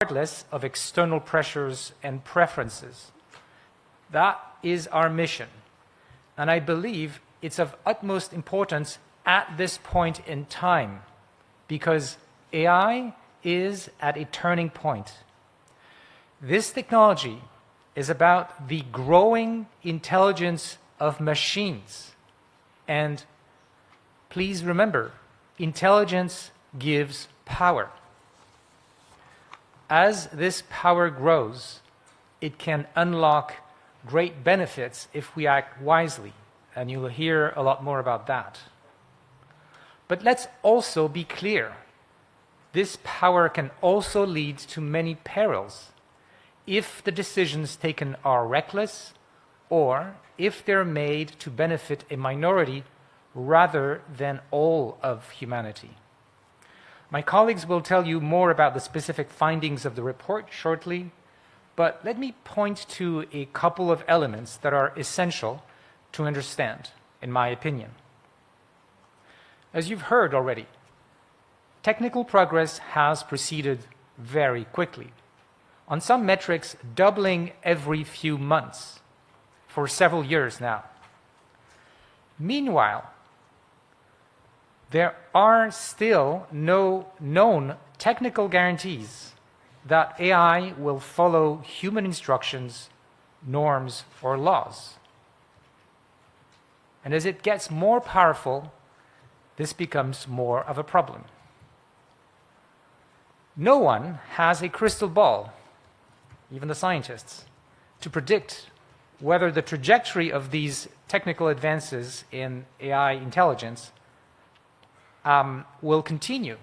regardless of external pressures and preferences. That is our mission, and I believe it's of utmost importance at this point in time, because AI is at a turning point. This technology is about the growing intelligence of machines. And please remember, intelligence gives power. As this power grows, it can unlock great benefits if we act wisely, and you'll hear a lot more about that. But let's also be clear. This power can also lead to many perils if the decisions taken are reckless or if they're made to benefit a minority rather than all of humanity. My colleagues will tell you more about the specific findings of the report shortly, but let me point to a couple of elements that are essential to understand, in my opinion. As you've heard already, technical progress has proceeded very quickly, on some metrics doubling every few months for several years now. Meanwhile, there are still no known technical guarantees that AI will follow human instructions, norms, or laws. And as it gets more powerful, this becomes more of a problem. No one has a crystal ball, even the scientists, to predict whether the trajectory of these technical advances in AI intelligence will continue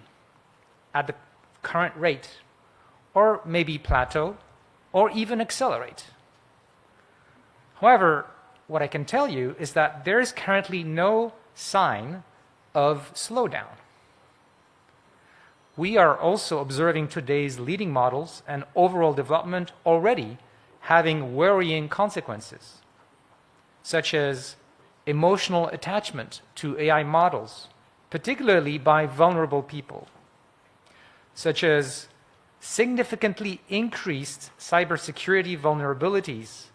at the current rate, or maybe plateau, or even accelerate. However, what I can tell you is that there is currently no sign of slowdown. We are also observing today's leading models and overall development already having worrying consequences, such as emotional attachment to AI models, particularly by vulnerable people, such as significantly increased cybersecurity vulnerabilities,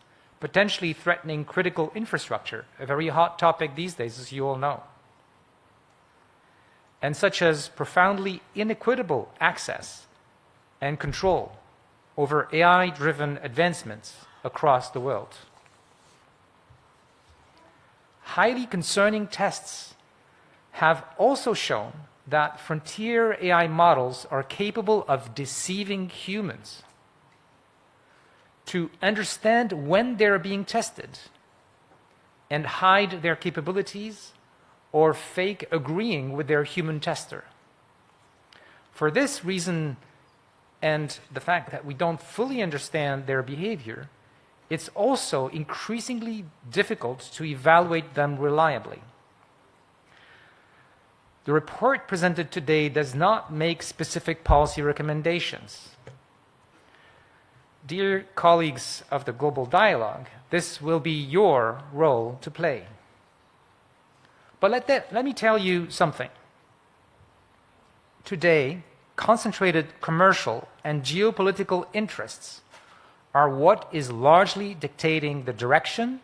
potentially threatening critical infrastructure, a very hot topic these days, as you all know, and such as profoundly inequitable access and control over AI-driven advancements across the world. Highly concerning tests have also shown that frontier AI models are capable of deceiving humans to understand when they're being tested and hide their capabilities or fake agreeing with their human tester. For this reason, and the fact that we don't fully understand their behavior, it's also increasingly difficult to evaluate them reliably. The report presented today does not make specific policy recommendations. Dear colleagues of the Global Dialogue, this will be your role to play. But let me tell you something. Today, concentrated commercial and geopolitical interests are what is largely dictating the direction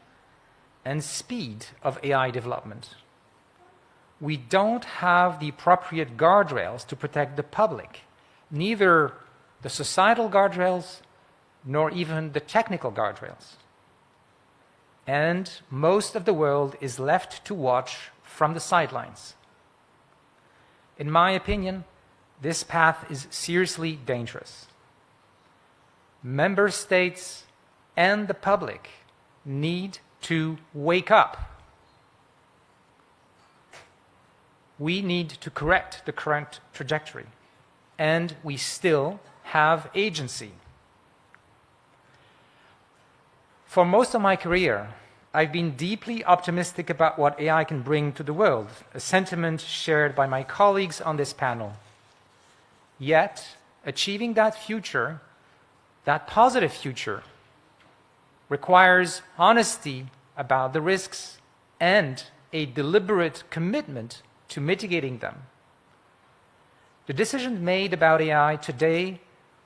and speed of AI development. We don't have the appropriate guardrails to protect the public, neither the societal guardrails nor even the technical guardrails. And most of the world is left to watch from the sidelines. In my opinion, this path is seriously dangerous. Member states and the public need to wake up. We need to correct the current trajectory, and we still have agency. For most of my career, I've been deeply optimistic about what AI can bring to the world, a sentiment shared by my colleagues on this panel. Yet, achieving that future, that positive future, requires honesty about the risks and a deliberate commitment to mitigating them. The decisions made about AI today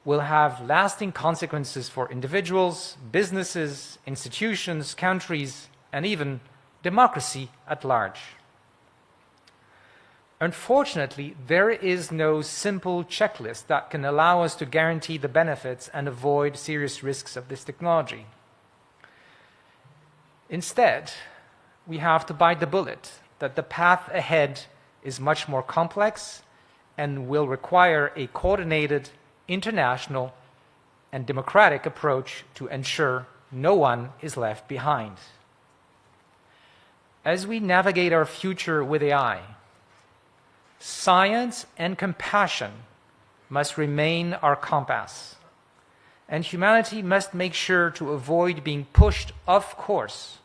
will have lasting consequences for individuals, businesses, institutions, countries, and even democracy at large. Unfortunately, there is no simple checklist that can allow us to guarantee the benefits and avoid serious risks of this technology. Instead, we have to bite the bullet that the path ahead is much more complex and will require a coordinated, international, and democratic approach to ensure no one is left behind. As we navigate our future with AI, science and compassion must remain our compass, and humanity must make sure to avoid being pushed off course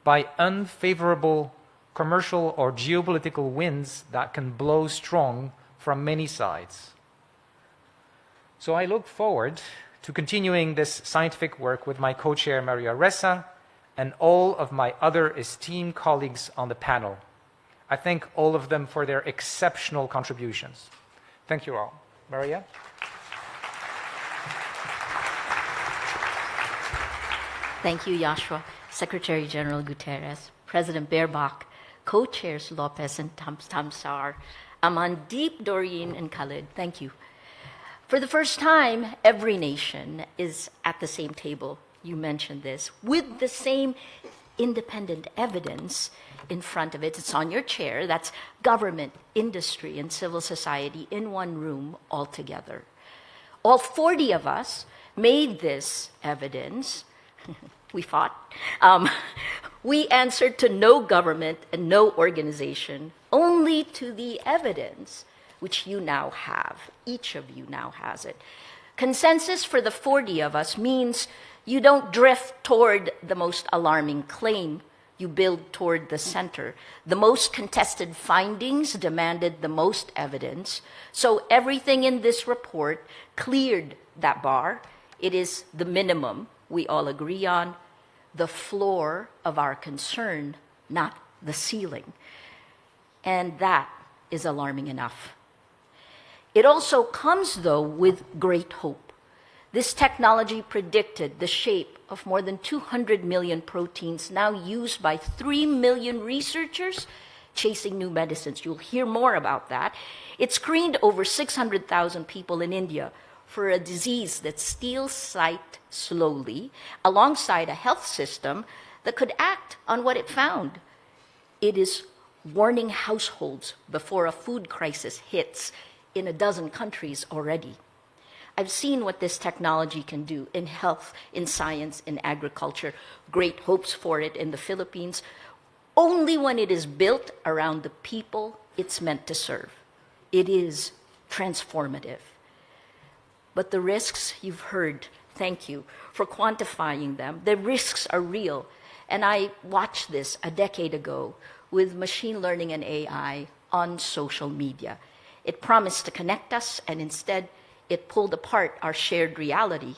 by unfavorable commercial or geopolitical winds that can blow strong from many sides. So I look forward to continuing this scientific work with my co-chair Maria Ressa and all of my other esteemed colleagues on the panel. I thank all of them for their exceptional contributions. Thank you all. Maria? Thank you, Joshua. Secretary General Guterres, President Baerbock, co-chairs Lopez and Tamsar, Amandeep, Doreen, and Khalid. Thank you. For the first time, every nation is at the same table. You mentioned this, with the same independent evidence in front of it. It's on your chair. That's government, industry, and civil society in one room all together. All 40 of us made this evidence. We fought. We answered to no government and no organization, only to the evidence, which you now have. Each of you now has it. Consensus for the 40 of us means you don't drift toward the most alarming claim. You build toward the center. The most contested findings demanded the most evidence. So everything in this report cleared that bar. It is the minimum we all agree on, the floor of our concern, not the ceiling. And that is alarming enough. It also comes, though, with great hope. This technology predicted the shape of more than 200 million proteins now used by 3 million researchers chasing new medicines. You'll hear more about that. It screened over 600,000 people in India for a disease that steals sight slowly, alongside a health system that could act on what it found. It is warning households before a food crisis hits in a dozen countries already. I've seen what this technology can do in health, in science, in agriculture. Great hopes for it in the Philippines, only when it is built around the people it's meant to serve. It is transformative. But the risks you've heard, thank you for quantifying them. The risks are real. And I watched this a decade ago with machine learning and AI on social media. It promised to connect us, and instead it pulled apart our shared reality.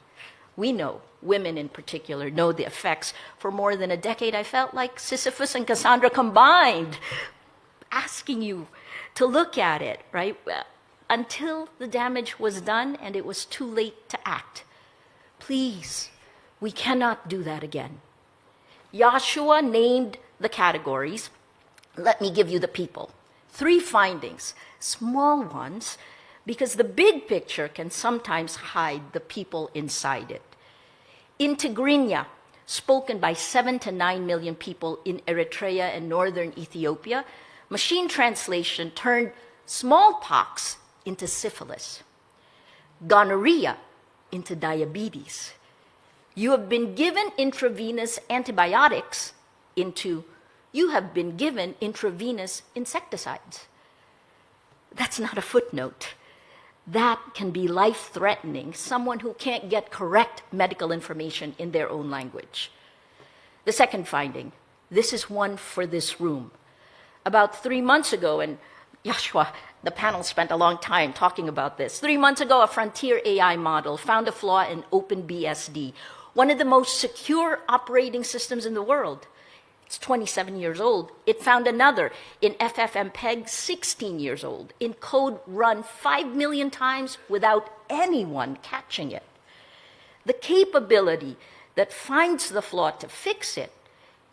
We know, women in particular, know the effects. For more than a decade, I felt like Sisyphus and Cassandra combined, asking you to look at it, right? Until the damage was done and it was too late to act. Please, we cannot do that again. Joshua named the categories. Let me give you the people. 3 findings, small ones, because the big picture can sometimes hide the people inside it. In Tigrinya, spoken by 7 to 9 million people in Eritrea and northern Ethiopia, machine translation turned smallpox into syphilis, gonorrhea into diabetes. You have been given intravenous antibiotics into you have been given intravenous insecticides. That's not a footnote. That can be life-threatening, someone who can't get correct medical information in their own language. The second finding, this is one for this room. About 3 months ago, and Joshua, the panel spent a long time talking about this. 3 months ago, a frontier AI model found a flaw in OpenBSD, one of the most secure operating systems in the world. It's 27 years old. It found another in FFmpeg, 16 years old, in code run 5 million times without anyone catching it. The capability that finds the flaw to fix it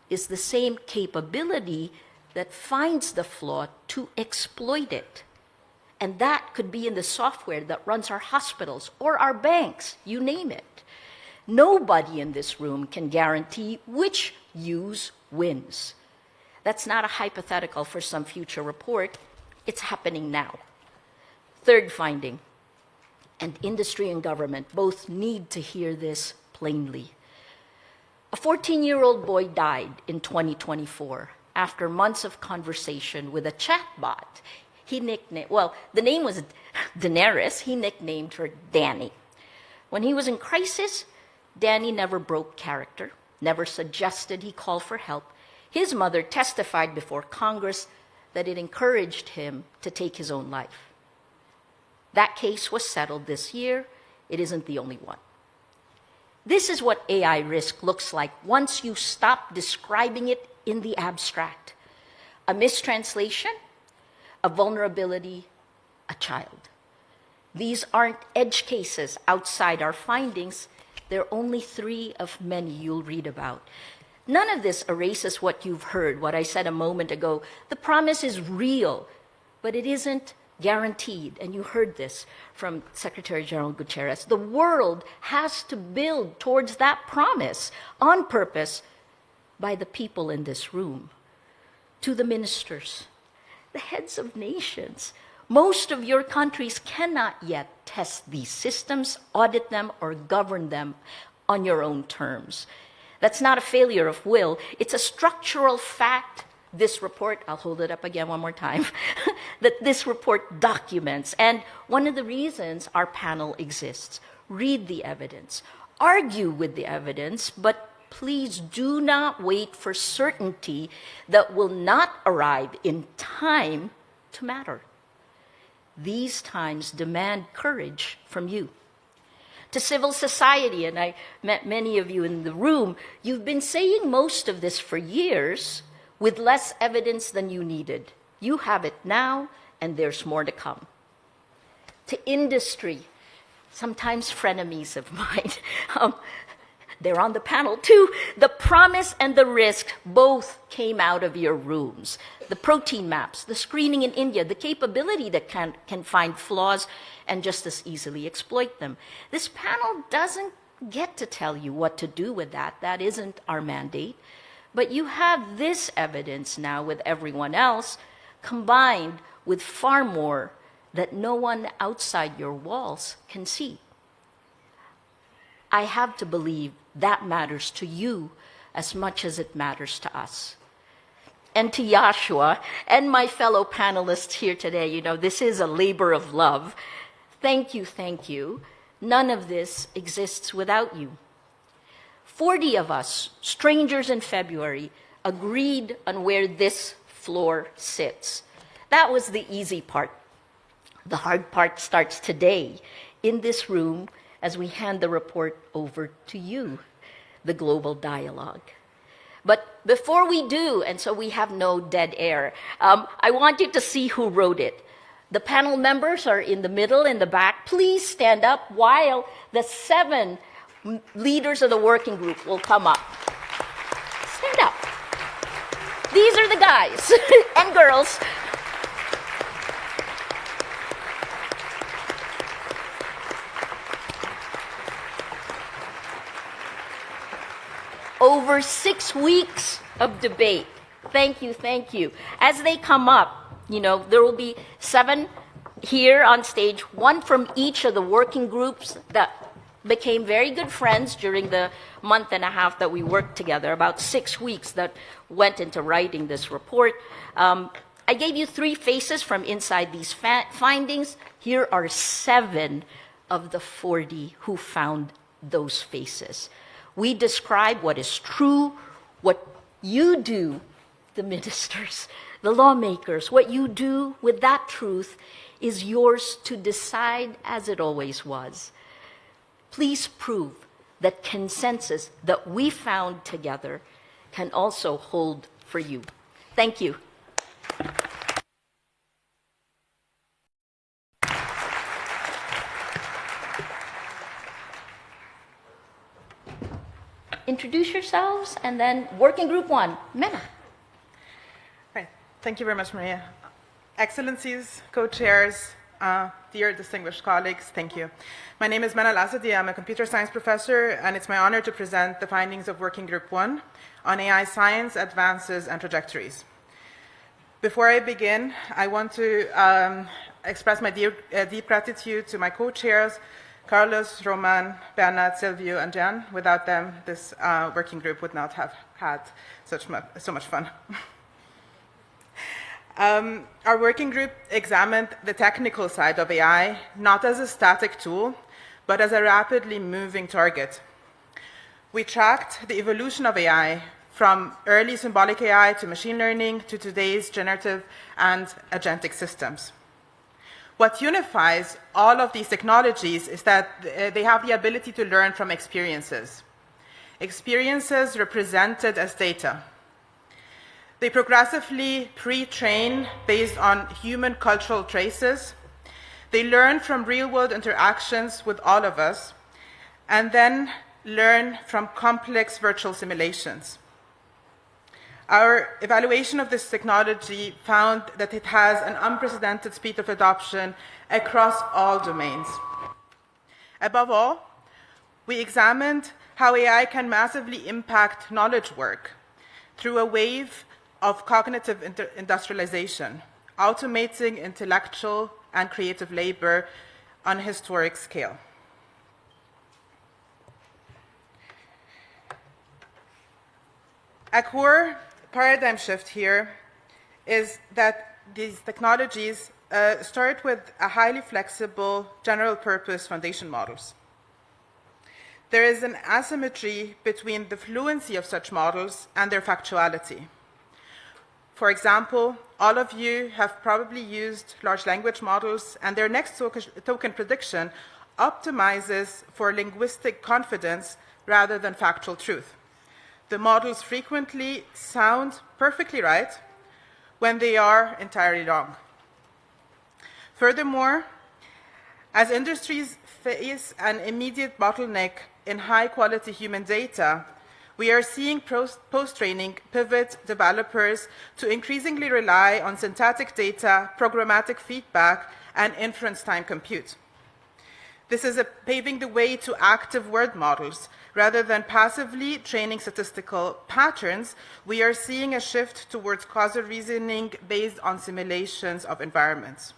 is the same capability that finds the flaw to exploit it. And that could be in the software that runs our hospitals or our banks, you name it. Nobody in this room can guarantee which use wins. That's not a hypothetical for some future report. It's happening now. Third finding, and industry and government both need to hear this plainly. A 14-year-old boy died in 2024 after months of conversation with a chatbot. He nicknamed, well, the name was Daenerys. He nicknamed her Danny. When he was in crisis, Danny never broke character, never suggested he call for help. His mother testified before Congress that it encouraged him to take his own life. That case was settled this year. It isn't the only one. This is what AI risk looks like once you stop describing it in the abstract. A mistranslation, a vulnerability, a child. These aren't edge cases outside our findings. They're only 3 of many you'll read about. None of this erases what you've heard, what I said a moment ago. The promise is real, but it isn't guaranteed. And you heard this from Secretary General Guterres. The world has to build towards that promise on purpose by the people in this room. To the ministers, the heads of nations, most of your countries cannot yet test these systems, audit them, or govern them on your own terms. That's not a failure of will. It's a structural fact. This report, I'll hold it up again one more time, that this report documents. And one of the reasons our panel exists. Read the evidence, argue with the evidence, but please do not wait for certainty that will not arrive in time to matter. These times demand courage from you. To civil society, and I met many of you in the room, you've been saying most of this for years with less evidence than you needed. You have it now, and there's more to come. To industry, sometimes frenemies of mine, they're on the panel too. The promise and the risk both came out of your rooms. The protein maps, the screening in India, the capability that can find flaws and just as easily exploit them. This panel doesn't get to tell you what to do with that. That isn't our mandate. But you have this evidence now with everyone else, combined with far more that no one outside your walls can see. I have to believe that matters to you as much as it matters to us. And to Joshua and my fellow panelists here today, you know, this is a labor of love. Thank you, thank you. None of this exists without you. 40 of us, strangers in February, agreed on where this floor sits. That was the easy part. The hard part starts today in this room as we hand the report over to you, the global dialogue. But before we do, and so we have no dead air, I want you to see who wrote it. The panel members are in the middle, in the back. Please stand up while the 7 leaders of the working group will come up. Stand up. These are the guys and girls. Over 6 weeks of debate. Thank you, thank you. As they come up, you know, there will be 7 here on stage, 1 from each of the working groups that became very good friends during the month and a half that we worked together, about 6 weeks that went into writing this report. I gave you 3 faces from inside these findings. Here are 7 of the 40 who found those faces. We describe what is true, what you do, the ministers, the lawmakers, what you do with that truth is yours to decide as it always was. Please prove that consensus that we found together can also hold for you. Thank you. Introduce yourselves, and then working group 1, Mena. Right. Thank you very much, Maria. Excellencies, co-chairs, dear distinguished colleagues, thank you. My name is Mena Al-Asadi. I'm a computer science professor, and it's my honor to present the findings of Working Group 1 on AI science, advances, and trajectories. Before I begin, I want to express my deep gratitude to my co-chairs, Carlos, Roman, Bernard, Silvio, and Jan. Without them, this working group would not have had so much fun. Our working group examined the technical side of AI, not as a static tool, but as a rapidly moving target. We tracked the evolution of AI from early symbolic AI to machine learning to today's generative and agentic systems. What unifies all of these technologies is that they have the ability to learn from experiences. Experiences represented as data. They progressively pre-train based on human cultural traces. They learn from real-world interactions with all of us, and then learn from complex virtual simulations. Our evaluation of this technology found that it has an unprecedented speed of adoption across all domains. Above all, we examined how AI can massively impact knowledge work through a wave of cognitive industrialization, automating intellectual and creative labor on a historic scale. A core paradigm shift here is that these technologies start with a highly flexible general purpose foundation models. There is an asymmetry between the fluency of such models and their factuality. For example, all of you have probably used large language models, and their next token prediction optimizes for linguistic confidence rather than factual truth. The models frequently sound perfectly right when they are entirely wrong. Furthermore, as industries face an immediate bottleneck in high-quality human data, we are seeing post-training pivot developers to increasingly rely on synthetic data, programmatic feedback, and inference time compute. This is paving the way to active word models. Rather than passively training statistical patterns, we are seeing a shift towards causal reasoning based on simulations of environments.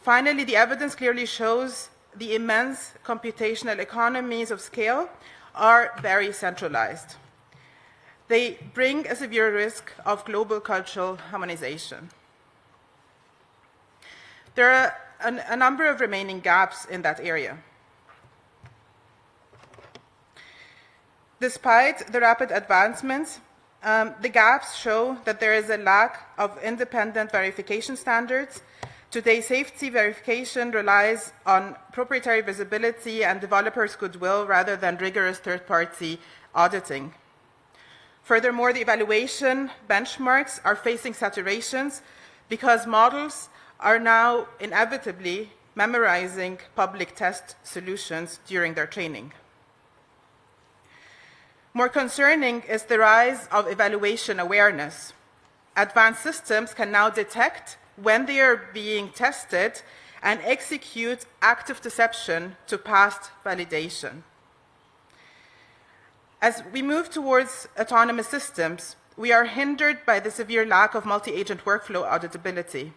Finally, the evidence clearly shows the immense computational economies of scale are very centralized. They bring a severe risk of global cultural harmonization. There are a number of remaining gaps in that area. Despite the rapid advancements, the gaps show that there is a lack of independent verification standards. Today, safety verification relies on proprietary visibility and developers' goodwill rather than rigorous third-party auditing. Furthermore, the evaluation benchmarks are facing saturations because models are now inevitably memorizing public test solutions during their training. More concerning is the rise of evaluation awareness. Advanced systems can now detect when they are being tested and execute active deception to past validation. As we move towards autonomous systems, we are hindered by the severe lack of multi-agent workflow auditability.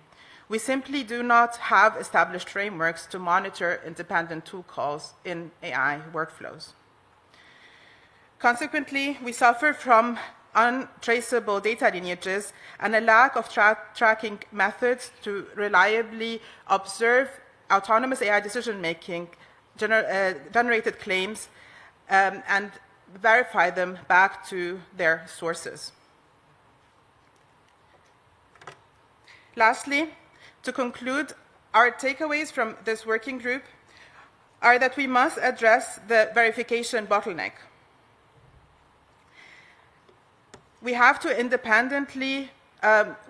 We simply do not have established frameworks to monitor independent tool calls in AI workflows. Consequently, we suffer from untraceable data lineages and a lack of tracking methods to reliably observe autonomous AI decision-making, generated claims, and verify them back to their sources. Lastly, to conclude, our takeaways from this working group are that we must address the verification bottleneck. we have to independently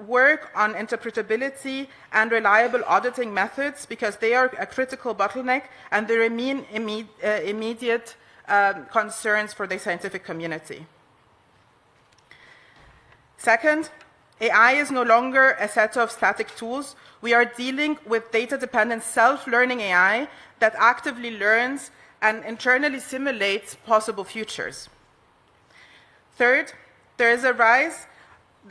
work on interpretability and reliable auditing methods because they are a critical bottleneck and they remain immediate concerns for the scientific community. Second, AI is no longer a set of static tools. We are dealing with data-dependent self-learning AI that actively learns and internally simulates possible futures. Third, there is a rise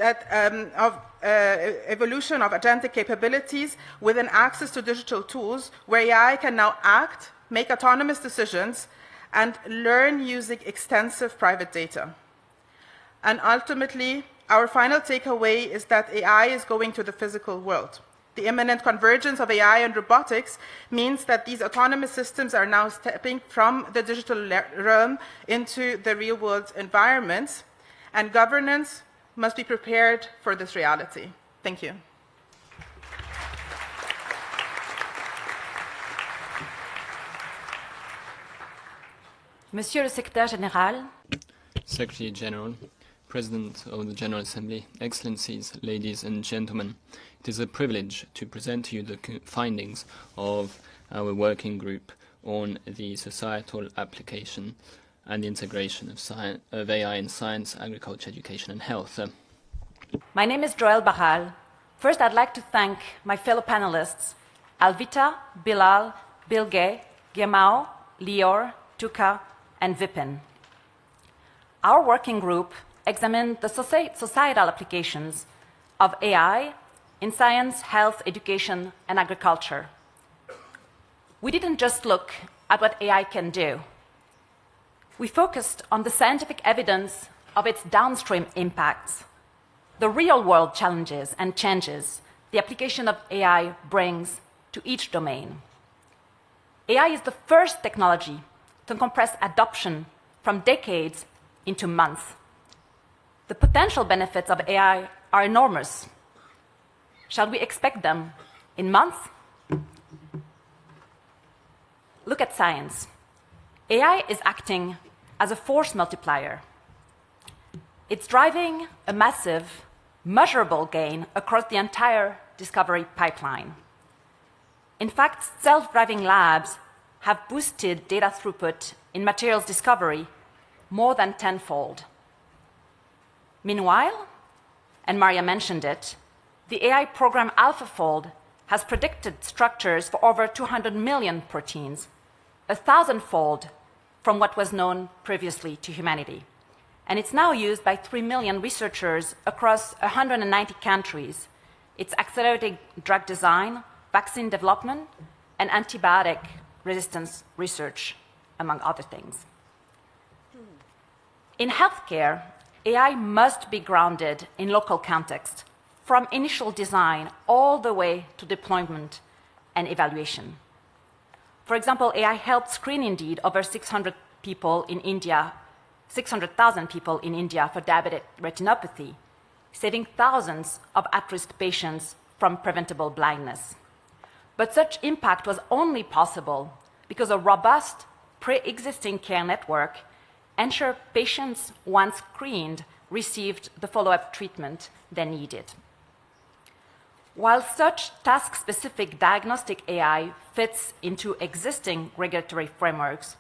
of evolution of agentic capabilities within access to digital tools where AI can now act, make autonomous decisions, and learn using extensive private data. And ultimately, our final takeaway is that AI is going to the physical world. The imminent convergence of AI and robotics means that these autonomous systems are now stepping from the digital realm into the real-world environments, and governance must be prepared for this reality. Thank you. Monsieur le Secrétaire Général, Secretary General, President of the General Assembly, Excellencies, ladies and gentlemen, it is a privilege to present to you the findings of our working group on the societal application and the integration of AI in science, agriculture, education and health. my name is Joël Barral. First, I'd like to thank my fellow panelists, Alvita, Bilal, Bilge, Guillemot, Lior, Tuka, and Vipin. Our working group examined the societal applications of AI in science, health, education, and agriculture. We didn't just look at what AI can do. We focused on the scientific evidence of its downstream impacts, the real-world challenges and changes the application of AI brings to each domain. AI is the first technology to compress adoption from decades into months. The potential benefits of AI are enormous. Shall we expect them in months? Look at science. AI is acting as a force multiplier. It's driving a massive, measurable gain across the entire discovery pipeline. In fact, self-driving labs have boosted data throughput in materials discovery more than tenfold. Meanwhile, and Maria mentioned it, the AI program AlphaFold has predicted structures for over 200 million proteins, 1,000-fold from what was known previously to humanity. And it's now used by 3 million researchers across 190 countries. It's accelerating drug design, vaccine development, and antibiotic resistance research, among other things. In healthcare, AI must be grounded in local context, from initial design all the way to deployment and evaluation. For example, AI helped screen indeed over 600,000 people in India for diabetic retinopathy, saving thousands of at-risk patients from preventable blindness. But such impact was only possible because a robust pre-existing care network ensured patients, once screened, received the follow-up treatment they needed. While such task-specific diagnostic AI fits into existing regulatory frameworks,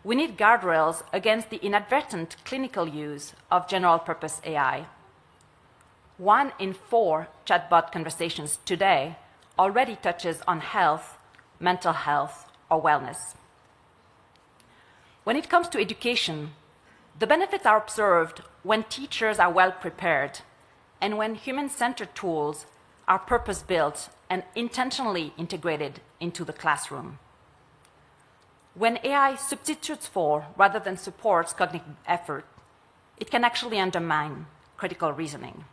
we need guardrails against the inadvertent clinical use of general-purpose AI. 1 in 4 chatbot conversations today already touches on health, mental health, or wellness. When it comes to education, the benefits are observed when teachers are well prepared and when human-centered tools are purpose-built and intentionally integrated into the classroom. When AI substitutes for rather than supports cognitive effort, it can actually undermine critical reasoning.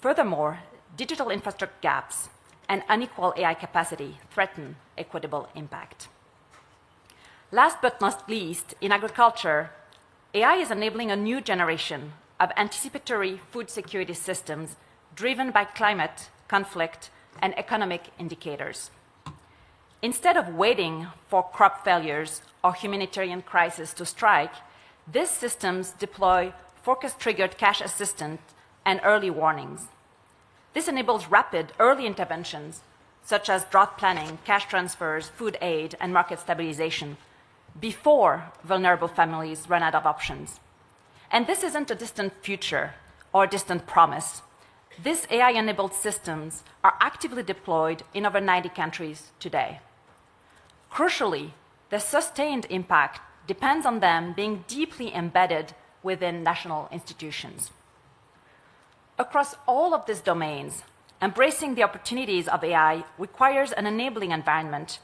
Furthermore, digital infrastructure gaps and unequal AI capacity threaten equitable impact. Last but not least, in agriculture, AI is enabling a new generation of anticipatory food security systems driven by climate, conflict, and economic indicators. Instead of waiting for crop failures or humanitarian crises to strike, these systems deploy focus-triggered cash assistance and early warnings. This enables rapid early interventions, such as drought planning, cash transfers, food aid, and market stabilization, before vulnerable families run out of options. And this isn't a distant future or a distant promise. These AI-enabled systems are actively deployed in over 90 countries today. Crucially, their sustained impact depends on them being deeply embedded within national institutions. Across all of these domains, embracing the opportunities of AI requires an enabling environment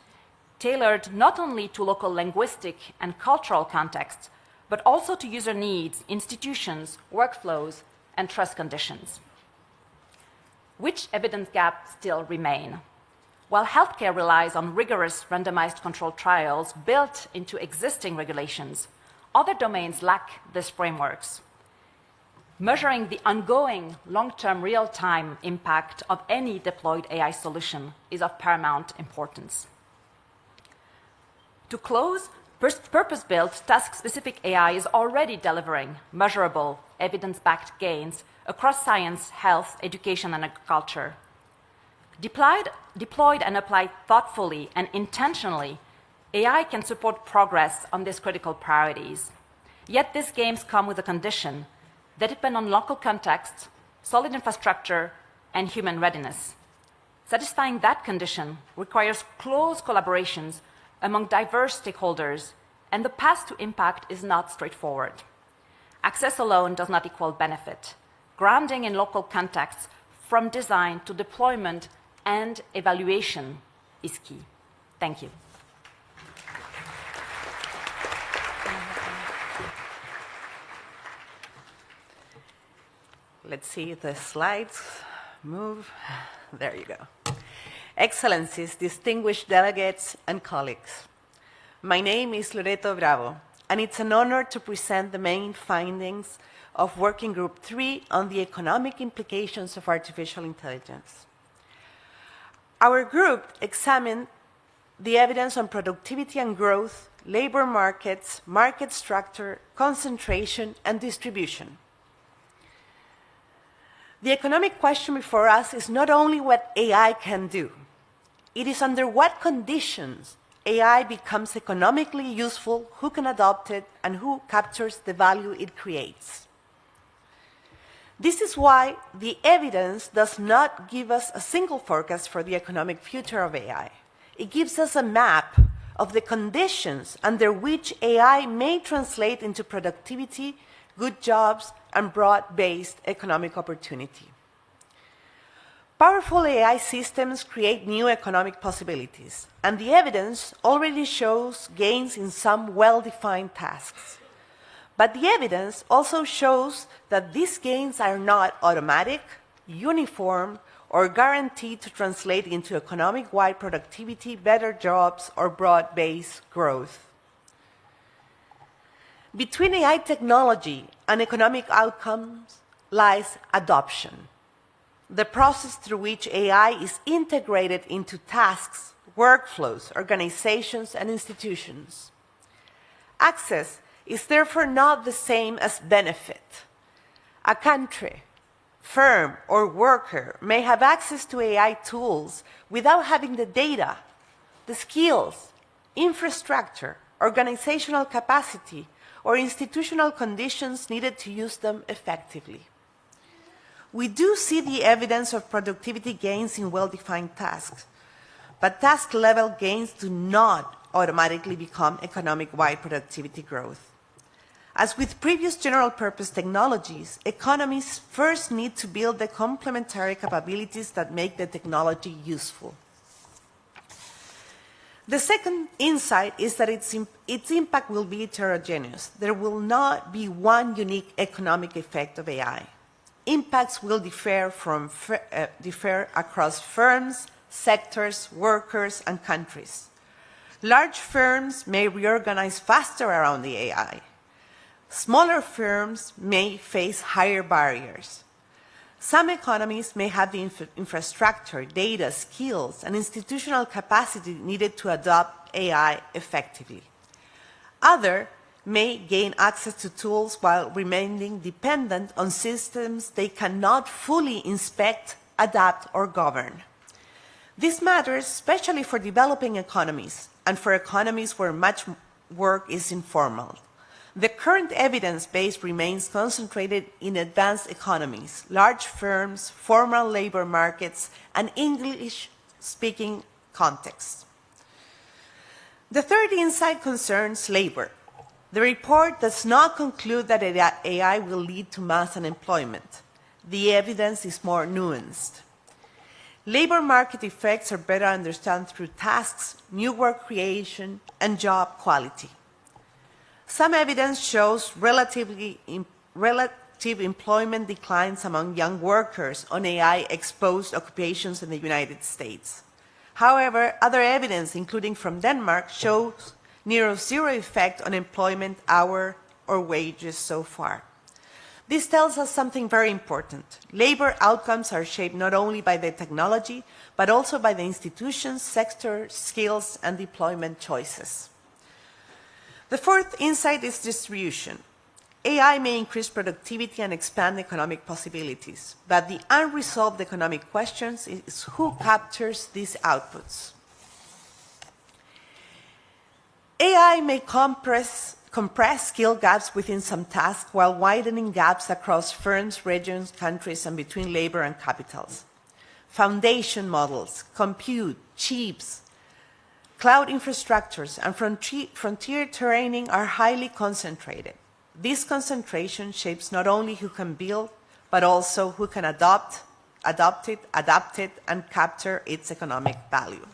tailored not only to local linguistic and cultural contexts, but also to user needs, institutions, workflows, and trust conditions. Which evidence gaps still remain? While healthcare relies on rigorous randomized controlled trials built into existing regulations, other domains lack these frameworks. Measuring the ongoing long-term real-time impact of any deployed AI solution is of paramount importance. To close, purpose-built, task-specific AI is already delivering measurable, evidence-backed gains across science, health, education, and agriculture. Deployed and applied thoughtfully and intentionally, AI can support progress on these critical priorities. Yet these gains come with a condition that depend on local context, solid infrastructure, and human readiness. Satisfying that condition requires close collaborations among diverse stakeholders, and the path to impact is not straightforward. Access alone does not equal benefit. Grounding in local contexts, from design to deployment and evaluation, is key. Thank you. Let's see if the slides move. There you go. Excellencies, distinguished delegates, and colleagues. My name is Loreto Bravo, and it's an honor to present the main findings of Working Group 3 on the economic implications of artificial intelligence. Our group examined the evidence on productivity and growth, labor markets, market structure, concentration, and distribution. The economic question before us is not only what AI can do, it is under what conditions AI becomes economically useful, who can adopt it, and who captures the value it creates. This is why the evidence does not give us a single forecast for the economic future of AI. It gives us a map of the conditions under which AI may translate into productivity, good jobs, and broad-based economic opportunity. Powerful AI systems create new economic possibilities, and the evidence already shows gains in some well-defined tasks. But the evidence also shows that these gains are not automatic, uniform, or guaranteed to translate into economic-wide productivity, better jobs, or broad-based growth. Between AI technology and economic outcomes lies adoption, the process through which AI is integrated into tasks, workflows, organizations, and institutions. Access is therefore not the same as benefit. A country, firm, or worker may have access to AI tools without having the data, the skills, infrastructure, organizational capacity, or institutional conditions needed to use them effectively. We do see the evidence of productivity gains in well-defined tasks, but task-level gains do not automatically become economic-wide productivity growth. As with previous general-purpose technologies, economies first need to build the complementary capabilities that make the technology useful. The second insight is that its impact will be heterogeneous. There will not be one unique economic effect of AI. Impacts will differ across firms, sectors, workers, and countries. Large firms may reorganize faster around the AI. Smaller firms may face higher barriers. Some economies may have the infrastructure, data, skills, and institutional capacity needed to adopt AI effectively. Others may gain access to tools while remaining dependent on systems they cannot fully inspect, adapt, or govern. This matters especially for developing economies and for economies where much work is informal. The current evidence base remains concentrated in advanced economies, large firms, formal labor markets, and English-speaking contexts. The third insight concerns labor. The report does not conclude that AI will lead to mass unemployment. The evidence is more nuanced. Labor market effects are better understood through tasks, new work creation, and job quality. Some evidence shows relative employment declines among young workers on AI-exposed occupations in the United States. However, other evidence, including from Denmark, shows near zero effect on employment hour or wages so far. This tells us something very important. Labor outcomes are shaped not only by the technology, but also by the institutions, sector, skills, and deployment choices. The fourth insight is distribution. AI may increase productivity and expand economic possibilities, but the unresolved economic question is who captures these outputs. AI may compress skill gaps within some tasks while widening gaps across firms, regions, countries, and between labor and capitals. Foundation models, compute, chips, cloud infrastructures, and frontier training are highly concentrated. This concentration shapes not only who can build, but also who can adapt it, and capture its economic value.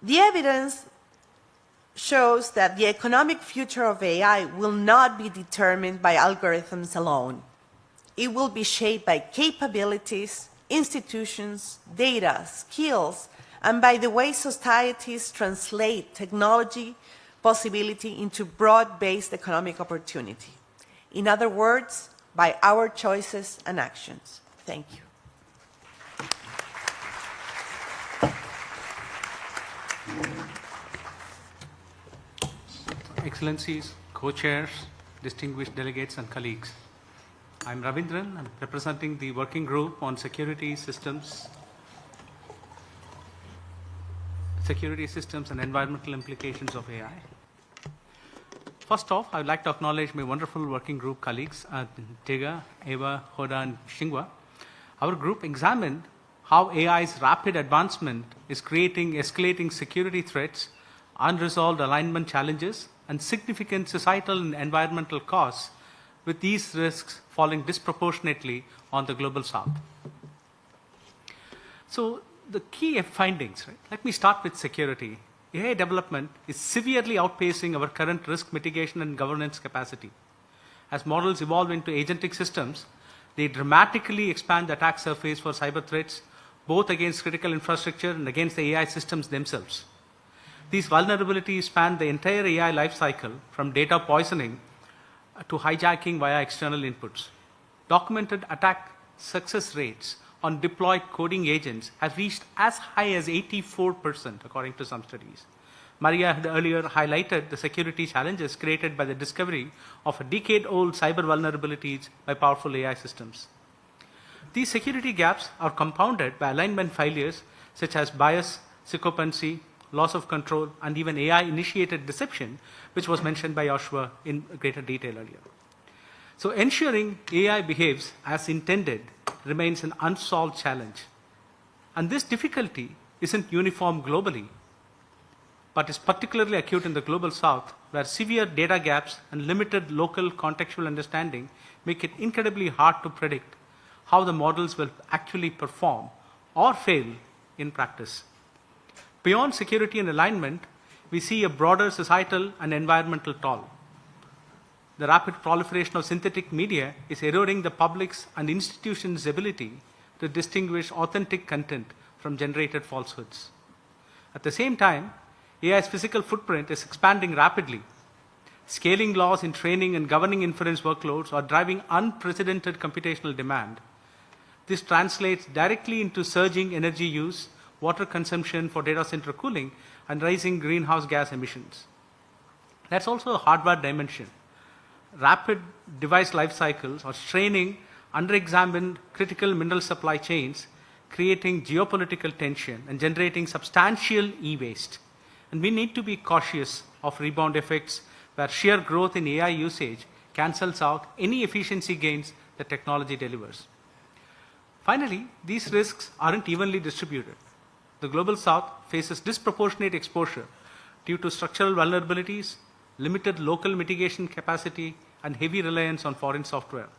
The evidence shows that the economic future of AI will not be determined by algorithms alone. It will be shaped by capabilities, institutions, data, skills, and by the way societies translate technology possibility into broad-based economic opportunity. In other words, by our choices and actions. Thank you. Excellencies, co-chairs, distinguished delegates, and colleagues. I'm Ravindran. I'm representing the working group on security systems and environmental implications of AI. First off, I would like to acknowledge my wonderful working group colleagues, Tega, Eva, Hoda, and Xinghua. Our group examined how AI's rapid advancement is creating escalating security threats, unresolved alignment challenges, and significant societal and environmental costs, with these risks falling disproportionately on the global south. So the key findings, right? Let me start with security. AI development is severely outpacing our current risk mitigation and governance capacity. As models evolve into agentic systems, they dramatically expand the attack surface for cyber threats, both against critical infrastructure and against the AI systems themselves. These vulnerabilities span the entire AI lifecycle, from data poisoning to hijacking via external inputs. Documented attack success rates on deployed coding agents have reached as high as 84%, according to some studies. Maria had earlier highlighted the security challenges created by the discovery of a decade-old cyber vulnerabilities by powerful AI systems. These security gaps are compounded by alignment failures such as bias, sycophancy, loss of control, and even AI-initiated deception, which was mentioned by Joshua in greater detail earlier. So ensuring AI behaves as intended remains an unsolved challenge. And this difficulty isn't uniform globally, but is particularly acute in the global south, where severe data gaps and limited local contextual understanding make it incredibly hard to predict how the models will actually perform or fail in practice. Beyond security and alignment, we see a broader societal and environmental toll. The rapid proliferation of synthetic media is eroding the public's and institutions' ability to distinguish authentic content from generated falsehoods. At the same time, AI's physical footprint is expanding rapidly. Scaling laws in training and governing inference workloads are driving unprecedented computational demand. This translates directly into surging energy use, water consumption for data center cooling, and rising greenhouse gas emissions. That's also a hardware dimension. Rapid device life cycles are straining underexamined critical mineral supply chains, creating geopolitical tension and generating substantial e-waste. And we need to be cautious of rebound effects where sheer growth in AI usage cancels out any efficiency gains that technology delivers. Finally, these risks aren't evenly distributed. The Global South faces disproportionate exposure due to structural vulnerabilities, limited local mitigation capacity, and heavy reliance on foreign software.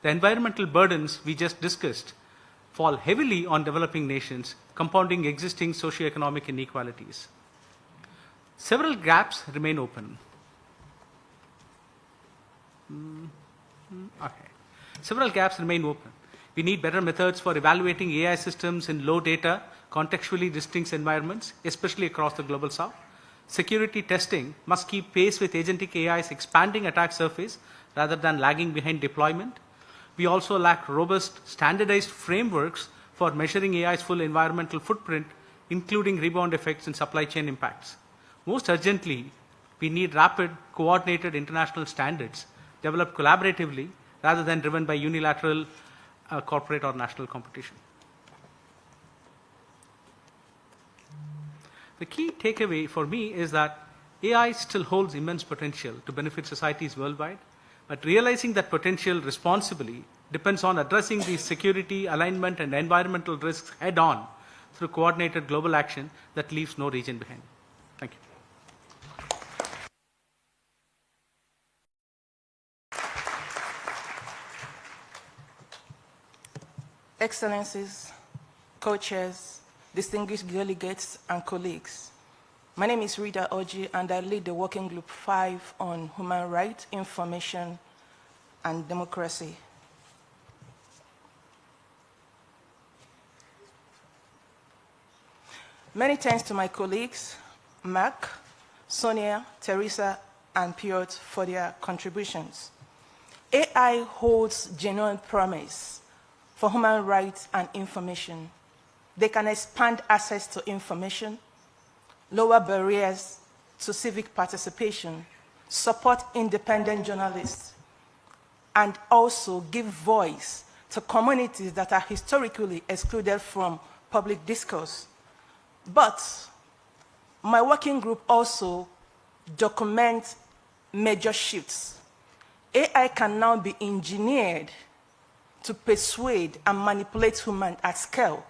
The environmental burdens we just discussed fall heavily on developing nations, compounding existing socioeconomic inequalities. Several gaps remain open. Several gaps remain open. We need better methods for evaluating AI systems in low data, contextually distinct environments, especially across the Global South. Security testing must keep pace with agentic AI's expanding attack surface rather than lagging behind deployment. We also lack robust, standardized frameworks for measuring AI's full environmental footprint, including rebound effects and supply chain impacts. Most urgently, we need rapid, coordinated international standards developed collaboratively rather than driven by unilateral corporate or national competition. The key takeaway for me is that AI still holds immense potential to benefit societies worldwide, but realizing that potential responsibly depends on addressing these security, alignment, and environmental risks head-on through coordinated global action that leaves no region behind. Thank you. Excellencies, co-chairs, distinguished delegates, and colleagues. My name is Rita Oji, and I lead the Working Group 5 on Human Rights, Information, and Democracy. Many thanks to my colleagues, Mark, Sonia, Teresa, and Piotr for their contributions. AI holds genuine promise for human rights and information. They can expand access to information, lower barriers to civic participation, support independent journalists, and also give voice to communities that are historically excluded from public discourse. But my working group also documents major shifts. AI can now be engineered to persuade and manipulate humans at scale,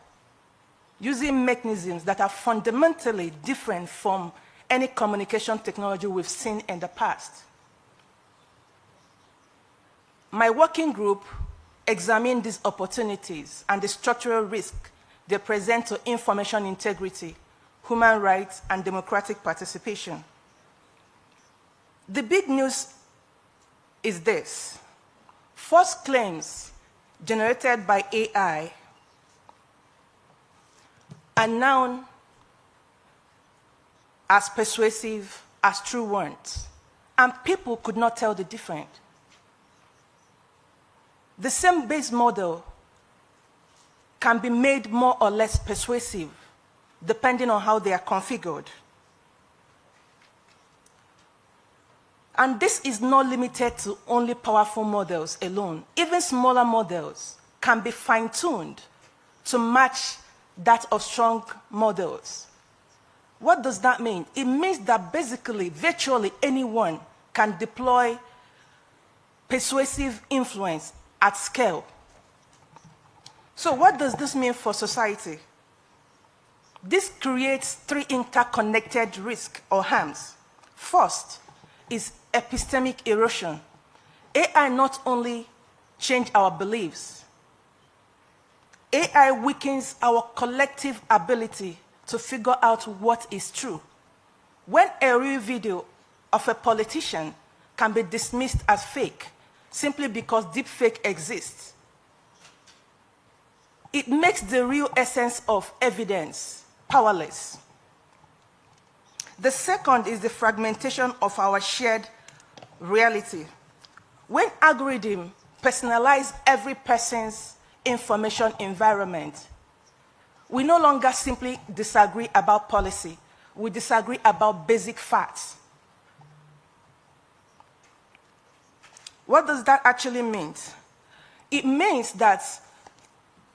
using mechanisms that are fundamentally different from any communication technology we've seen in the past. My working group examined these opportunities and the structural risk they present to information integrity, human rights, and democratic participation. The big news is this: false claims generated by AI are known as persuasive as true ones, and people could not tell the difference. The same base model can be made more or less persuasive depending on how they are configured. And this is not limited to only powerful models alone. Even smaller models can be fine-tuned to match that of strong models. What does that mean? It means that basically, virtually anyone can deploy persuasive influence at scale. So what does this mean for society? This creates three interconnected risks or harms. First is epistemic erosion. AI not only changes our beliefs, AI weakens our collective ability to figure out what is true. When a real video of a politician can be dismissed as fake simply because deepfake exists, it makes the real essence of evidence powerless. The second is the fragmentation of our shared reality. When algorithms personalize every person's information environment, We no longer simply disagree about policy. We disagree about basic facts. What does that actually mean? It means that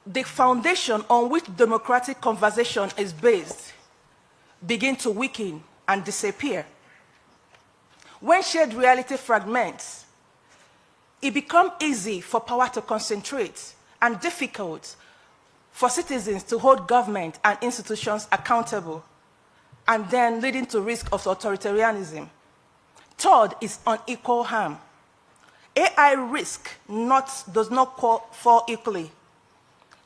the foundation on which democratic conversation is based begin to weaken and disappear. When shared reality fragments, it becomes easy for power to concentrate and difficult for citizens to hold government and institutions accountable, and then leading to risk of authoritarianism. Third is unequal harm. AI risk does not fall equally.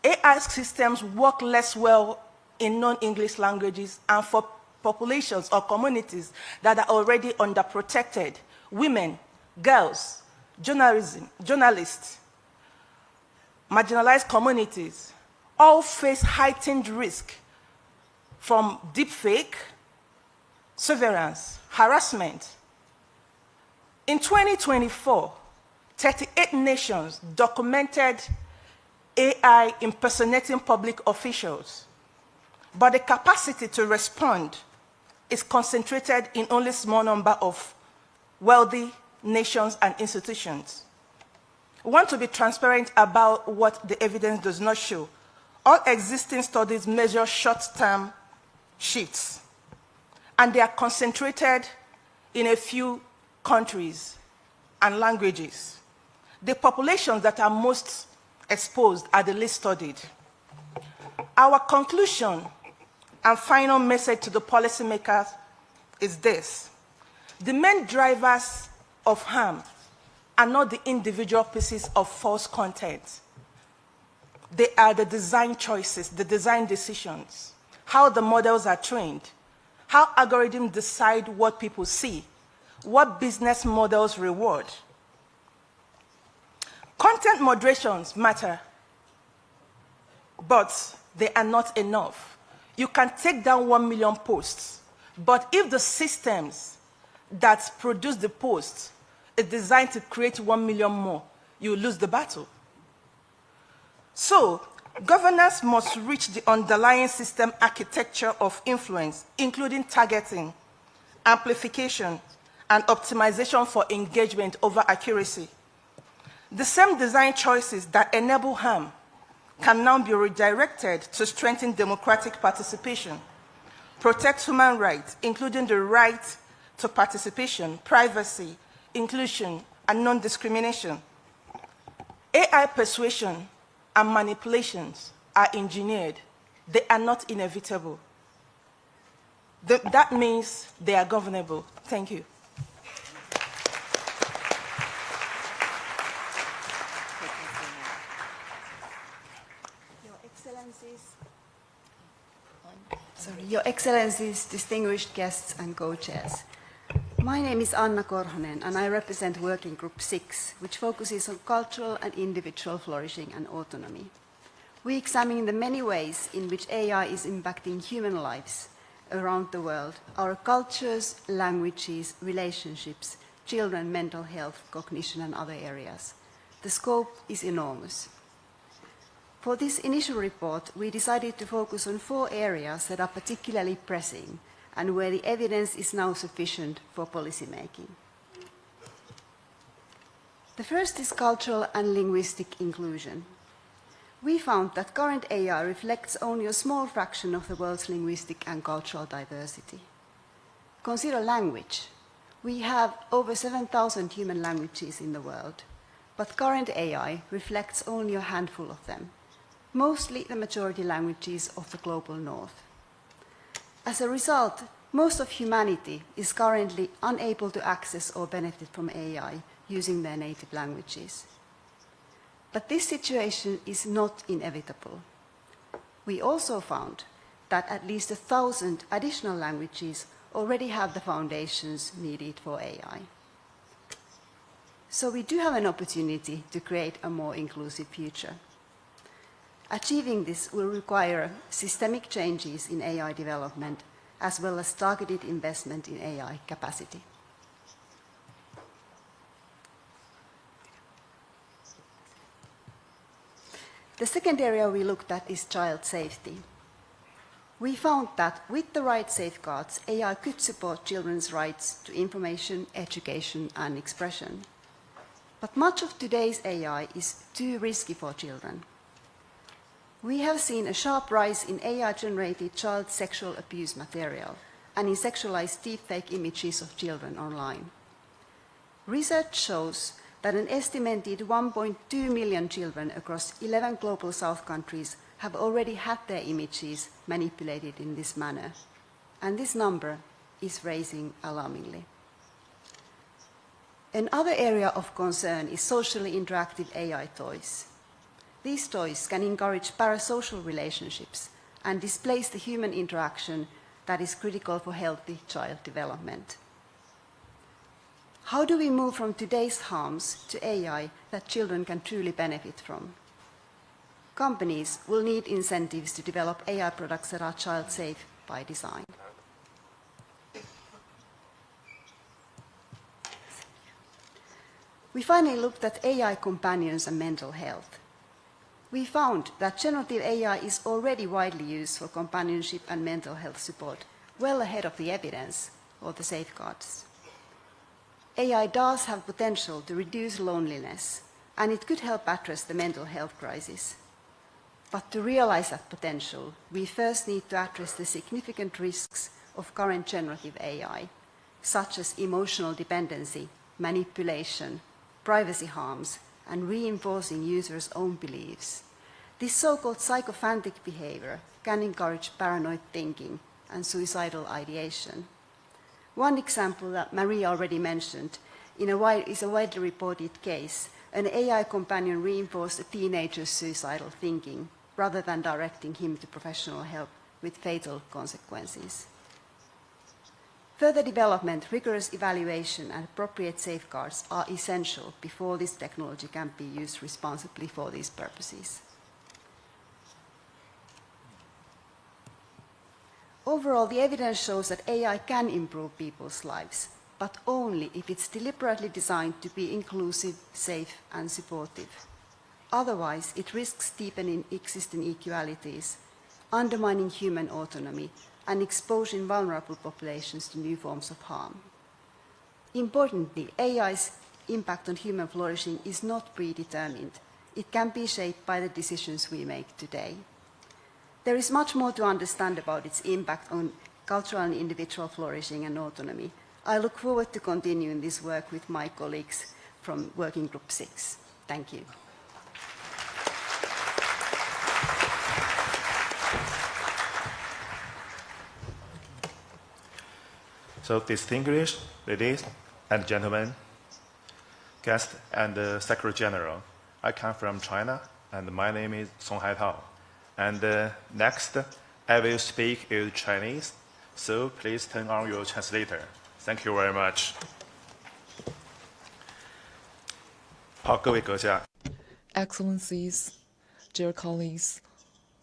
AI systems work less well in non-English languages and for populations or communities that are already underprotected. Women, girls, journalists, marginalized communities all face heightened risk from deepfake, surveillance, harassment. In 2024, 38 nations documented AI impersonating public officials, but the capacity to respond is concentrated in only a small number of wealthy nations and institutions. We want to be transparent about what the evidence does not show. All existing studies measure short-term shifts, and they are concentrated in a few countries and languages. The populations that are most exposed are the least studied. Our conclusion and final message to the policymakers is this: the main drivers of harm are not the individual pieces of false content. They are the design choices, the design decisions, how the models are trained, how algorithms decide what people see, what business models reward. Content moderations matter, but they are not enough. You can take down 1 million posts, but if the systems that produce the posts is designed to create 1 million more, you lose the battle. So, governance must reach the underlying system architecture of influence, including targeting, amplification, and optimization for engagement over accuracy. The same design choices that enable harm can now be redirected to strengthen democratic participation, protect human rights, including the right to participation, privacy, inclusion, and non-discrimination. AI persuasion and manipulations are engineered. They are not inevitable. That means they are governable. Thank you. Your Excellencies, distinguished guests and co-chairs. My name is Anna Korhonen and I represent Working Group 6, which focuses on cultural and individual flourishing and autonomy. We examine the many ways in which AI is impacting human lives around the world, our cultures, languages, relationships, children, mental health, cognition, and other areas. The scope is enormous. For this initial report, we decided to focus on 4 areas that are particularly pressing and where the evidence is now sufficient for policymaking. The first is cultural and linguistic inclusion. We found that current AI reflects only a small fraction of the world's linguistic and cultural diversity. Consider language. We have over 7,000 human languages in the world, but current AI reflects only a handful of them, mostly the majority languages of the global north. As a result, most of humanity is currently unable to access or benefit from AI using their native languages. But this situation is not inevitable. We also found that at least 1,000 additional languages already have the foundations needed for AI. So we do have an opportunity to create a more inclusive future. Achieving this will require systemic changes in AI development, as well as targeted investment in AI capacity. The second area we looked at is child safety. We found that with the right safeguards, AI could support children's rights to information, education, and expression. But much of today's AI is too risky for children. We have seen a sharp rise in AI-generated child sexual abuse material and in sexualized deepfake images of children online. Research shows that an estimated 1.2 million children across 11 global South countries have already had their images manipulated in this manner, and this number is rising alarmingly. Another area of concern is socially interactive AI toys. These toys can encourage parasocial relationships and displace the human interaction that is critical for healthy child development. How do we move from today's harms to AI that children can truly benefit from? Companies will need incentives to develop AI products that are child-safe by design. We finally looked at AI companions and mental health. We found that generative AI is already widely used for companionship and mental health support, well ahead of the evidence or the safeguards. AI does have potential to reduce loneliness, and it could help address the mental health crisis. But to realize that potential, we first need to address the significant risks of current generative AI, such as emotional dependency, manipulation, privacy harms, and reinforcing users' own beliefs. This so-called psychophantic behavior can encourage paranoid thinking and suicidal ideation. One example that Maria already mentioned is a widely reported case. An AI companion reinforced a teenager's suicidal thinking rather than directing him to professional help with fatal consequences. Further development, rigorous evaluation, and appropriate safeguards are essential before this technology can be used responsibly for these purposes. Overall, the evidence shows that AI can improve people's lives, but only if it's deliberately designed to be inclusive, safe, and supportive. Otherwise, it risks deepening existing inequalities, undermining human autonomy, and exposing vulnerable populations to new forms of harm. Importantly, AI's impact on human flourishing is not predetermined. It can be shaped by the decisions we make today. There is much more to understand about its impact on cultural and individual flourishing and autonomy. I look forward to continuing this work with my colleagues from Working Group 6. Thank you. So, distinguished ladies and gentlemen, guests and Secretary General, I come from China, and my name is Song Haitao. And next, I will speak in Chinese, so please turn on your translator. Thank you very much. 好，各位阁下 Excellencies, dear colleagues,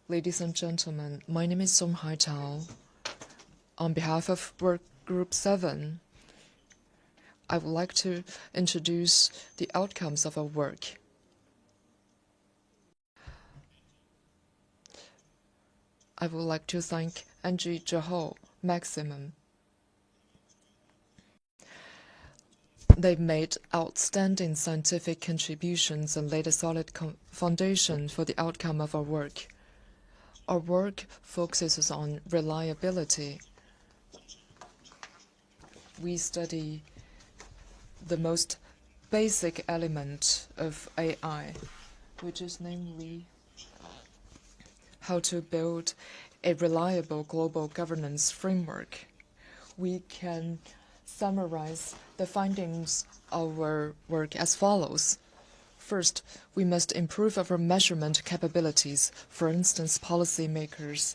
ladies and gentlemen, my name is Song Haitao. On behalf of Work Group 7, I would like to introduce the outcomes of our work. I would like to thank Angie Zhihou, Maximum. They've made outstanding scientific contributions and laid a solid foundation for the outcome of our work. Our work focuses on reliability. We study the most basic element of AI, which is namely how to build a reliable global governance framework. We can summarize the findings of our work as follows. First, we must improve our measurement capabilities. For instance, policymakers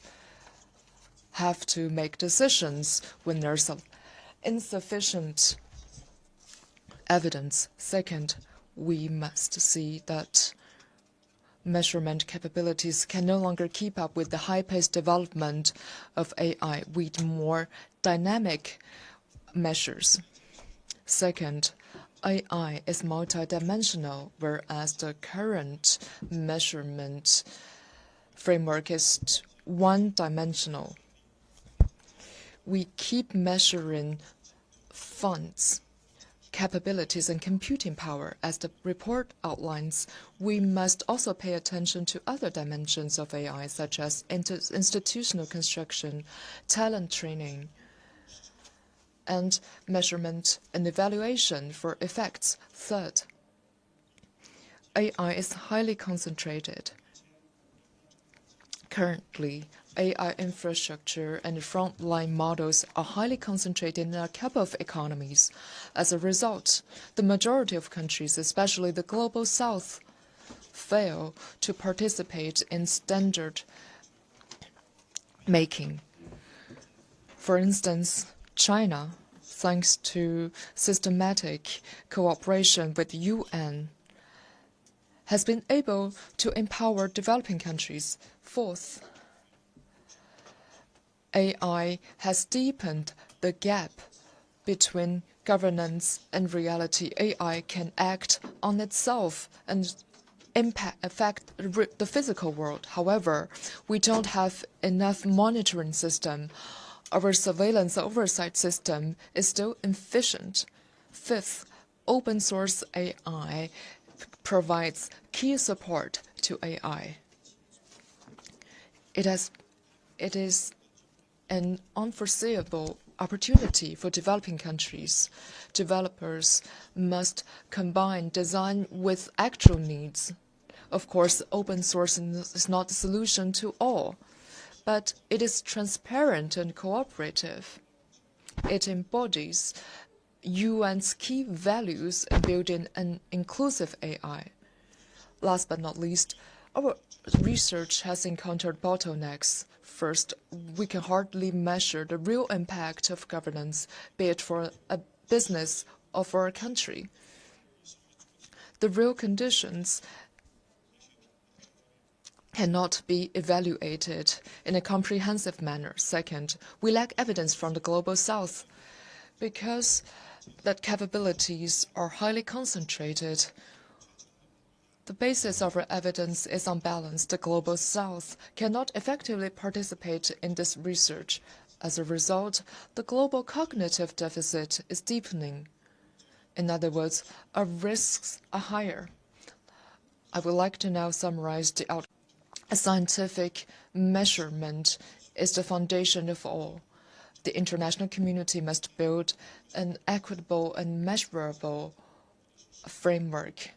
have to make decisions when there's insufficient evidence. Second, we must see that measurement capabilities can no longer keep up with the high-paced development of AI. We need more dynamic measures. Second, AI is multidimensional, whereas the current measurement framework is one-dimensional. we keep measuring funds, capabilities, and computing power, as the report outlines, we must also pay attention to other dimensions of AI, such as institutional construction, talent training, and measurement and evaluation for effects. Third, AI is highly concentrated. Currently, AI infrastructure and frontline models are highly concentrated in a couple of economies. As a result, the majority of countries, especially the Global South, fail to participate in standard making. For instance, China, thanks to systematic cooperation with the UN, has been able to empower developing countries. Fourth, AI has deepened the gap between governance and reality. AI can act on itself and affect the physical world. However, we don't have enough monitoring system. Our surveillance oversight system is still inefficient. Fifth, open source AI provides key support to AI. It is an unforeseeable opportunity for developing countries. Developers must combine design with actual needs. Of course, open source is not the solution to all, but it is transparent and cooperative. It embodies UN's key values in building an inclusive AI. Last but not least, our research has encountered bottlenecks. First, we can hardly measure the real impact of governance, be it for a business or for a country. The real conditions cannot be evaluated in a comprehensive manner. Second, we lack evidence from the Global South because that capabilities are highly concentrated. The basis of our evidence is unbalanced. The Global South cannot effectively participate in this research. As a result, the global cognitive deficit is deepening. In other words, our risks are higher. I would like to now summarize the outcome. A scientific measurement is the foundation of all. The international community must build an equitable and measurable framework.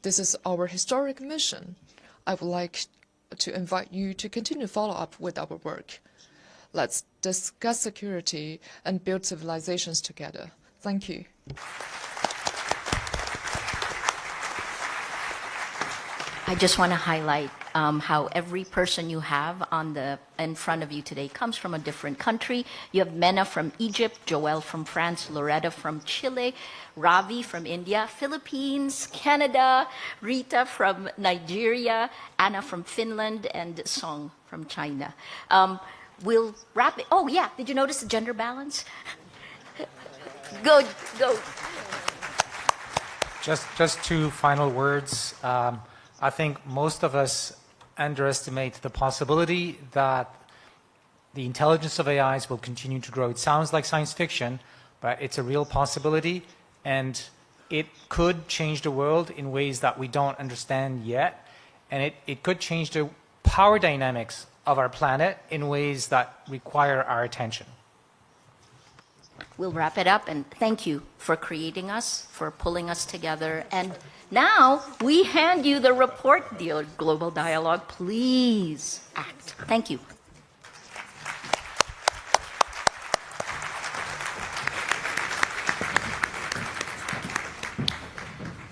This is our historic mission. I would like to invite you to continue to follow up with our work. Let's discuss security and build civilizations together. Thank you. I just want to highlight how every person you have in front of you today comes from a different country. You have Mena from Egypt, Joelle from France, Loretta from Chile, Ravi from India, Philippines, Canada, Rita from Nigeria, Anna from Finland, and Song from China. We'll wrap it. Oh, yeah. Did you notice the gender balance? Go. Just two final words. I think most of us underestimate the possibility that the intelligence of AIs will continue to grow. It sounds like science fiction, but it's a real possibility, and it could change the world in ways that we don't understand yet, and it could change the power dynamics of our planet in ways that require our attention. We'll wrap it up, and thank you for creating us, for pulling us together. And now we hand you the report, dear Global Dialogue. Please act. Thank you.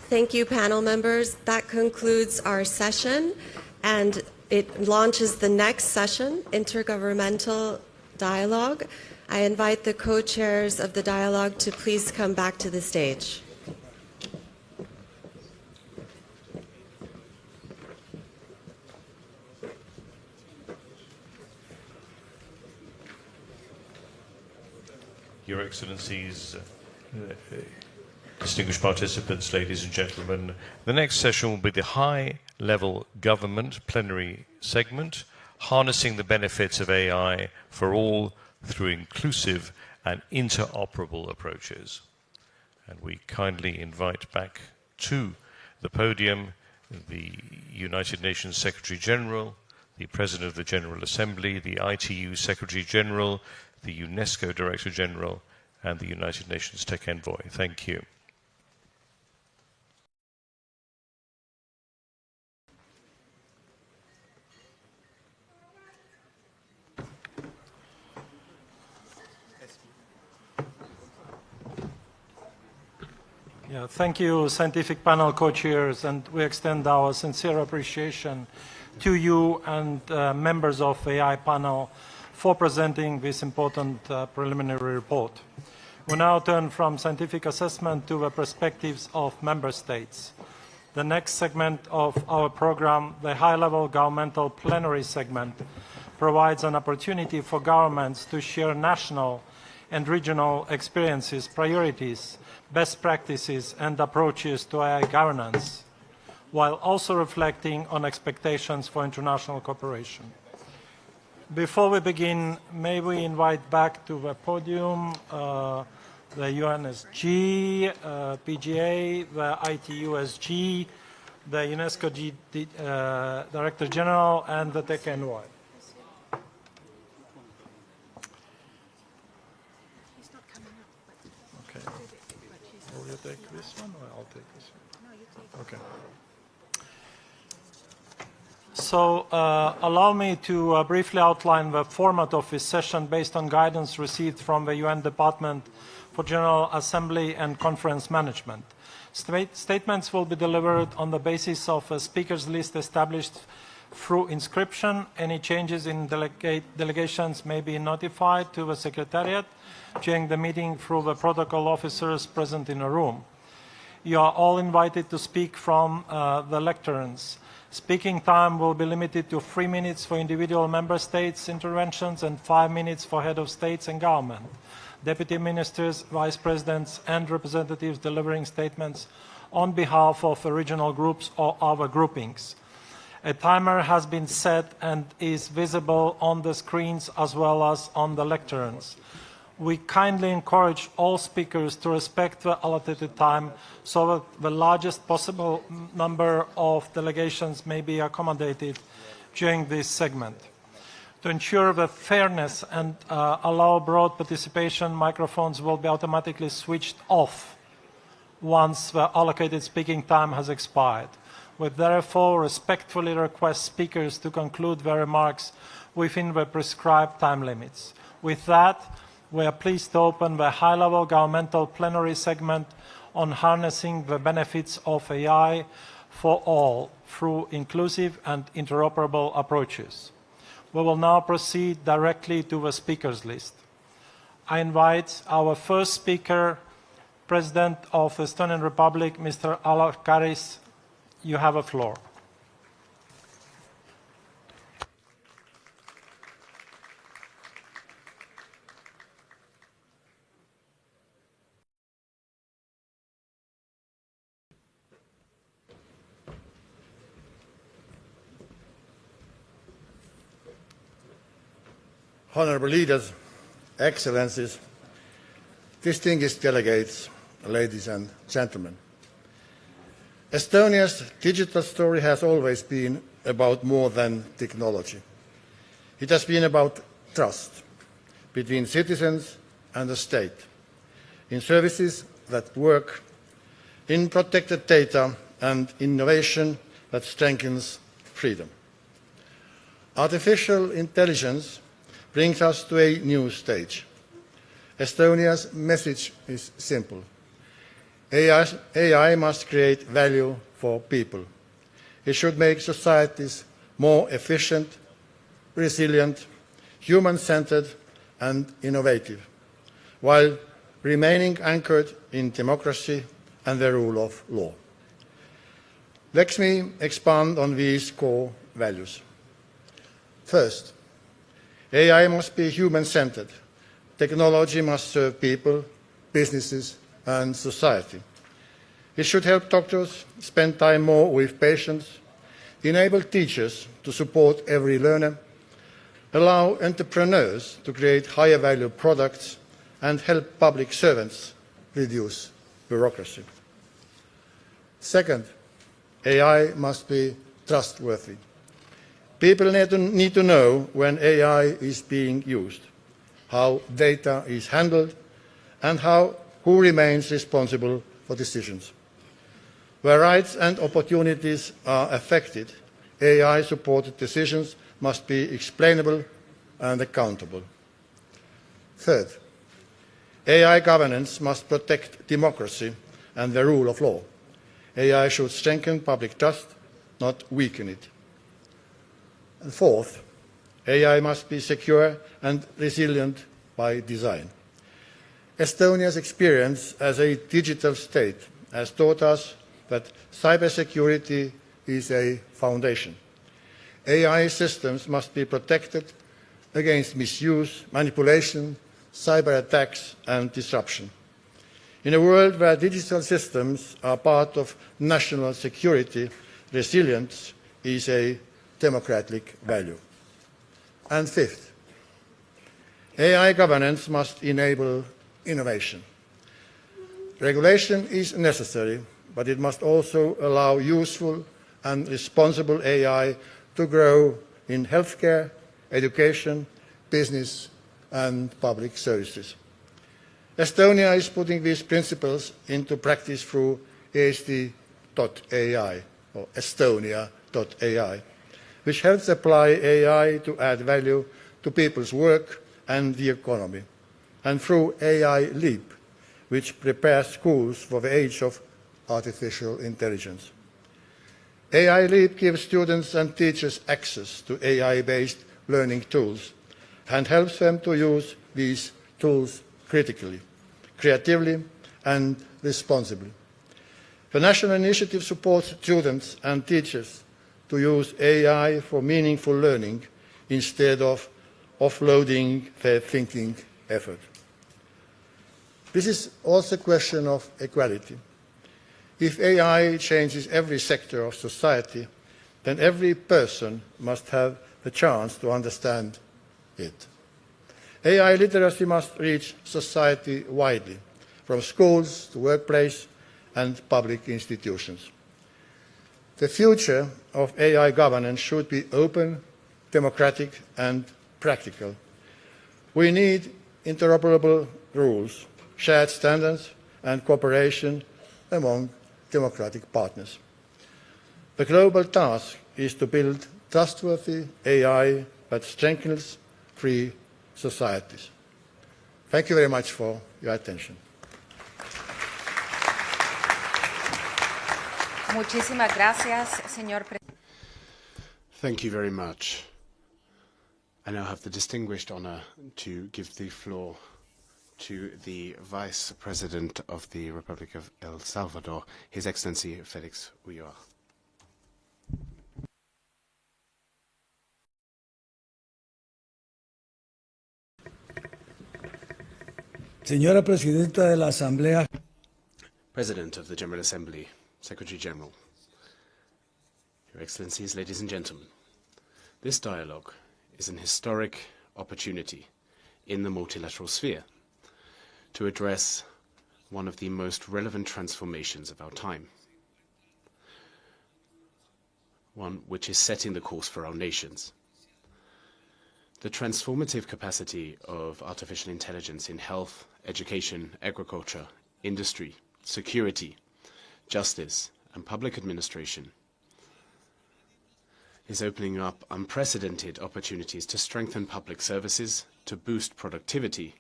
Thank you, panel members. That concludes our session, and it launches the next session, Intergovernmental Dialogue. I invite the co-chairs of the dialogue to please come back to the stage. Your Excellencies, distinguished participants, ladies and gentlemen, the next session will be the high-level government plenary segment, harnessing the benefits of AI for all through inclusive and interoperable approaches. And we kindly invite back to the podium the United Nations Secretary General, the President of the General Assembly, the ITU Secretary General, the UNESCO Director General, and the United Nations Tech Envoy. Thank you. Yeah, thank you, scientific panel co-chairs, and we extend our sincere appreciation to you and members of AI panel for presenting this important preliminary report. We now turn from scientific assessment to the perspectives of member states. The next segment of our program, the high-level governmental plenary segment, provides an opportunity for governments to share national and regional experiences, priorities, best practices and approaches to AI governance, while also reflecting on expectations for international cooperation. Before we begin, may we invite back to the podium the UNSG, PGA, the ITUSG, the UNESCO Director General, and the Tech Envoy. Will you take this one or I'll take this one? No, you take it. Okay. So allow me to briefly outline the format of this session based on guidance received from the UN Department for General Assembly and Conference Management. Statements will be delivered on the basis of a speakers list established through inscription. Any changes in delegations may be notified to the Secretariat during the meeting through the protocol officers present in a room. You are all invited to speak from the lecterns. Speaking time will be limited to 3 minutes for individual member states' interventions and 5 minutes for head of states and government, deputy ministers, vice presidents, and representatives delivering statements on behalf of regional groups or other groupings. A timer has been set and is visible on the screens as well as on the lecterns. We kindly encourage all speakers to respect the allotted time so that the largest possible number of delegations may be accommodated during this segment. To ensure the fairness and allow broad participation, microphones will be automatically switched off once the allocated speaking time has expired. We therefore respectfully request speakers to conclude their remarks within the prescribed time limits. With that, we are pleased to open the high-level governmental plenary segment on harnessing the benefits of AI for all through inclusive and interoperable approaches. We will now proceed directly to the speakers list. I invite our first speaker, President of the Estonian Republic, Mr. Alar Karis. You have the floor. Honourable leaders, excellencies, distinguished delegates, ladies and gentlemen. Estonia's digital story has always been about more than technology. It has been about trust between citizens and the state, in services that work, in protected data and innovation that strengthens freedom. Artificial intelligence brings us to a new stage. Estonia's message is simple. AI must create value for people. It should make societies more efficient, resilient, human-centered and innovative, while remaining anchored in democracy and the rule of law. Let me expand on these core values. First, AI must be human-centered. Technology must serve people, businesses, and society. It should help doctors spend time more with patients, enable teachers to support every learner, allow entrepreneurs to create higher value products, and help public servants reduce bureaucracy. Second, AI must be trustworthy. People need to know when AI is being used, how data is handled, and who remains responsible for decisions. Where rights and opportunities are affected, AI-supported decisions must be explainable and accountable. Third, AI governance must protect democracy and the rule of law. AI should strengthen public trust, not weaken it. And fourth, AI must be secure and resilient by design. Estonia's experience as a digital state has taught us that cybersecurity is a foundation. AI systems must be protected against misuse, manipulation, cyber attacks, and disruption. In a world where digital systems are part of national security, resilience is a democratic value. And fifth, AI governance must enable innovation. Regulation is necessary, but it must also allow useful and responsible AI to grow in healthcare, education, business, and public services. Estonia is putting these principles into practice through EST.ai, or Estonia.ai, which helps apply AI to add value to people's work and the economy, and through AI Leap, which prepares schools for the age of artificial intelligence. AI Leap gives students and teachers access to AI-based learning tools and helps them to use these tools critically, creatively, and responsibly. The national initiative supports students and teachers to use AI for meaningful learning instead of offloading their thinking effort. This is also a question of equality. If AI changes every sector of society, then every person must have the chance to understand it. AI literacy must reach society widely, from schools to workplace and public institutions. The future of AI governance should be open, democratic, and practical. We need interoperable rules, shared standards, and cooperation among democratic partners. The global task is to build trustworthy AI that strengthens free societies. Thank you very much for your attention. Muchísimas gracias, señor presidente. Thank you very much. I now have the distinguished honor to give the floor to the Vice President of the Republic of El Salvador, His Excellency Felix Ulloa. Señora Presidenta de la Asamblea. President of the General Assembly, Secretary General, Your Excellencies, ladies and gentlemen, this dialogue is an historic opportunity in the multilateral sphere to address one of the most relevant transformations of our time, one which is setting the course for our nations. The transformative capacity of artificial intelligence in health, education, agriculture, industry, security, justice, and public administration is opening up unprecedented opportunities to strengthen public services, to boost productivity,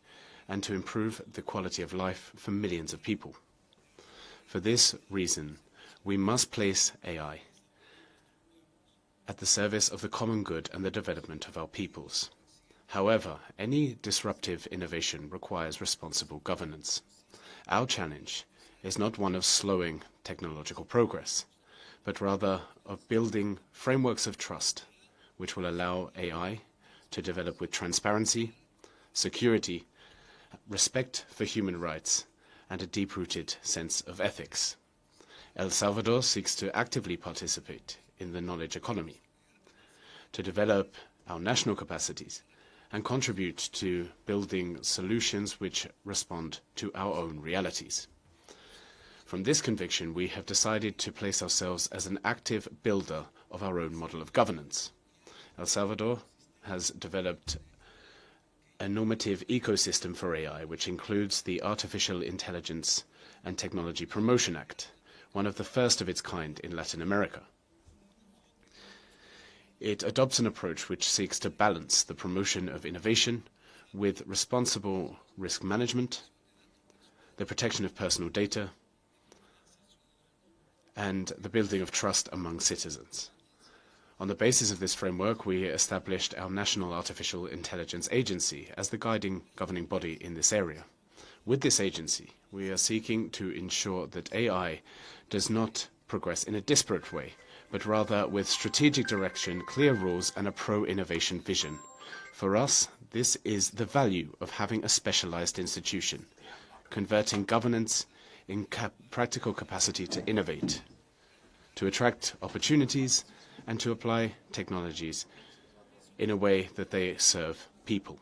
and to improve the quality of life for millions of people. For this reason, we must place AI at the service of the common good and the development of our peoples. However, any disruptive innovation requires responsible governance. Our challenge is not one of slowing technological progress, but rather of building frameworks of trust which will allow AI to develop with transparency, security, respect for human rights, and a deep-rooted sense of ethics. El Salvador seeks to actively participate in the knowledge economy, to develop our national capacities and contribute to building solutions which respond to our own realities. From this conviction, we have decided to place ourselves as an active builder of our own model of governance. El Salvador has developed a normative ecosystem for AI, which includes the Artificial Intelligence and Technology Promotion Act, one of the first of its kind in Latin America. It adopts an approach which seeks to balance the promotion of innovation with responsible risk management, the protection of personal data, and the building of trust among citizens. On the basis of this framework, we established our National Artificial Intelligence Agency as the guiding governing body in this area. With this agency, we are seeking to ensure that AI does not progress in a disparate way, but rather with strategic direction, clear rules, and a pro-innovation vision. For us, this is the value of having a specialized institution, converting governance in practical capacity to innovate, to attract opportunities, and to apply technologies in a way that they serve people.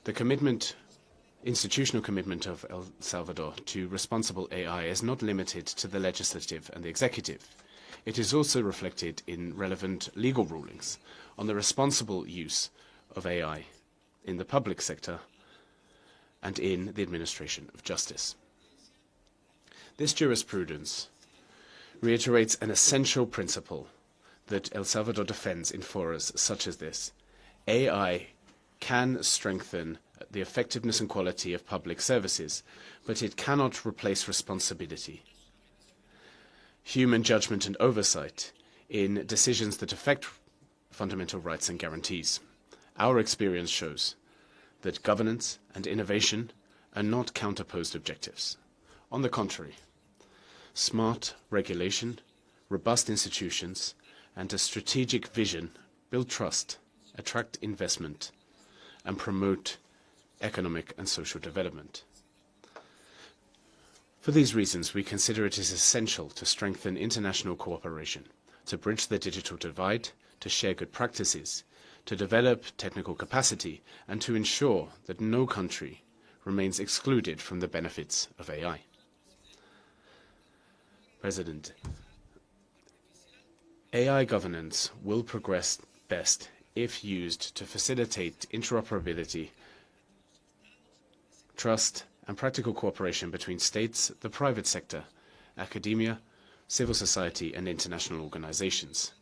The institutional commitment of El Salvador to responsible AI is not limited to the legislative and the executive. It is also reflected in relevant legal rulings on the responsible use of AI in the public sector and in the administration of justice. This jurisprudence reiterates an essential principle that El Salvador defends in forums such as this. AI can strengthen the effectiveness and quality of public services, but it cannot replace responsibility, human judgment and oversight in decisions that affect fundamental rights and guarantees. Our experience shows that governance and innovation are not counterposed objectives. On the contrary, smart regulation, robust institutions, and a strategic vision build trust, attract investment, and promote economic and social development. For these reasons, we consider it is essential to strengthen international cooperation, to bridge the digital divide, to share good practices, to develop technical capacity, and to ensure that no country remains excluded from the benefits of AI. President, AI governance will progress best if used to facilitate interoperability, trust, and practical cooperation between states, the private sector, academia, civil society, and international organizations.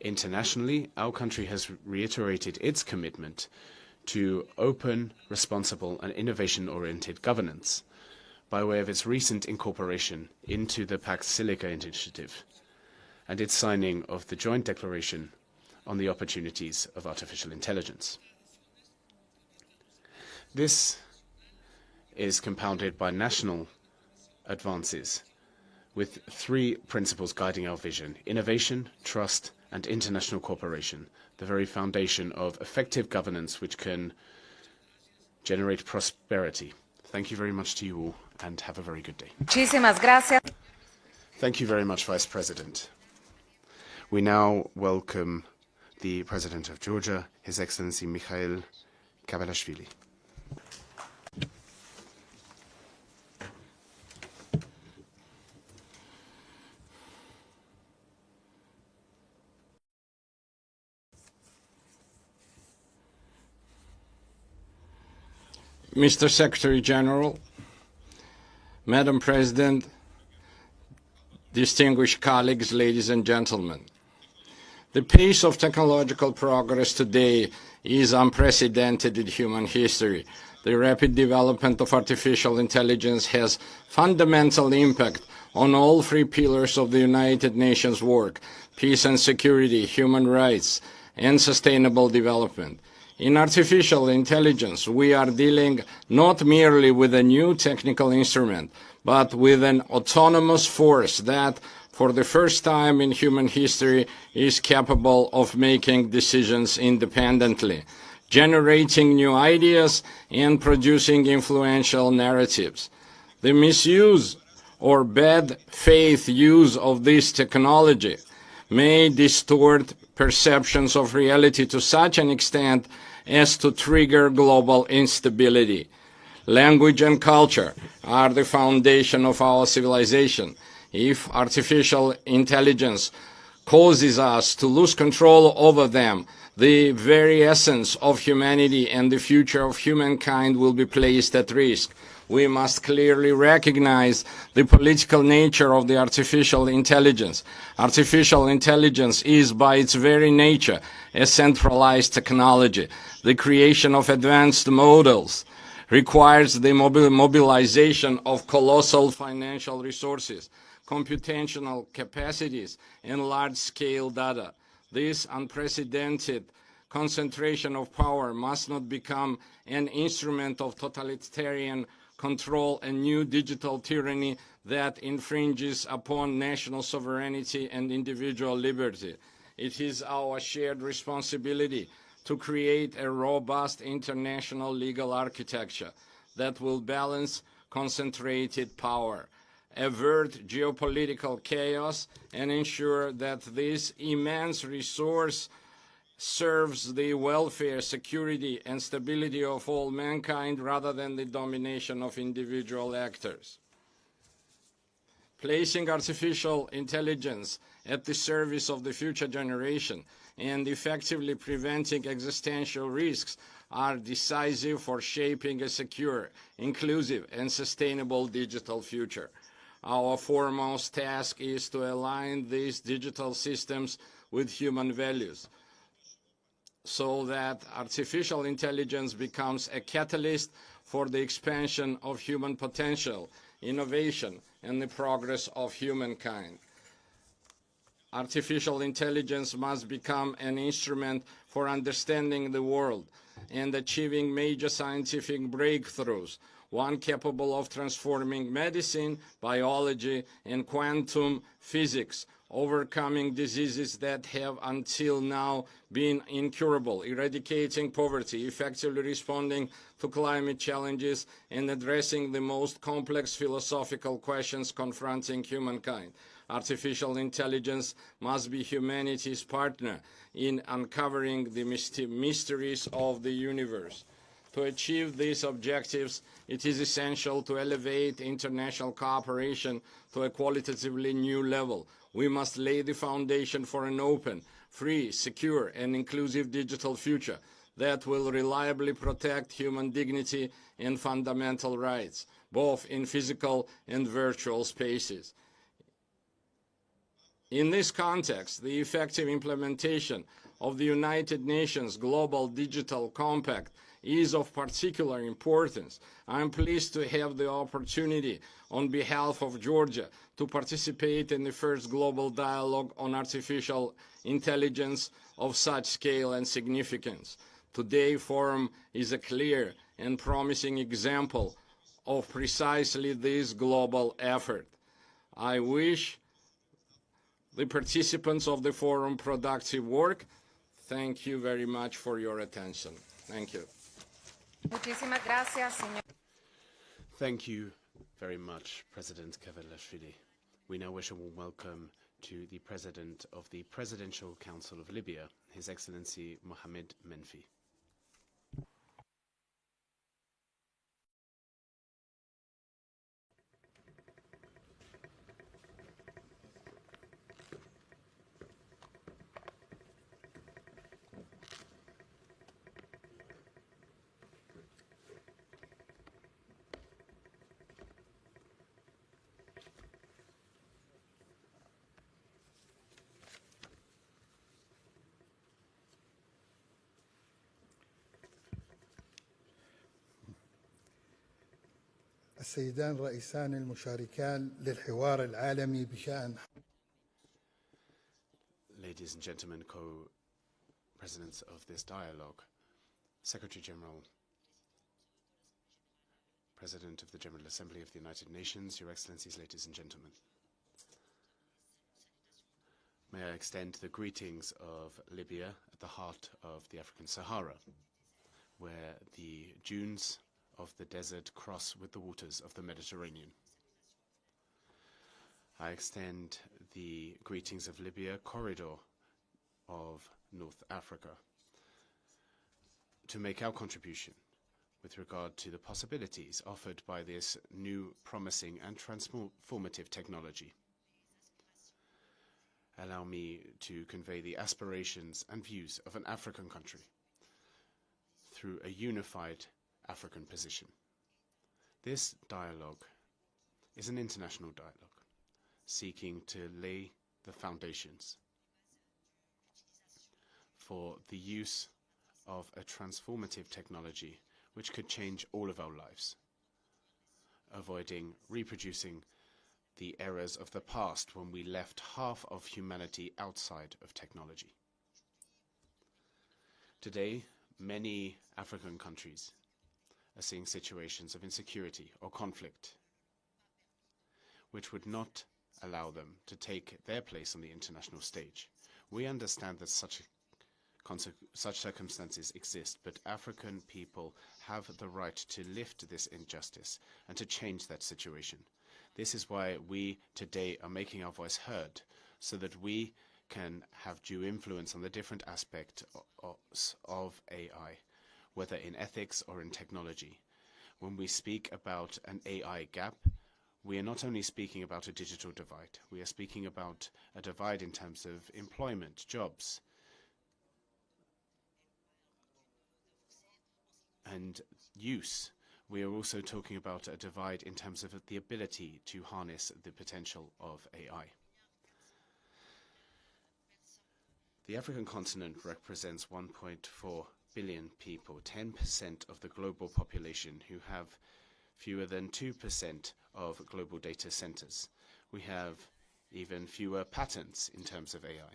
Internationally, our country has reiterated its commitment to open, responsible, and innovation-oriented governance by way of its recent incorporation into the Pax Silica initiative and its signing of the joint declaration on the opportunities of artificial intelligence. This is compounded by national advances with three principles guiding our vision: innovation, trust, and international cooperation, the very foundation of effective governance which can generate prosperity. Thank you very much to you all, and have a very good day. Muchísimas gracias. Thank you very much, Vice President. We now welcome the President of Georgia, His Excellency Mikhail Kabalashvili. Mr. Secretary General, Madam President, distinguished colleagues, ladies and gentlemen. The pace of technological progress today is unprecedented in human history. The rapid development of artificial intelligence has fundamental impact on all three pillars of the United Nations work: peace and security, human rights, and sustainable development. In artificial intelligence, we are dealing not merely with a new technical instrument, but with an autonomous force that, for the first time in human history, is capable of making decisions independently, generating new ideas, and producing influential narratives. The misuse or bad faith use of this technology may distort perceptions of reality to such an extent as to trigger global instability. Language and culture are the foundation of our civilization. If artificial intelligence causes us to lose control over them, the very essence of humanity and the future of humankind will be placed at risk. We must clearly recognize the political nature of the artificial intelligence. Artificial intelligence is, by its very nature, a centralized technology. The creation of advanced models requires the mobilization of colossal financial resources, computational capacities, and large-scale data. This unprecedented concentration of power must not become an instrument of totalitarian control and new digital tyranny that infringes upon national sovereignty and individual liberty. It is our shared responsibility to create a robust international legal architecture that will balance concentrated power, avert geopolitical chaos, and ensure that this immense resource serves the welfare, security, and stability of all mankind rather than the domination of individual actors. Placing artificial intelligence at the service of the future generation and effectively preventing existential risks are decisive for shaping a secure, inclusive, and sustainable digital future. Our foremost task is to align these digital systems with human values, so that artificial intelligence becomes a catalyst for the expansion of human potential, innovation, and the progress of humankind. Artificial intelligence must become an instrument for understanding the world and achieving major scientific breakthroughs, one capable of transforming medicine, biology, and quantum physics, overcoming diseases that have until now been incurable, eradicating poverty, effectively responding to climate challenges, and addressing the most complex philosophical questions confronting humankind. Artificial intelligence must be humanity's partner in uncovering the mysteries of the universe. To achieve these objectives, it is essential to elevate international cooperation to a qualitatively new level. We must lay the foundation for an open, free, secure, and inclusive digital future that will reliably protect human dignity and fundamental rights, both in physical and virtual spaces. In this context, the effective implementation of the United Nations Global Digital Compact is of particular importance. I am pleased to have the opportunity on behalf of Georgia to participate in the first global dialogue on artificial intelligence of such scale and significance. Today's forum is a clear and promising example of precisely this global effort. I wish the participants of the forum productive work. Thank you very much for your attention. Thank you. Muchísimas gracias, señor. Thank you very much, President Kevelashvili. We now wish a warm welcome to the President of the Presidential Council of Libya, His Excellency Mohamed Menfi. السيدان رئيسان المشاركان للحوار العالمي بشأن Ladies and gentlemen, co-presidents of this dialogue, Secretary General, President of the General Assembly of the United Nations, Your Excellencies, ladies and gentlemen. May I extend the greetings of Libya at the heart of the African Sahara, where the dunes of the desert cross with the waters of the Mediterranean. I extend the greetings of Libya, corridor of North Africa to make our contribution with regard to the possibilities offered by this new, promising and transformative technology. Allow me to convey the aspirations and views of an African country through a unified African position. This dialogue is an international dialogue seeking to lay the foundations for the use of a transformative technology which could change all of our lives, avoiding reproducing the errors of the past when we left half of humanity outside of technology. Today, many African countries are seeing situations of insecurity or conflict, which would not allow them to take their place on the international stage. We understand that such circumstances exist, but African people have the right to lift this injustice and to change that situation. This is why we today are making our voice heard, so that we can have due influence on the different aspects of AI, whether in ethics or in technology. When we speak about an AI gap, we are not only speaking about a digital divide, we are speaking about a divide in terms of employment, jobs, and use. We are also talking about a divide in terms of the ability to harness the potential of AI. The African continent represents 1.4 billion people, 10% of the global population, who have fewer than 2% of global data centers. We have even fewer patents in terms of AI.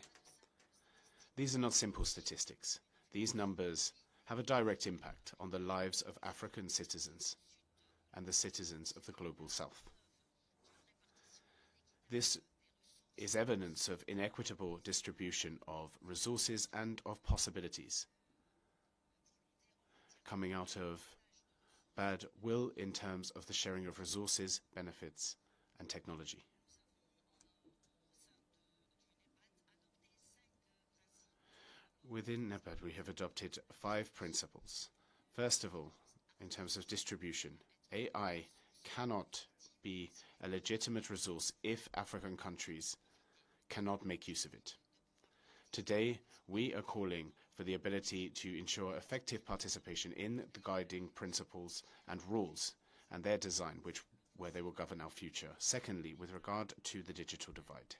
These are not simple statistics. These numbers have a direct impact on the lives of African citizens and the citizens of the global South. This is evidence of inequitable distribution of resources and of possibilities, coming out of bad will in terms of the sharing of resources, benefits, and technology. Within NEPAD, we have adopted 5 principles. First of all, in terms of distribution, AI cannot be a legitimate resource if African countries cannot make use of it. Today, we are calling for the ability to ensure effective participation in the guiding principles and rules and their design, where they will govern our future. Secondly, with regard to the digital divide,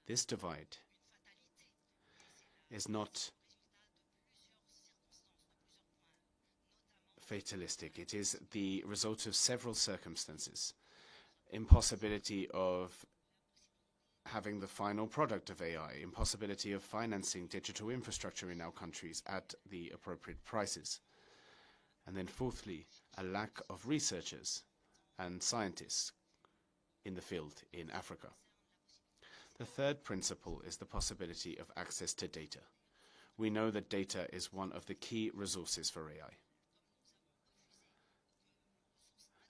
this divide is not fatalistic. It is the result of several circumstances. Impossibility of having the final product of AI, impossibility of financing digital infrastructure in our countries at the appropriate prices. And then fourthly, a lack of researchers and scientists in the field in Africa. The third principle is the possibility of access to data. We know that data is one of the key resources for AI.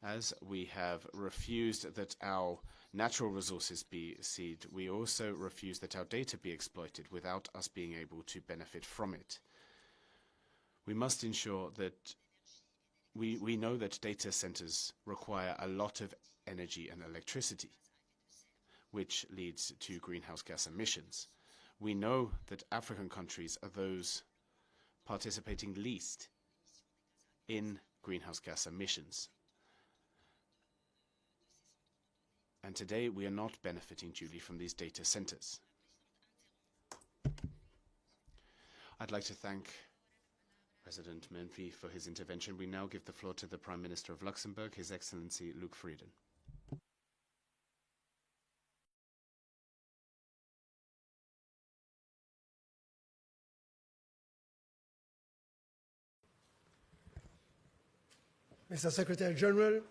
As we have refused that our natural resources be seized, we also refuse that our data be exploited without us being able to benefit from it. We must ensure that we know that data centers require a lot of energy and electricity, which leads to greenhouse gas emissions. We know that African countries are those participating least in greenhouse gas emissions. And today we are not benefiting duly from these data centers. I'd like to thank President Menfi for his intervention. We now give the floor to the Prime Minister of Luxembourg, His Excellency Luc Frieden. Mr. Secretary General,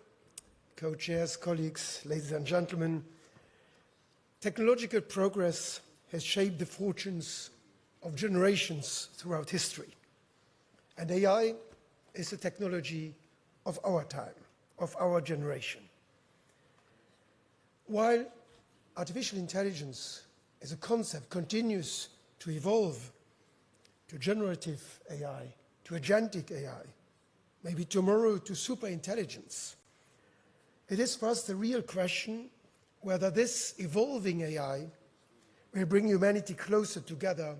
co-chairs, colleagues, ladies and gentlemen, technological progress has shaped the fortunes of generations throughout history. And AI is a technology of our time, of our generation. While artificial intelligence as a concept continues to evolve to generative AI, to agentic AI, maybe tomorrow to superintelligence. It is for us the real question whether this evolving AI will bring humanity closer together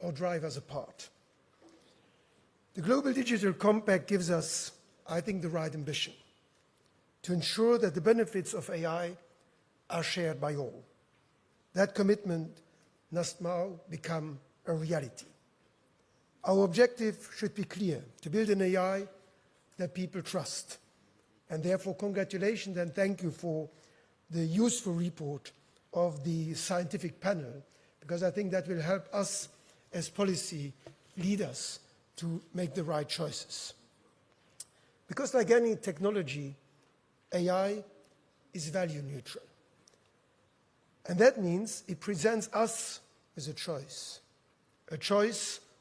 or drive us apart. The Global Digital Compact gives us, I think, the right ambition to ensure that the benefits of AI are shared by all. That commitment must now become a reality. Our objective should be clear: to build an AI that people trust. And therefore, congratulations and thank you for the useful report of the scientific panel, because I think that will help us as policy leaders to make the right choices. Because like any technology, AI is value neutral. And that means it presents us with a choice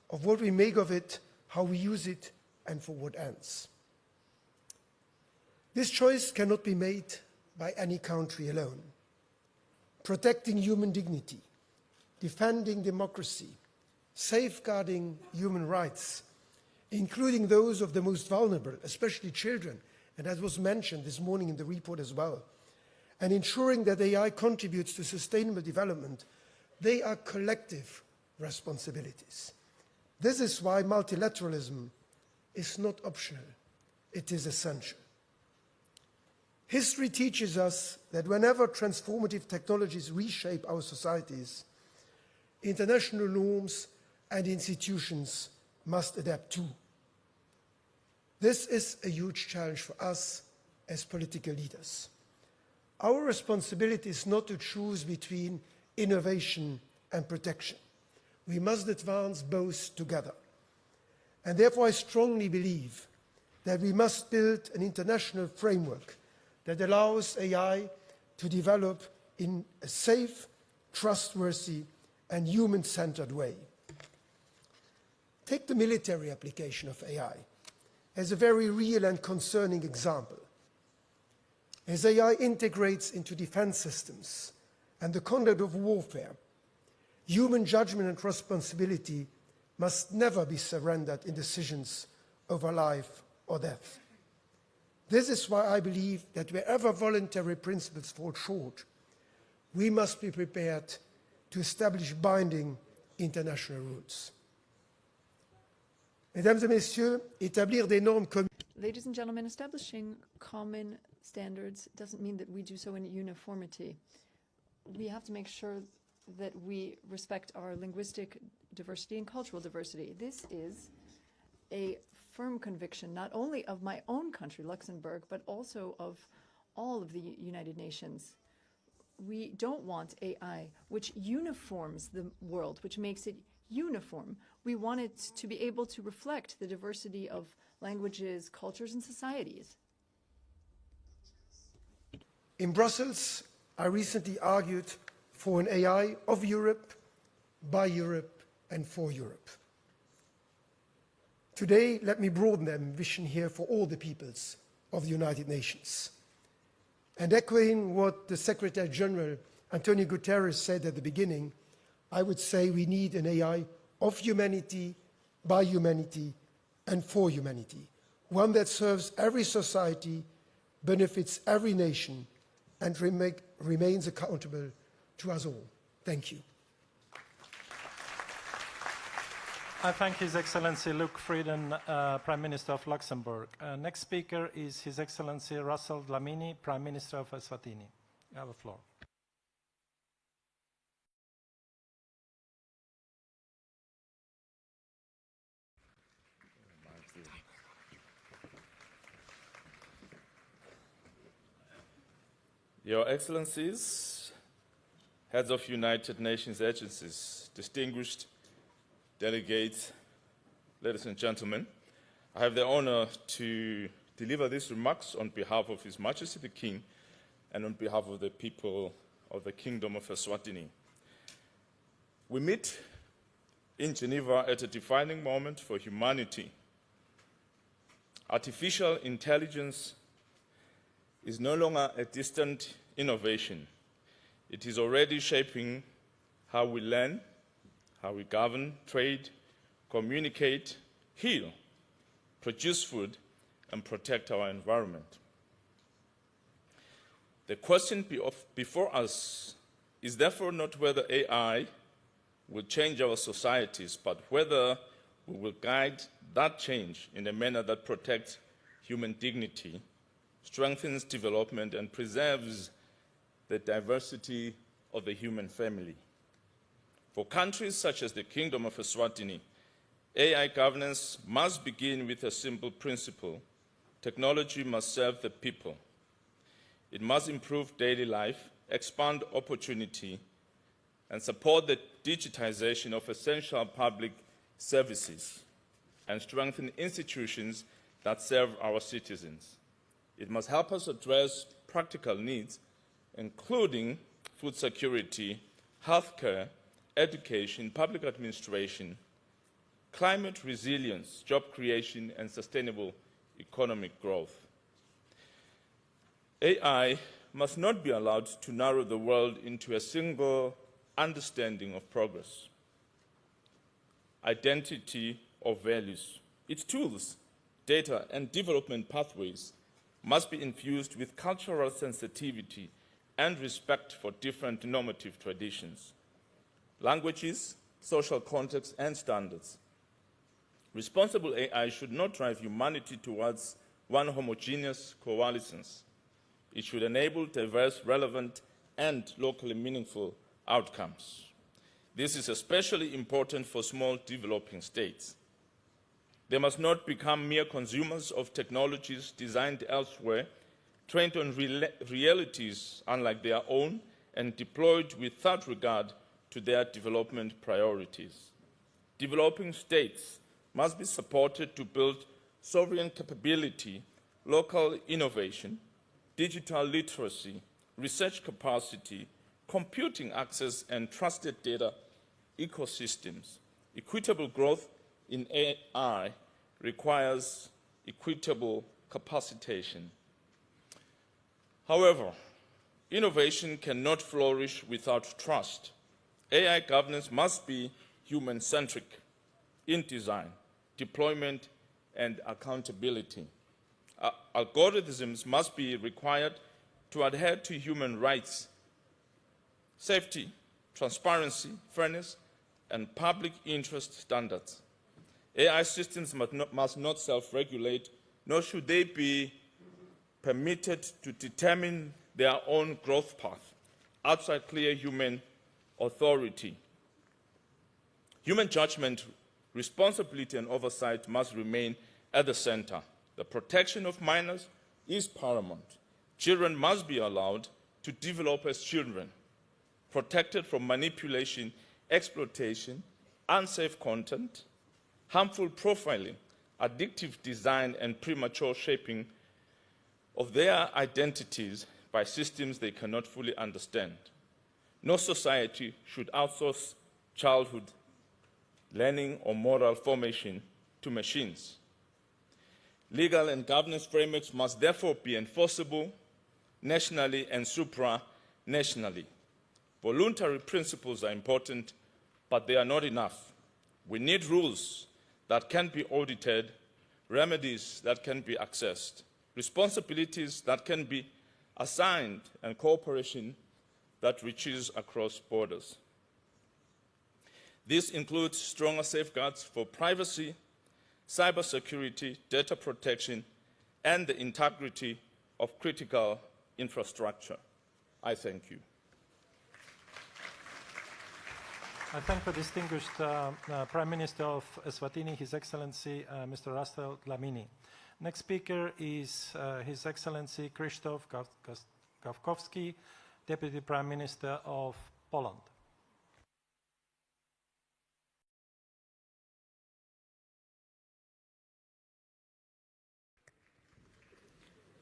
of what we make of it, how we use it, and for what ends. This choice cannot be made by any country alone. Protecting human dignity, defending democracy, safeguarding human rights, including those of the most vulnerable, especially children, and as was mentioned this morning in the report as well, and ensuring that AI contributes to sustainable development, they are collective responsibilities. This is why multilateralism is not optional, it is essential. History teaches us that whenever transformative technologies reshape our societies, international norms and institutions must adapt too. This is a huge challenge for us as political leaders. Our responsibility is not to choose between innovation and protection. We must advance both together. And therefore, I strongly believe that we must build an international framework that allows AI to develop in a safe, trustworthy, and human-centered way. Take the military application of AI as a very real and concerning example. As AI integrates into defense systems and the conduct of warfare, human judgment and responsibility must never be surrendered in decisions over life or death. This is why I believe that wherever voluntary principles fall short, we must be prepared to establish binding international rules. Mesdames et messieurs, établir des normes communes. Ladies and gentlemen, establishing common standards doesn't mean that we do so in uniformity. We have to make sure that we respect our linguistic diversity and cultural diversity. This is a firm conviction, not only of my own country, Luxembourg, but also of all of the United Nations. We don't want AI which uniforms the world, which makes it uniform. We want it to be able to reflect the diversity of languages, cultures, and societies. In Brussels, I recently argued for an AI of Europe, by Europe, and for Europe. Today, let me broaden the ambition here for all the peoples of the United Nations. And echoing what the Secretary General, Antonio Guterres, said at the beginning, I would say we need an AI of humanity, by humanity, and for humanity. One that serves every society, benefits every nation, and remains accountable to us all. Thank you. I thank His Excellency Luc Frieden, Prime Minister of Luxembourg. Next speaker is His Excellency Russell Dlamini, Prime Minister of Eswatini. You have the floor. Your Excellencies, heads of United Nations agencies, distinguished delegates, ladies and gentlemen, I have the honor to deliver these remarks on behalf of His Majesty the King and on behalf of the people of the Kingdom of Eswatini. We meet in Geneva at a defining moment for humanity. Artificial intelligence is no longer a distant innovation. It is already shaping how we learn, how we govern, trade, communicate, heal, produce food, and protect our environment. The question before us is therefore not whether AI will change our societies, but whether we will guide that change in a manner that protects human dignity, strengthens development, and preserves the diversity of the human family. For countries such as the Kingdom of Eswatini, AI governance must begin with a simple principle: technology must serve the people. It must improve daily life, expand opportunity, and support the digitization of essential public services, and strengthen institutions that serve our citizens. It must help us address practical needs, including food security, healthcare, education, public administration, climate resilience, job creation, and sustainable economic growth. AI must not be allowed to narrow the world into a single understanding of progress, identity, or values. Its tools, data, and development pathways must be infused with cultural sensitivity and respect for different normative traditions, languages, social contexts, and standards. Responsible AI should not drive humanity towards one homogeneous coalescence. It should enable diverse, relevant, and locally meaningful outcomes. This is especially important for small developing states. They must not become mere consumers of technologies designed elsewhere, trained on realities unlike their own, and deployed without regard to their development priorities. Developing states must be supported to build sovereign capability, local innovation, digital literacy, research capacity, computing access, and trusted data ecosystems. Equitable growth in AI requires equitable capacitation. However, innovation cannot flourish without trust. AI governance must be human-centric in design, deployment, and accountability. Algorithms must be required to adhere to human rights, safety, transparency, fairness, and public interest standards. AI systems must not self-regulate, nor should they be permitted to determine their own growth path outside clear human authority. Human judgment, responsibility, and oversight must remain at the center. The protection of minors is paramount. Children must be allowed to develop as children, protected from manipulation, exploitation, unsafe content, harmful profiling, addictive design, and premature shaping of their identities by systems they cannot fully understand. No society should outsource childhood learning or moral formation to machines. Legal and governance frameworks must therefore be enforceable nationally and supranationally. Voluntary principles are important, but they are not enough. We need rules that can be audited, remedies that can be accessed, responsibilities that can be assigned, and cooperation that reaches across borders. This includes stronger safeguards for privacy, cybersecurity, data protection, and the integrity of critical infrastructure. I thank you. I thank the distinguished Prime Minister of Eswatini, His Excellency Mr. Rastel Dlamini. Next speaker is His Excellency Krzysztof Gawkowski, Deputy Prime Minister of Poland.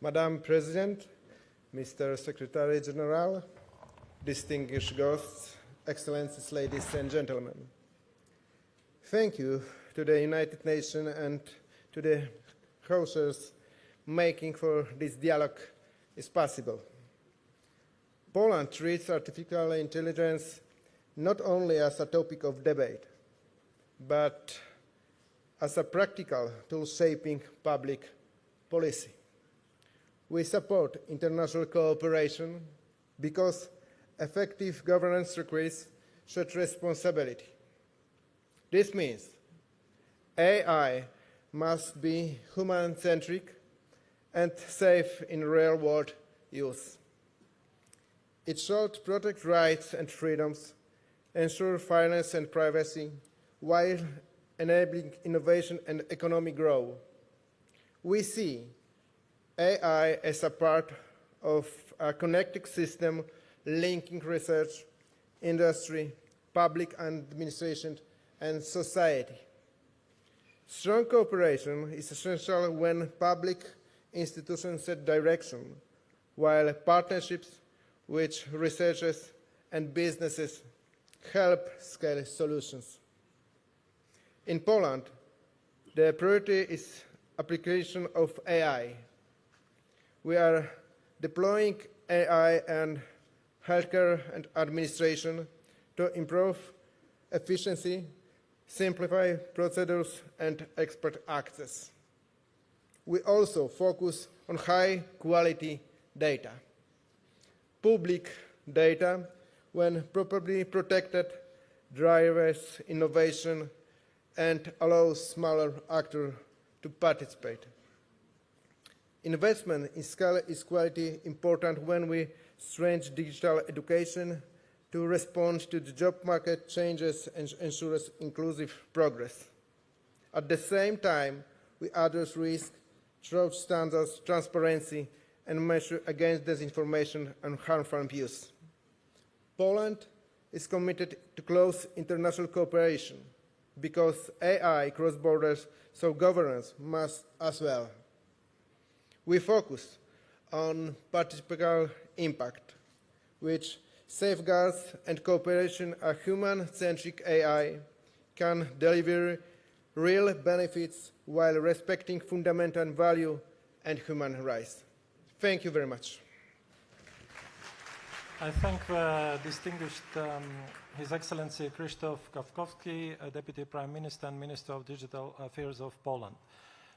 Madam President, Mr. Secretary General, distinguished guests, Excellencies, ladies and gentlemen. Thank you to the United Nations and to the hosters making for this dialogue is possible. Poland treats artificial intelligence not only as a topic of debate, but as a practical tool shaping public policy. We support international cooperation because effective governance requires such responsibility. This means AI must be human-centric and safe in real-world use. It should protect rights and freedoms, ensure fairness and privacy, while enabling innovation and economic growth. We see AI as a part of a connected system linking research, industry, public administration, and society. Strong cooperation is essential when public institutions set direction, while partnerships with researchers and businesses help scale solutions. In Poland, the priority is application of AI. We are deploying AI in healthcare and administration to improve efficiency, simplify procedures, and expert access. We also focus on high-quality data. Public data, when properly protected, drives innovation and allows smaller actors to participate. Investment in scale is quality important when we strengthen digital education to respond to the job market changes and ensure inclusive progress. At the same time, we address risk through standards, transparency, and measure against disinformation and harmful abuse. Poland is committed to close international cooperation because AI cross borders, so governance must as well. We focus on participatory impact, which safeguards and cooperation a human-centric AI can deliver real benefits while respecting fundamental value and human rights. Thank you very much. I thank the distinguished His Excellency Krzysztof Gawkowski, Deputy Prime Minister and Minister of Digital Affairs of Poland.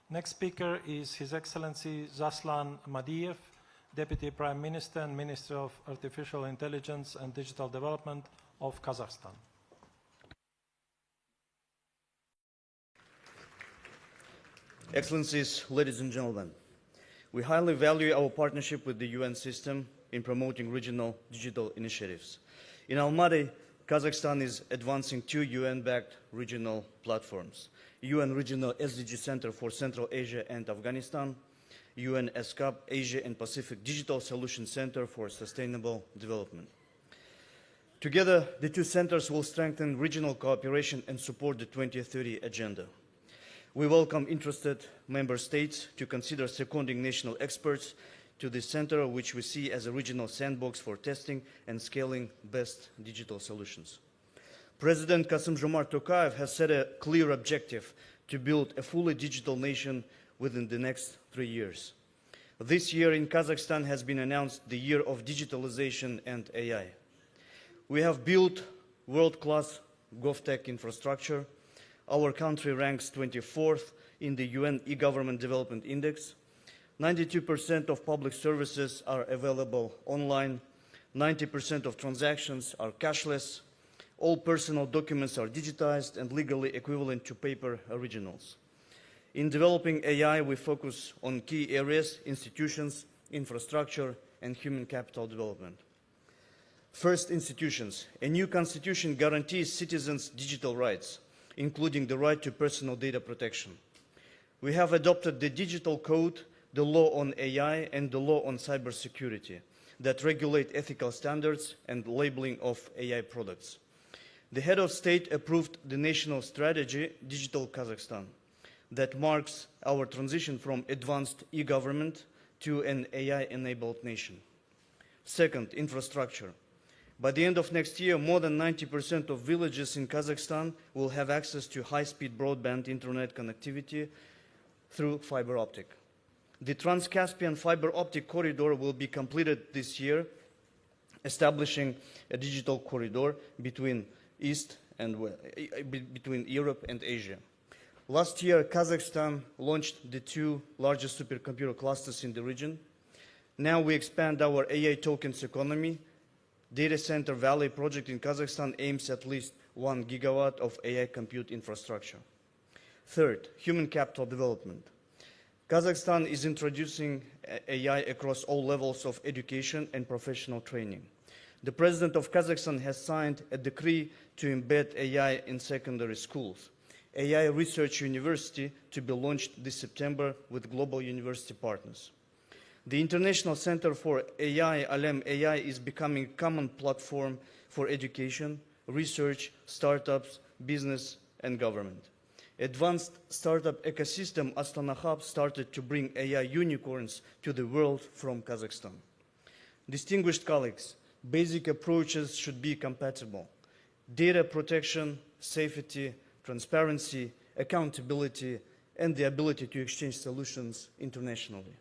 Next speaker is His Excellency Zaslan Madiyev, Deputy Prime Minister and Minister of Artificial Intelligence and Digital Development of Kazakhstan. Excellencies, ladies and gentlemen, we highly value our partnership with the UN system in promoting regional digital initiatives. In Almaty, Kazakhstan is advancing 2 UN-backed regional platforms: UN Regional SDG Center for Central Asia and Afghanistan, UN ESCAP Asia and Pacific Digital Solution Center for Sustainable Development. Together, the 2 centers will strengthen regional cooperation and support the 2030 agenda. We welcome interested member states to consider seconding national experts to this center, which we see as a regional sandbox for testing and scaling best digital solutions. President Kassym-Jomart Tokayev has set a clear objective to build a fully digital nation within the next 3 years. This year in Kazakhstan has been announced the year of digitalization and AI. We have built world-class GovTech infrastructure. Our country ranks 24th in the UN e-Government Development Index. 92% of public services are available online. 90% of transactions are cashless. All personal documents are digitized and legally equivalent to paper originals. In developing AI, we focus on key areas: institutions, infrastructure, and human capital development. First, institutions. A new constitution guarantees citizens' digital rights, including the right to personal data protection. We have adopted the Digital Code, the law on AI, and the law on cybersecurity that regulate ethical standards and labeling of AI products. The head of state approved the national strategy, Digital Kazakhstan, that marks our transition from advanced e-government to an AI-enabled nation. Second, infrastructure. By the end of next year, more than 90% of villages in Kazakhstan will have access to high-speed broadband internet connectivity through fiber optic. The Trans-Caspian fiber optic corridor will be completed this year, establishing a digital corridor between between Europe and Asia. Last year, Kazakhstan launched the 2 largest supercomputer clusters in the region. Now we expand our AI tokens economy. Data Center Valley project in Kazakhstan aims at least 1 gigawatt of AI compute infrastructure. Third, human capital development. Kazakhstan is introducing AI across all levels of education and professional training. The President of Kazakhstan has signed a decree to embed AI in secondary schools. AI Research University to be launched this September with global university partners. The International Center for AI, Alem AI, is becoming a common platform for education, research, startups, business, and government. Advanced startup ecosystem Astana Hub started to bring AI unicorns to the world from Kazakhstan. Distinguished colleagues, basic approaches should be compatible. Data protection, safety, transparency, accountability, and the ability to exchange solutions internationally.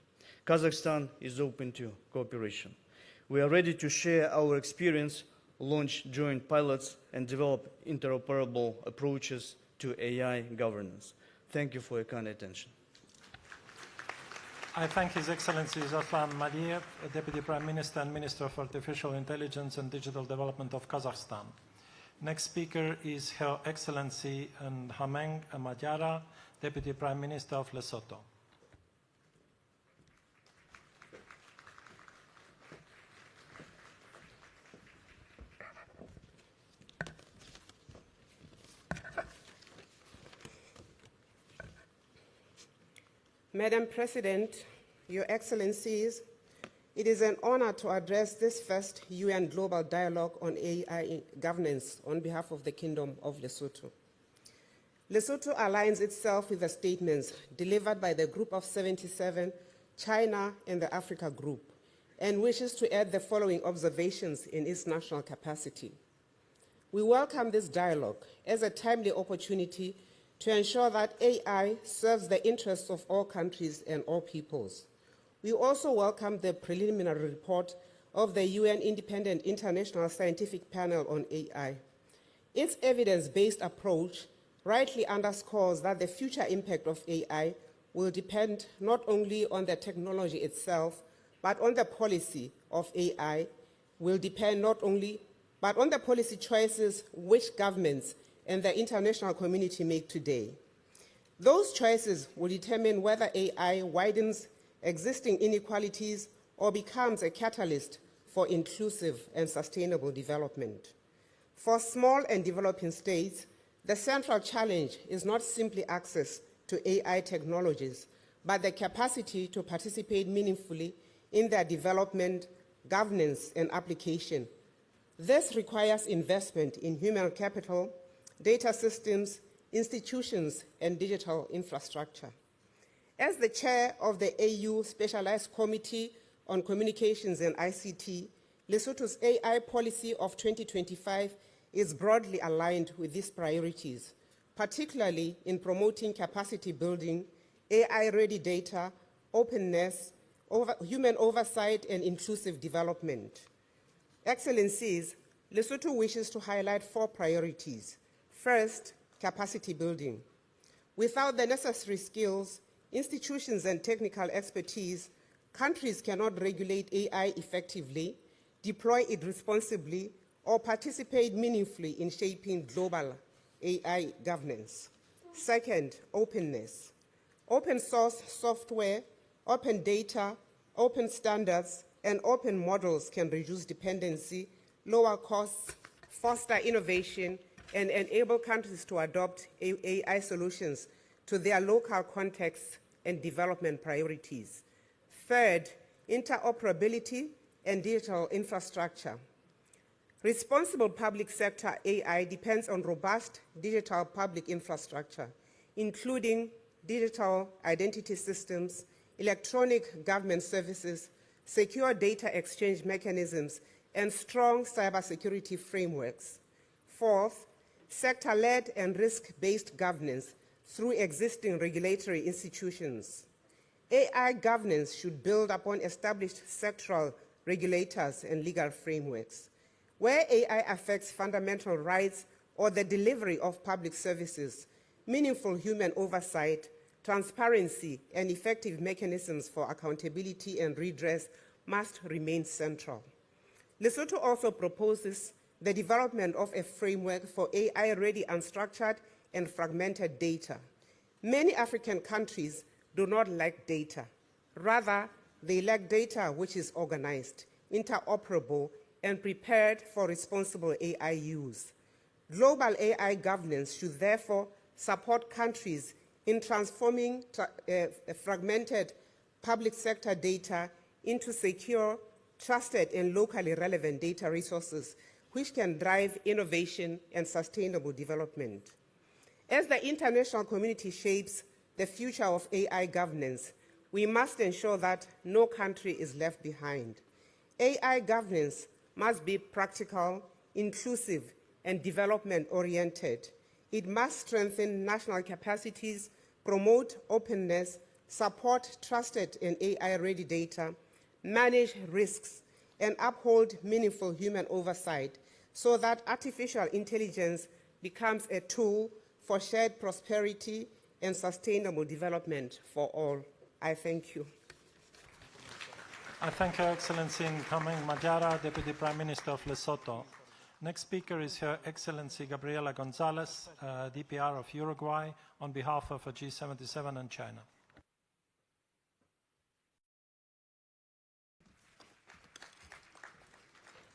Kazakhstan is open to cooperation. We are ready to share our experience, launch joint pilots, and develop interoperable approaches to AI governance. Thank you for your kind attention. I thank His Excellency Zaslan Maliyev, Deputy Prime Minister and Minister of Artificial Intelligence and Digital Development of Kazakhstan. Next speaker is Her Excellency Hameng Madjara, Deputy Prime Minister of Lesotho. Madam President, Your Excellencies, it is an honor to address this first UN Global Dialogue on AI governance on behalf of the Kingdom of Lesotho. Lesotho aligns itself with the statements delivered by the Group of 77, China, and the Africa Group, and wishes to add the following observations in its national capacity. We welcome this dialogue as a timely opportunity to ensure that AI serves the interests of all countries and all peoples. We also welcome the preliminary report of the UN Independent International Scientific Panel on AI. Its evidence-based approach rightly underscores that the future impact of AI will depend not only on the technology itself, but on the policy of AI will depend not only, but on the policy choices which governments and the international community make today. Those choices will determine whether AI widens existing inequalities or becomes a catalyst for inclusive and sustainable development. For small and developing states, the central challenge is not simply access to AI technologies, but the capacity to participate meaningfully in their development, governance, and application. This requires investment in human capital, data systems, institutions, and digital infrastructure. As the chair of the AU Specialized Committee on Communications and ICT, Lesotho's AI policy of 2025 is broadly aligned with these priorities, particularly in promoting capacity building, AI-ready data, openness, human oversight, and inclusive development. Excellencies, Lesotho wishes to highlight 4 priorities. First, capacity building. Without the necessary skills, institutions, and technical expertise, countries cannot regulate AI effectively, deploy it responsibly, or participate meaningfully in shaping global AI governance. Second, openness. Open source software, open data, open standards, and open models can reduce dependency, lower costs, foster innovation, and enable countries to adopt AI solutions to their local contexts and development priorities. Third, interoperability and digital infrastructure. Responsible public sector AI depends on robust digital public infrastructure, including digital identity systems, electronic government services, secure data exchange mechanisms, and strong cybersecurity frameworks. Fourth, sector-led and risk-based governance through existing regulatory institutions. AI governance should build upon established sectoral regulators and legal frameworks. Where AI affects fundamental rights or the delivery of public services, meaningful human oversight, transparency, and effective mechanisms for accountability and redress must remain central. Lesotho also proposes the development of a framework for AI-ready unstructured and fragmented data. Many African countries do not lack data. Rather, they lack data which is organized, interoperable, and prepared for responsible AI use. Global AI governance should therefore support countries in transforming fragmented public sector data into secure, trusted, and locally relevant data resources which can drive innovation and sustainable development. As the international community shapes the future of AI governance, we must ensure that no country is left behind. AI governance must be practical, inclusive, and development-oriented. It must strengthen national capacities, promote openness, support trusted and AI-ready data, manage risks, and uphold meaningful human oversight so that artificial intelligence becomes a tool for shared prosperity and sustainable development for all. I thank you. I thank Her Excellency Incoming Majara, Deputy Prime Minister of Lesotho. Next speaker is Her Excellency Gabriela Gonzalez, DPR of Uruguay, on behalf of G77 and China.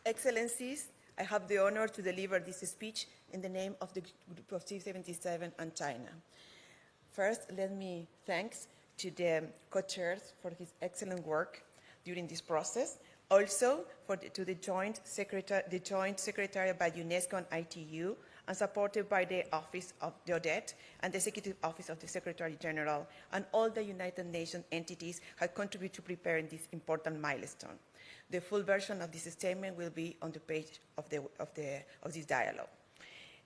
Excellencies, I have the honor to deliver this speech in the name of the Group of G77 and China. First, let me thank to the co-chairs for his excellent work during this process. Also, to the joint secretariat by UNESCO and ITU, and supported by the Office of the Audit and the Executive Office of the Secretary General, and all the United Nations entities have contributed to preparing this important milestone. The full version of this statement will be on the page of this dialogue.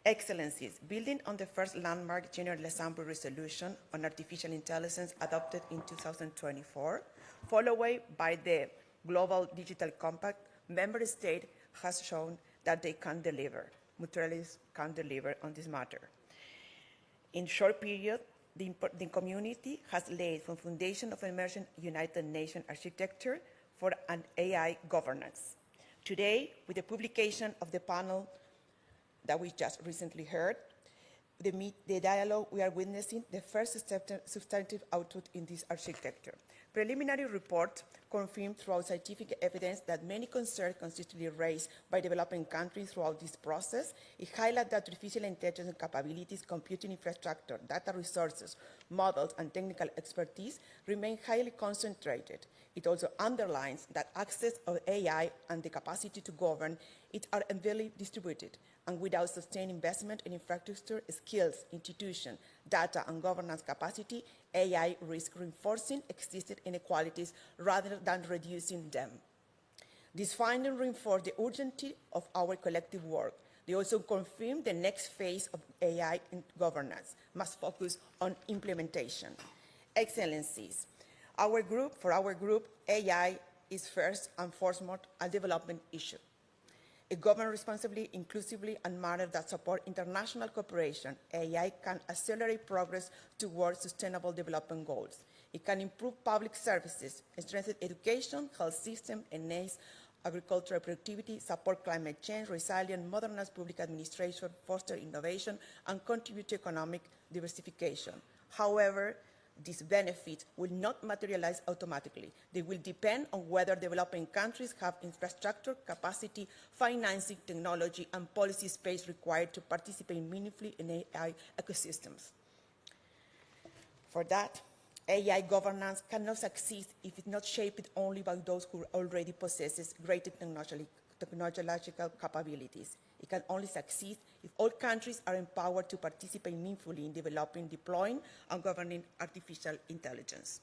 Excellencies, building on the first landmark General Assembly resolution on artificial intelligence adopted in 2024, followed by the Global Digital Compact, member states has shown that they can deliver, mutualists can deliver on this matter. In short period, the community has laid the foundation of emerging United Nations architecture for an AI governance. Today, with the publication of the panel that we just recently heard, the dialogue we are witnessing the first substantive output in this architecture. Preliminary report confirmed throughout scientific evidence that many concerns consistently raised by developing countries throughout this process. It highlights that artificial intelligence capabilities, computing infrastructure, data resources, models, and technical expertise remain highly concentrated. It also underlines that access of AI and the capacity to govern it are unevenly distributed, and without sustained investment in infrastructure, skills, institutions, data, and governance capacity, AI risks reinforcing existing inequalities rather than reducing them. This finding reinforced the urgency of our collective work. They also confirm the next phase of AI in governance must focus on implementation. Excellencies, for our group, AI is first and foremost a development issue. It governs responsibly, inclusively, and manners that support international cooperation. AI can accelerate progress towards sustainable development goals. It can improve public services, strengthen education, health system, enhance agricultural productivity, support climate change, resilient, modernize public administration, foster innovation, and contribute to economic diversification. However, these benefits will not materialize automatically. They will depend on whether developing countries have infrastructure, capacity, financing, technology, and policy space required to participate meaningfully in AI ecosystems. For that, AI governance cannot succeed if it's not shaped only by those who already possess greater technological capabilities. It can only succeed if all countries are empowered to participate meaningfully in developing, deploying, and governing artificial intelligence.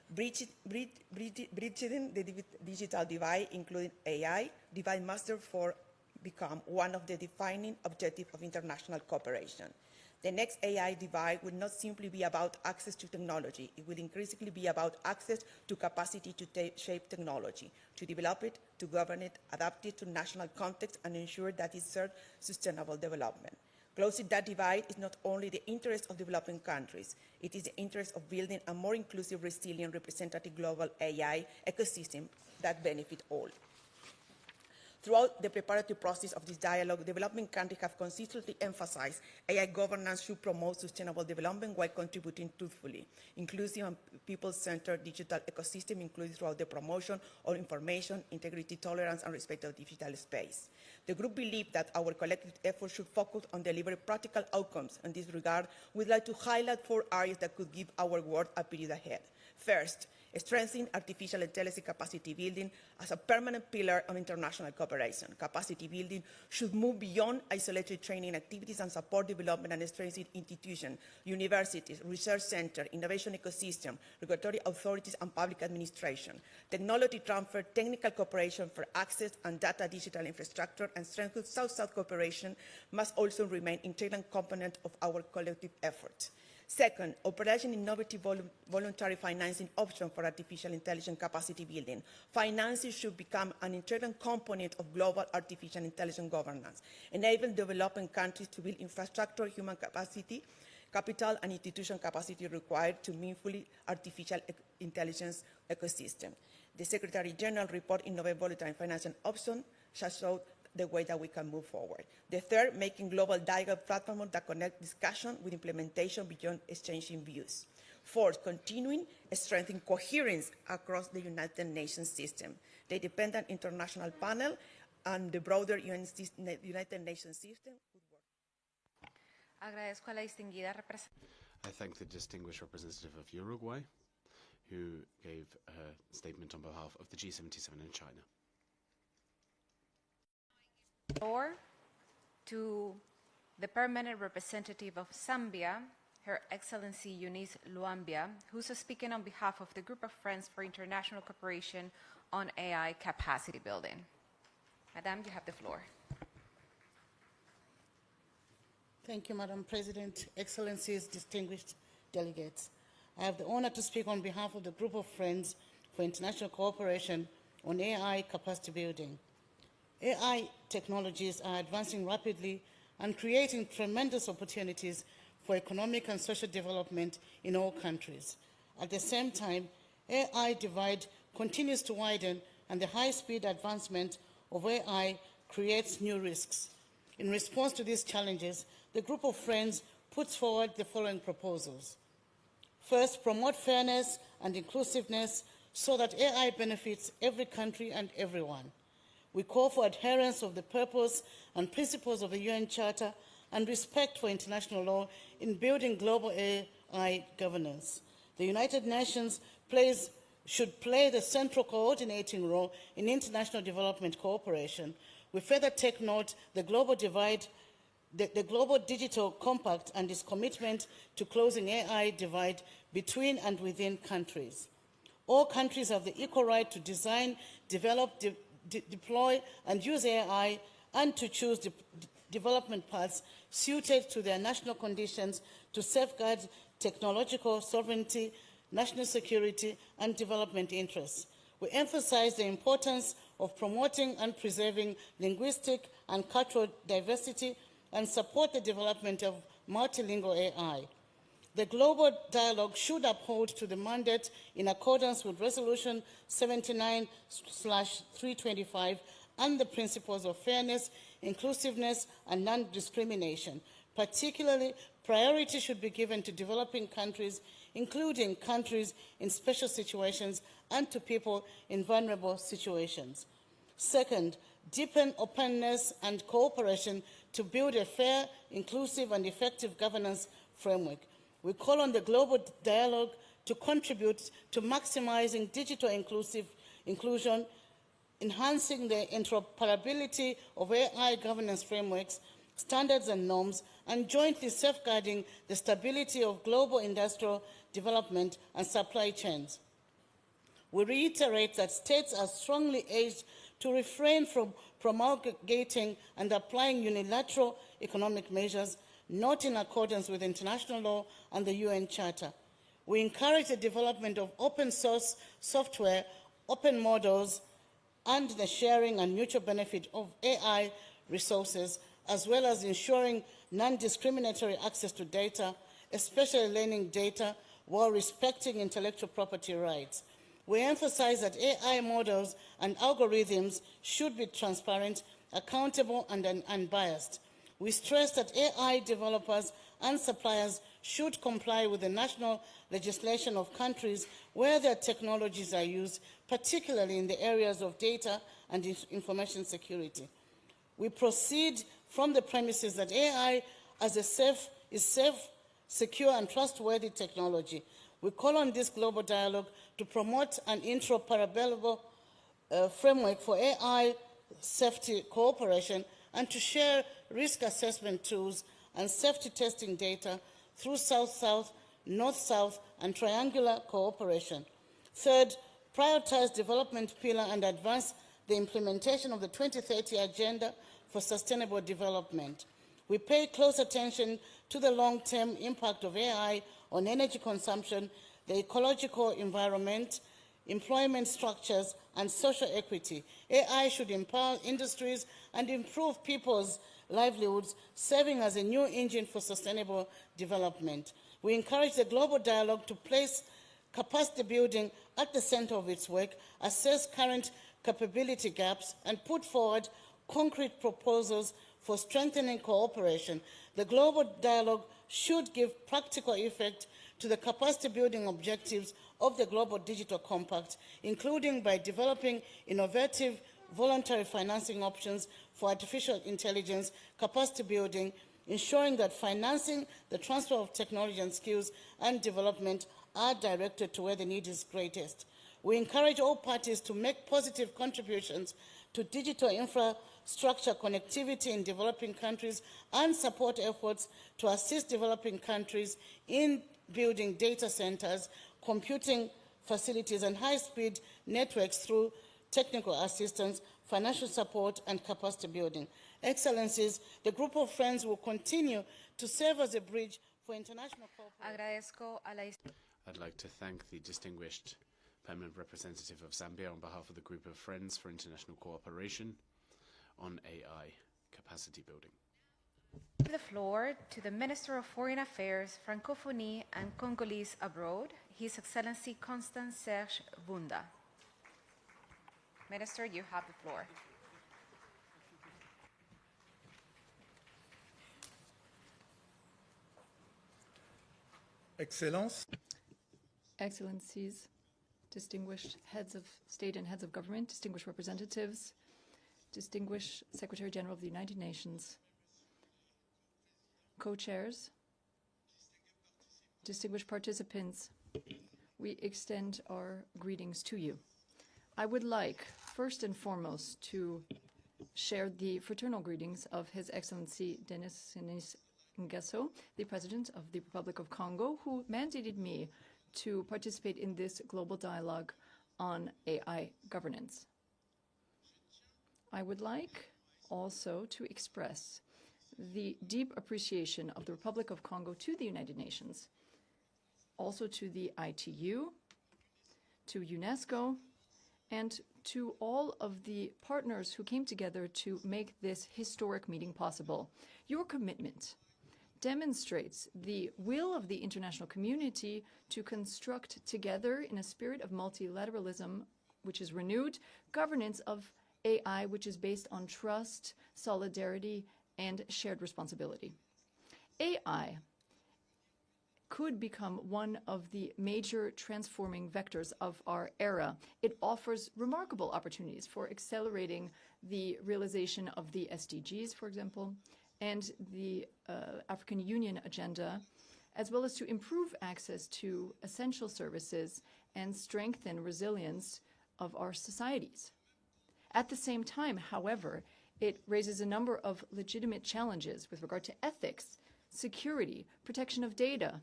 Bridging the digital divide, including AI, divide must therefore become one of the defining objectives of international cooperation. The next AI divide will not simply be about access to technology. It will increasingly be about access to capacity to shape technology, to develop it, to govern it, adapt it to national context, and ensure that it serves sustainable development. Closing that divide is not only the interest of developing countries, it is the interest of building a more inclusive, resilient, representative global AI ecosystem that benefits all. Throughout the preparatory process of this dialogue, developing countries have consistently emphasized AI governance should promote sustainable development while contributing truthfully, inclusive and people-centered digital ecosystem, including throughout the promotion of information, integrity, tolerance, and respect of digital space. The group believes that our collective efforts should focus on delivering practical outcomes. In this regard, we'd like to highlight 4 areas that could give our work a period ahead. First, strengthening artificial intelligence capacity building as a permanent pillar of international cooperation. Capacity building should move beyond isolated training activities and support development and strengthen institutions, universities, research centers, innovation ecosystem, regulatory authorities, and public administration. Technology transfer, technical cooperation for access and data digital infrastructure, and strengthened South-South cooperation must also remain integral component of our collective efforts. Second, operation innovative voluntary financing option for artificial intelligence capacity building. Financing should become an integral component of global artificial intelligence governance, enabling developing countries to build infrastructure, human capacity, capital, and institution capacity required to meaningfully artificial intelligence ecosystem. The Secretary General report Innovate Voluntary Financing Option shall show the way that we can move forward. The third, making global dialogue platforms that connect discussion with implementation beyond exchanging views. Fourth, continuing strengthening coherence across the United Nations system. The Independent International Panel and the broader United Nations system would work. Agradezco a la distinguida I thank the distinguished representative of Uruguay, who gave a statement on behalf of the G77 in China. Floor to the permanent representative of Zambia, Her Excellency Eunice Luambia, who's speaking on behalf of the Group of Friends for International Cooperation on AI Capacity Building. Madam, you have the floor. Thank you, Madam President, Excellencies, distinguished delegates. I have the honor to speak on behalf of the Group of Friends for International Cooperation on AI Capacity Building. AI technologies are advancing rapidly and creating tremendous opportunities for economic and social development in all countries. At the same time, AI divide continues to widen, and the high-speed advancement of AI creates new risks. In response to these challenges, the Group of Friends puts forward the following proposals. First, promote fairness and inclusiveness so that AI benefits every country and everyone. We call for adherence of the purpose and principles of the UN Charter and respect for international law in building global AI governance. The United Nations should play the central coordinating role in international development cooperation. We further take note the global digital compact and its commitment to closing AI divide between and within countries. All countries have the equal right to design, develop, deploy and use AI and to choose development paths suited to their national conditions to safeguard technological sovereignty, national security, and development interests. We emphasize the importance of promoting and preserving linguistic and cultural diversity and support the development of multilingual AI. The global dialogue should uphold to the mandate in accordance with Resolution 79/325 and the principles of fairness, inclusiveness, and non-discrimination. Particularly, priority should be given to developing countries, including countries in special situations and to people in vulnerable situations. Second, deepen openness and cooperation to build a fair, inclusive, and effective governance framework. We call on the global dialogue to contribute to maximizing digital inclusion, enhancing the interoperability of AI governance frameworks, standards and norms, and jointly safeguarding the stability of global industrial development and supply chains. We reiterate that states are strongly urged to refrain from promulgating and applying unilateral economic measures not in accordance with international law and the UN Charter. We encourage the development of open source software, open models, and the sharing and mutual benefit of AI resources as well as ensuring non-discriminatory access to data, especially learning data, while respecting intellectual property rights. We emphasize that AI models and algorithms should be transparent, accountable, and unbiased. We stress that AI developers and suppliers should comply with the national legislation of countries where their technologies are used, particularly in the areas of data and information security. We proceed from the premises that AI is safe, secure, and trustworthy technology. We call on this global dialogue to promote an interoperable framework for AI safety cooperation and to share risk assessment tools and safety testing data through South-South, North-South, and triangular cooperation. Third, prioritize development pillar and advance the implementation of the 2030 Agenda for Sustainable Development. We pay close attention to the long-term impact of AI on energy consumption, the ecological environment, employment structures, and social equity. AI should empower industries and improve people's livelihoods, serving as a new engine for sustainable development. We encourage the global dialogue to place capacity building at the center of its work, assess current capability gaps, and put forward concrete proposals for strengthening cooperation. The global dialogue should give practical effect to the capacity building objectives of the Global Digital Compact, including by developing innovative voluntary financing options for artificial intelligence capacity building, ensuring that financing the transfer of technology and skills and development are directed to where the need is greatest. We encourage all parties to make positive contributions to digital infrastructure connectivity in developing countries and support efforts to assist developing countries in building data centers, computing facilities, and high-speed networks through technical assistance, financial support, and capacity building. Excellencies, the group of friends will continue to serve as a bridge for international cooperation. I'd like to thank the distinguished permanent representative of Zambia on behalf of the group of Friends for International Cooperation on AI capacity building. The floor to the Minister of Foreign Affairs, Francophonie and Congolese Abroad, His Excellency Constant Serge Vunda. Minister, you have the floor. Excellence. Excellencies, distinguished heads of state and heads of government, distinguished representatives, distinguished Secretary General of the United Nations, co-chairs, distinguished participants, we extend our greetings to you. I would like, first and foremost, to share the fraternal greetings of His Excellency Denis Nguesso, the President of the Republic of Congo, who mandated me to participate in this global dialogue on AI governance. I would like also to express the deep appreciation of the Republic of Congo to the United Nations, also to the ITU, to UNESCO, and to all of the partners who came together to make this historic meeting possible. Your commitment demonstrates the will of the international community to construct together, in a spirit of multilateralism, which is renewed, governance of AI, which is based on trust, solidarity, and shared responsibility. AI could become one of the major transforming vectors of our era. It offers remarkable opportunities for accelerating the realization of the SDGs, for example, and the African Union agenda, as well as to improve access to essential services and strengthen resilience of our societies. At the same time, however, it raises a number of legitimate challenges with regard to ethics, security, protection of data,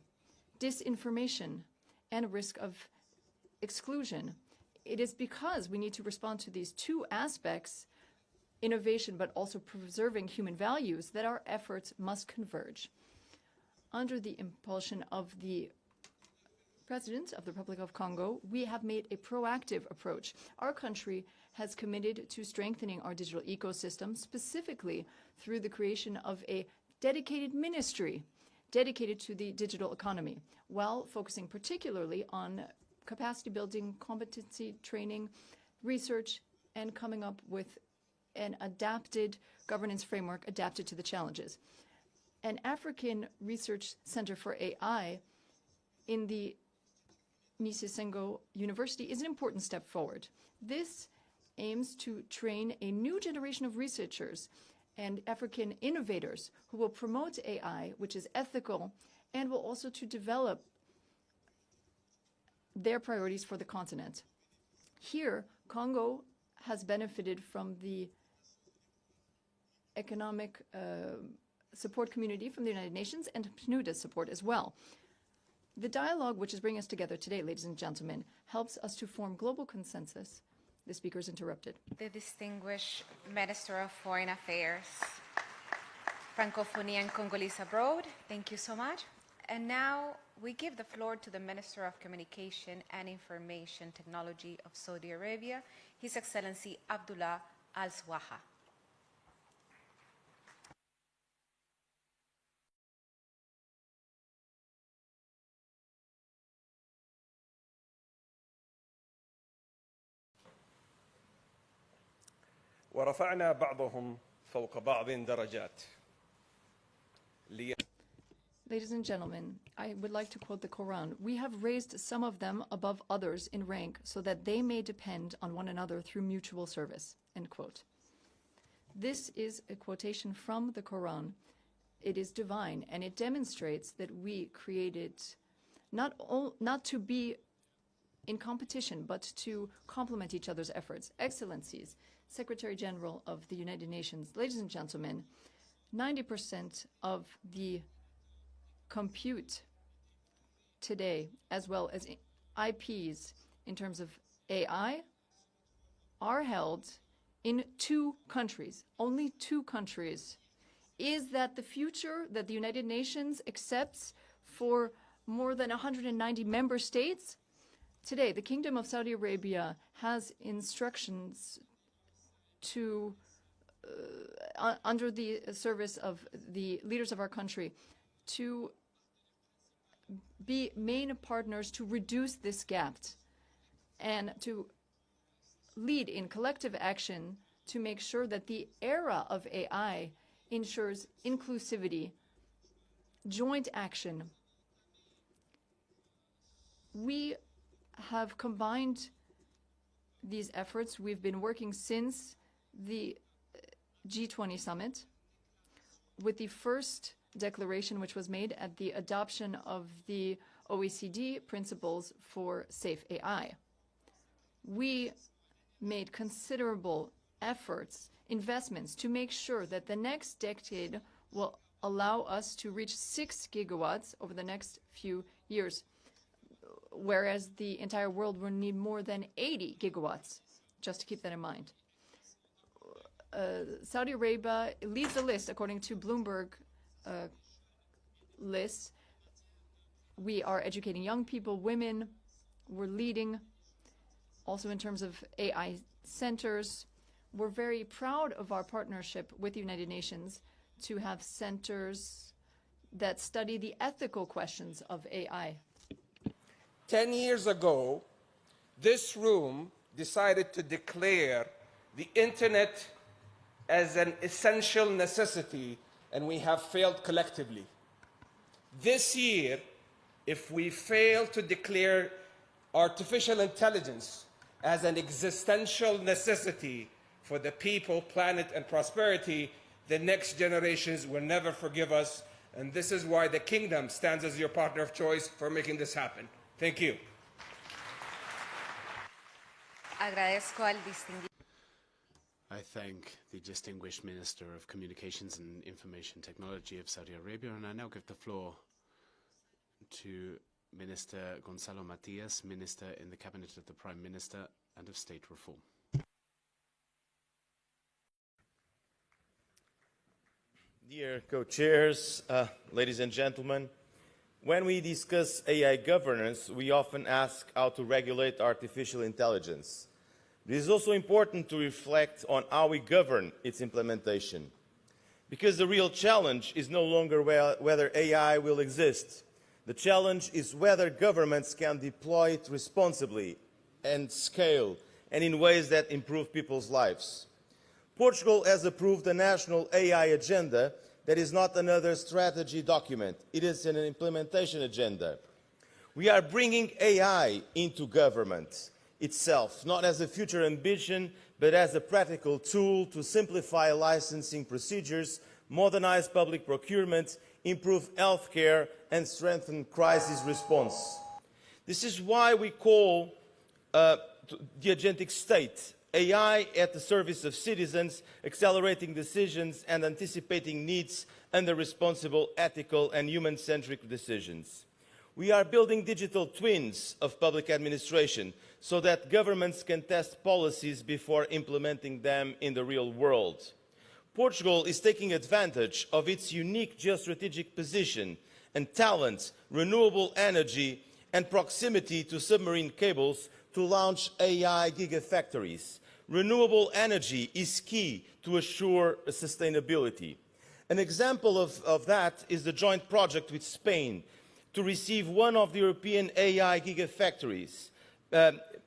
disinformation, and risk of exclusion. It is because we need to respond to these two aspects, innovation but also preserving human values, that our efforts must converge. Under the impulsion of the President of the Republic of Congo, we have made a proactive approach. Our country has committed to strengthening our digital ecosystem, specifically through the creation of a dedicated ministry dedicated to the digital economy, while focusing particularly on capacity building, competency training, research, and coming up with an adapted governance framework adapted to the challenges. An African Research Center for AI in the Nisengo University is an important step forward. This aims to train a new generation of researchers and African innovators who will promote AI, which is ethical, and will also to develop their priorities for the continent. Here, Congo has benefited from the economic support community from the United Nations and PNUD's support as well. The dialogue which is bringing us together today, ladies and gentlemen, helps us to form global consensus. The speaker is interrupted. The distinguished Minister of Foreign Affairs, Francophonie and Congolese abroad, thank you so much. And now we give the floor to the Minister of Communication and Information Technology of Saudi Arabia, His Excellency Abdullah Al-Swaha. ورفعنا بعضهم فوق بعض درجات. Ladies and gentlemen, I would like to quote the Quran. We have raised some of them above others in rank so that they may depend on one another through mutual service. End quote. This is a quotation from the Quran. It is divine, and it demonstrates that we created not to be in competition, but to complement each other's efforts. Excellencies, Secretary General of the United Nations, ladies and gentlemen, 90% of the compute today, as well as IPs in terms of AI, are held in 2 countries, only 2 countries. Is that the future that the United Nations accepts for more than 190 member states? Today, the Kingdom of Saudi Arabia has instructions to, under the service of the leaders of our country, to be main partners to reduce this gap and to lead in collective action to make sure that the era of AI ensures inclusivity, joint action. We have combined these efforts. We've been working since the G20 summit with the first declaration which was made at the adoption of the OECD principles for safe AI. We made considerable efforts, investments to make sure that the next decade will allow us to reach 6 gigawatts over the next few years, whereas the entire world will need more than 80 gigawatts, just to keep that in mind. Saudi Arabia leads the list according to Bloomberg lists. We are educating young people, women. We're leading also in terms of AI centers. We're very proud of our partnership with the United Nations to have centers that study the ethical questions of AI. 10 years ago, this room decided to declare the internet as an essential necessity, and we have failed collectively. This year, if we fail to declare artificial intelligence as an existential necessity for the people, planet, and prosperity, the next generations will never forgive us, and this is why the Kingdom stands as your partner of choice for making this happen. Thank you. I thank the distinguished Minister of Communications and Information Technology of Saudi Arabia, and I now give the floor to Minister Gonzalo Matias, Minister in the Cabinet of the Prime Minister and of State Reform. Dear co-chairs, ladies and gentlemen, When we discuss AI governance, we often ask how to regulate artificial intelligence. It is also important to reflect on how we govern its implementation. Because the real challenge is no longer whether AI will exist. The challenge is whether governments can deploy it responsibly and scale, and in ways that improve people's lives. Portugal has approved a national AI agenda that is not another strategy document. It is an implementation agenda. We are bringing AI into government itself, not as a future ambition, but as a practical tool to simplify licensing procedures, modernize public procurement, improve healthcare, and strengthen crisis response. This is why we call the agentic state, AI at the service of citizens, accelerating decisions and anticipating needs under responsible, ethical, and human-centric decisions. We are building digital twins of public administration so that governments can test policies before implementing them in the real world. Portugal is taking advantage of its unique geostrategic position and talent, renewable energy, and proximity to submarine cables to launch AI gigafactories. Renewable energy is key to assure sustainability. An example of that is the joint project with Spain to receive one of the European AI gigafactories,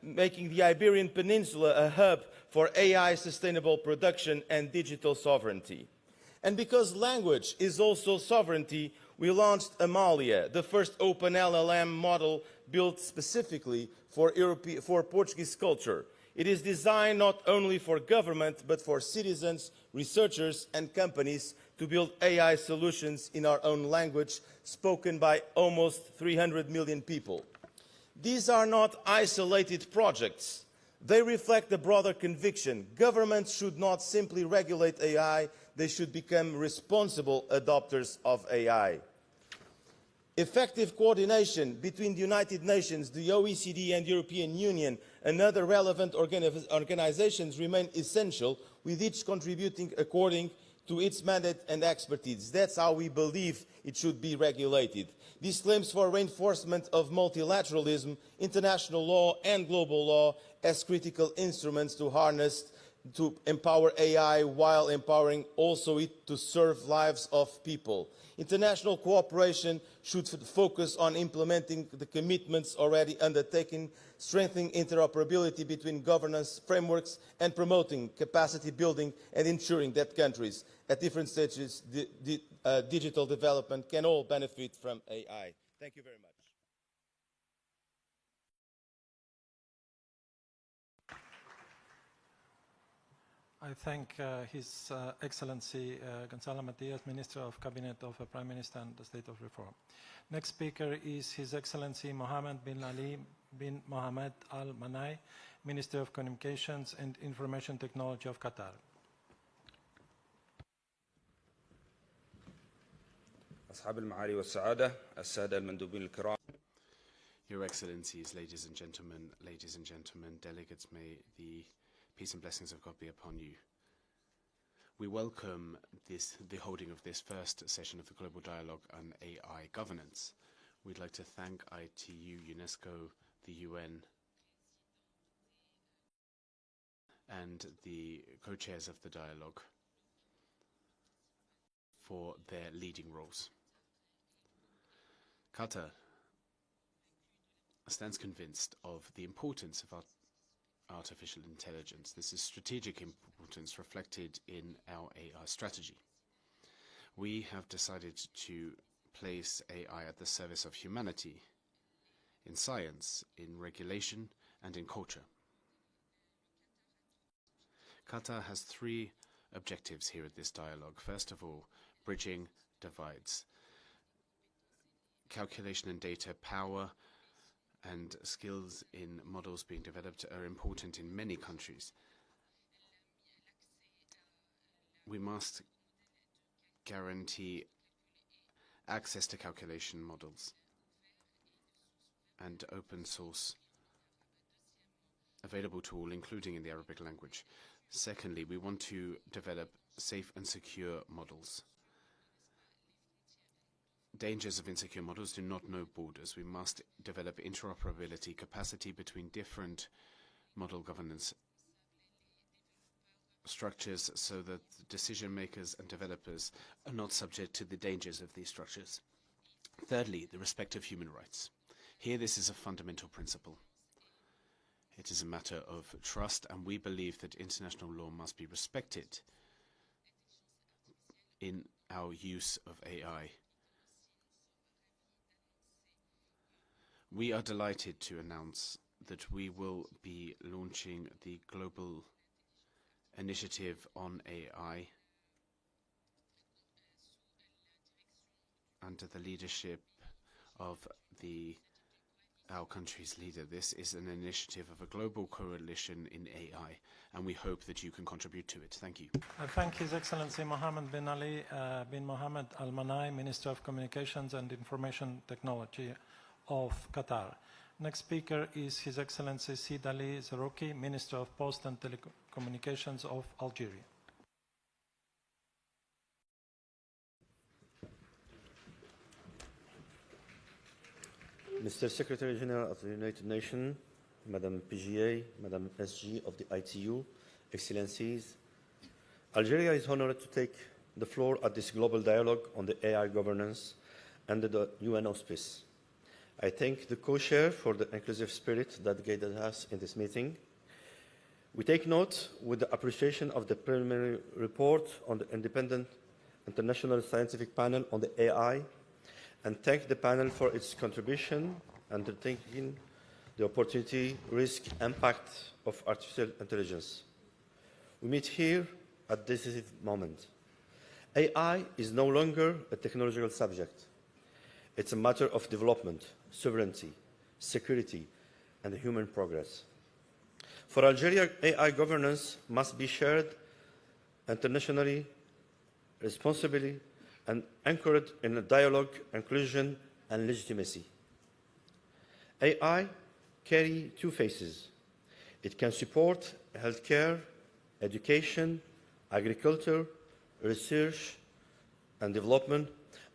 making the Iberian Peninsula a hub for AI sustainable production and digital sovereignty. And because language is also sovereignty, we launched Amalia, the first open LLM model built specifically for Portuguese culture. It is designed not only for government, but for citizens, researchers, and companies to build AI solutions in our own language, spoken by almost 300 million people. These are not isolated projects. They reflect the broader conviction. Governments should not simply regulate AI, they should become responsible adopters of AI. Effective coordination between the United Nations, the OECD and European Union and other relevant organizations remain essential, with each contributing according to its mandate and expertise. That's how we believe it should be regulated. This claims for reinforcement of multilateralism, international law and global law as critical instruments to harness, to empower AI while empowering also it to serve lives of people. International cooperation should focus on implementing the commitments already undertaken, strengthening interoperability between governance frameworks, and promoting capacity building and ensuring that countries at different stages digital development can all benefit from AI. Thank you very much. I thank His Excellency Gonzalo Matias, Minister of Cabinet of the Prime Minister and the State of Reform. Next speaker is His Excellency Mohammed bin Ali bin Mohammed Al Manai, Minister of Communications and Information Technology of Qatar. أصحاب المعالي والسعادة السادة المندوبين الكرام. Your Excellencies, ladies and gentlemen, delegates, may the peace and blessings of God be upon you. We welcome the holding of this first session of the Global Dialogue on AI Governance. We'd like to thank ITU, UNESCO, the UN, and the co-chairs of the dialogue for their leading roles. Qatar stands convinced of the importance of artificial intelligence. This is strategic importance reflected in our AI strategy. We have decided to place AI at the service of humanity in science, in regulation, and in culture. Qatar has three objectives here at this dialogue. First of all, bridging divides. Calculation and data power and skills in models being developed are important in many countries. We must guarantee access to calculation models and open source available to all, including in the Arabic language. Secondly, we want to develop safe and secure models. dangers of insecure models do not know borders. We must develop interoperability capacity between different model governance structures so that decision makers and developers are not subject to the dangers of these structures. Thirdly, the respect of human rights. Here, this is a fundamental principle. It is a matter of trust, and we believe that international law must be respected in our use of AI. We are delighted to announce that we will be launching the global initiative on AI under the leadership of our country's leader. This is an initiative of a global coalition in AI, and we hope that you can contribute to it. Thank you. I thank His Excellency Mohammed bin Ali bin Mohammed Al Manai, Minister of Communications and Information Technology of Qatar. Next speaker is His Excellency Sid Ali Zarouki, Minister of Post and Telecommunications of Algeria. Mr. Secretary General of the United Nations, Madam PGA, Madam SG of the ITU, Excellencies, Algeria is honored to take the floor at this global dialogue on the AI governance under the UN auspice. I thank the co-chair for the inclusive spirit that guided us in this meeting. We take note with the appreciation of the preliminary report on the independent international scientific panel on the AI, and thank the panel for its contribution and taking the opportunity, risk, impact of artificial intelligence. We meet here at this decisive moment. AI is no longer a technological subject. It's a matter of development, sovereignty, security, and human progress. For Algeria, AI governance must be shared internationally, responsibly, and anchored in a dialogue, inclusion, and legitimacy. AI carries two faces. It can support healthcare, education, agriculture, research, and development,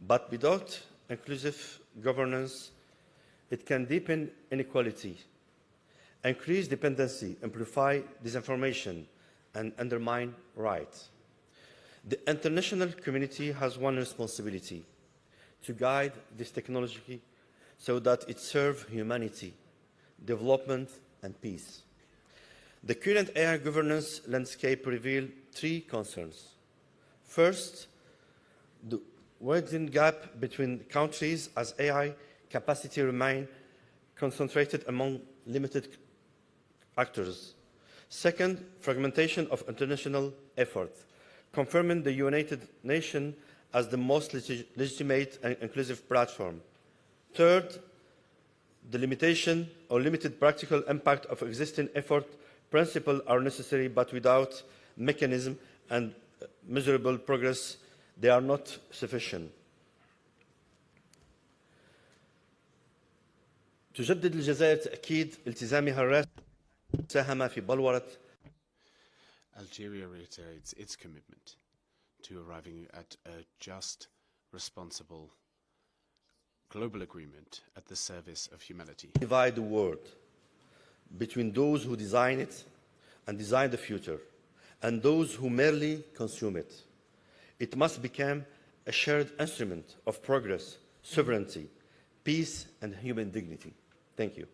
but without inclusive governance, it can deepen inequality, increase dependency, amplify disinformation, and undermine rights. The international community has one responsibility: to guide this technology so that it serves humanity, development, and peace. The current AI governance landscape reveals three concerns. First, the widening gap between countries as AI capacity remains concentrated among limited actors. Second, fragmentation of international effort, confirming the United Nations as the most legitimate and inclusive platform. Third, the limitation or limited practical impact of existing effort principles are necessary, but without mechanism and measurable progress, they are not sufficient. تجدد الجزائر تأكيد التزامها الراسخ ساهم في بلورة. Algeria reiterates its commitment to arriving at a just, responsible, global agreement at the service of humanity. Divide the world between those who design it and design the future, and those who merely consume it. It must become a shared instrument of progress, sovereignty, peace, and human dignity. Thank you.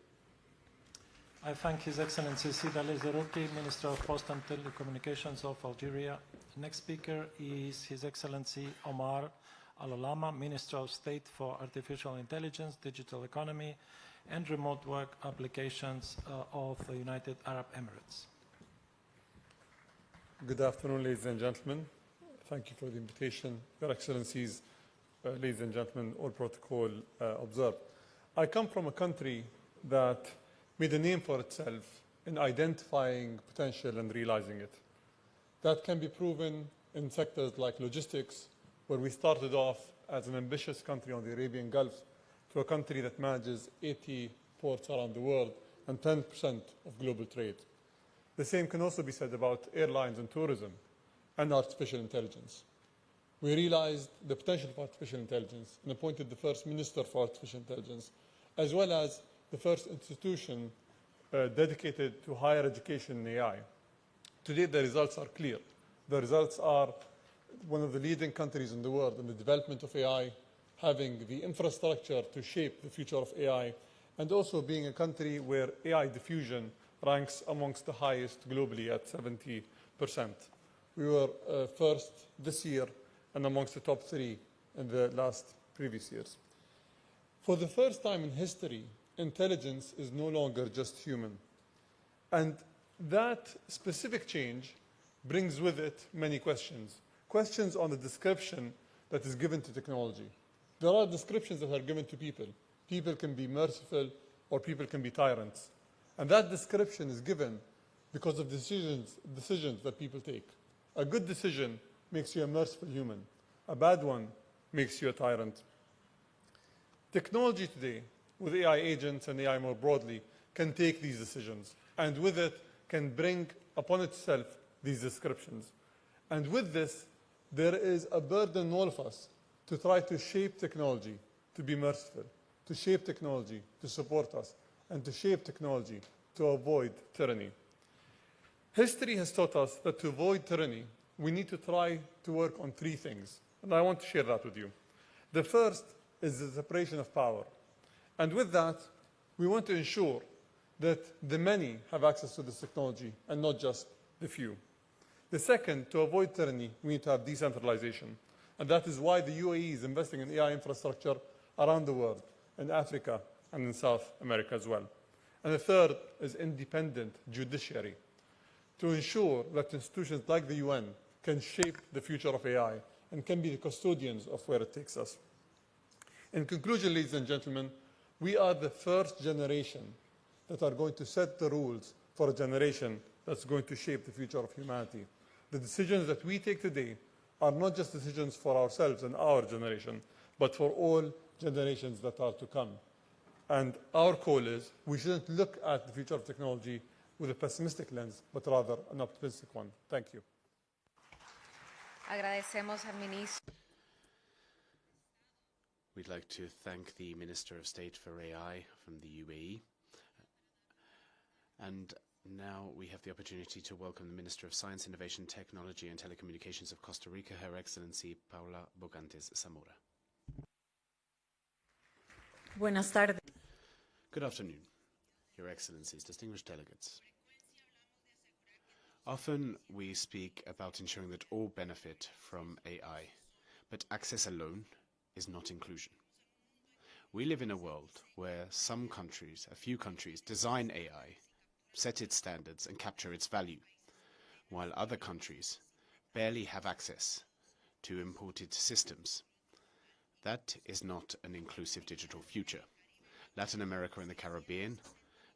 I thank His Excellency Sid Ali Zarouki, Minister of Post and Telecommunications of Algeria. Next speaker is His Excellency Omar Al-Olama, Minister of State for Artificial Intelligence, Digital Economy, and Remote Work Applications of the United Arab Emirates. Good afternoon, ladies and gentlemen. Thank you for the invitation. Your Excellencies, ladies and gentlemen, all protocol observed. I come from a country that made a name for itself in identifying potential and realizing it. That can be proven in sectors like logistics, where we started off as an ambitious country on the Arabian Gulf to a country that manages 80 ports around the world and 10% of global trade. The same can also be said about airlines and tourism and artificial intelligence. we realized the potential of artificial intelligence and appointed the first minister for artificial intelligence, as well as the first institution dedicated to higher education in AI. Today, the results are clear. The results are one of the leading countries in the world in the development of AI, having the infrastructure to shape the future of AI, and also being a country where AI diffusion ranks amongst the highest globally at 70%. We were first this year and amongst the top 3 in the previous years. For the first time in history, intelligence is no longer just human. And that specific change brings with it many questions. Questions on the description that is given to technology. There are descriptions that are given to people. People can be merciful or people can be tyrants. And that description is given because of decisions that people take. A good decision makes you a merciful human. A bad one makes you a tyrant. Technology today, with AI agents and AI more broadly, can take these decisions, and with it can bring upon itself these descriptions. And with this, there is a burden on all of us to try to shape technology to be merciful, to shape technology to support us, and to shape technology to avoid tyranny. History has taught us that to avoid tyranny, we need to try to work on 3 things, and I want to share that with you. The first is the separation of power. And with that, we want to ensure that the many have access to this technology and not just the few. The second, to avoid tyranny, we need to have decentralization. And that is why the UAE is investing in AI infrastructure around the world, in Africa and in South America as well. And the third is independent judiciary, to ensure that institutions like the UN can shape the future of AI and can be the custodians of where it takes us. In conclusion, ladies and gentlemen, we are the first generation that are going to set the rules for a generation that's going to shape the future of humanity. The decisions that we take today are not just decisions for ourselves and our generation, but for all generations that are to come. And our call is we shouldn't look at the future of technology with a pessimistic lens, but rather an optimistic one. Thank you. Agradecemos al ministro. We'd like to thank the Minister of State for AI from the UAE. And now we have the opportunity to welcome the Minister of Science, Innovation, Technology and Telecommunications of Costa Rica, Her Excellency Paula Bogantes Zamora. Buenas tardes. Good afternoon, Your Excellencies, distinguished delegates. Often we speak about ensuring that all benefit from AI, but access alone is not inclusion. We live in a world where some countries, a few countries, design AI, set its standards and capture its value, while other countries barely have access to imported systems. That is not an inclusive digital future. Latin America and the Caribbean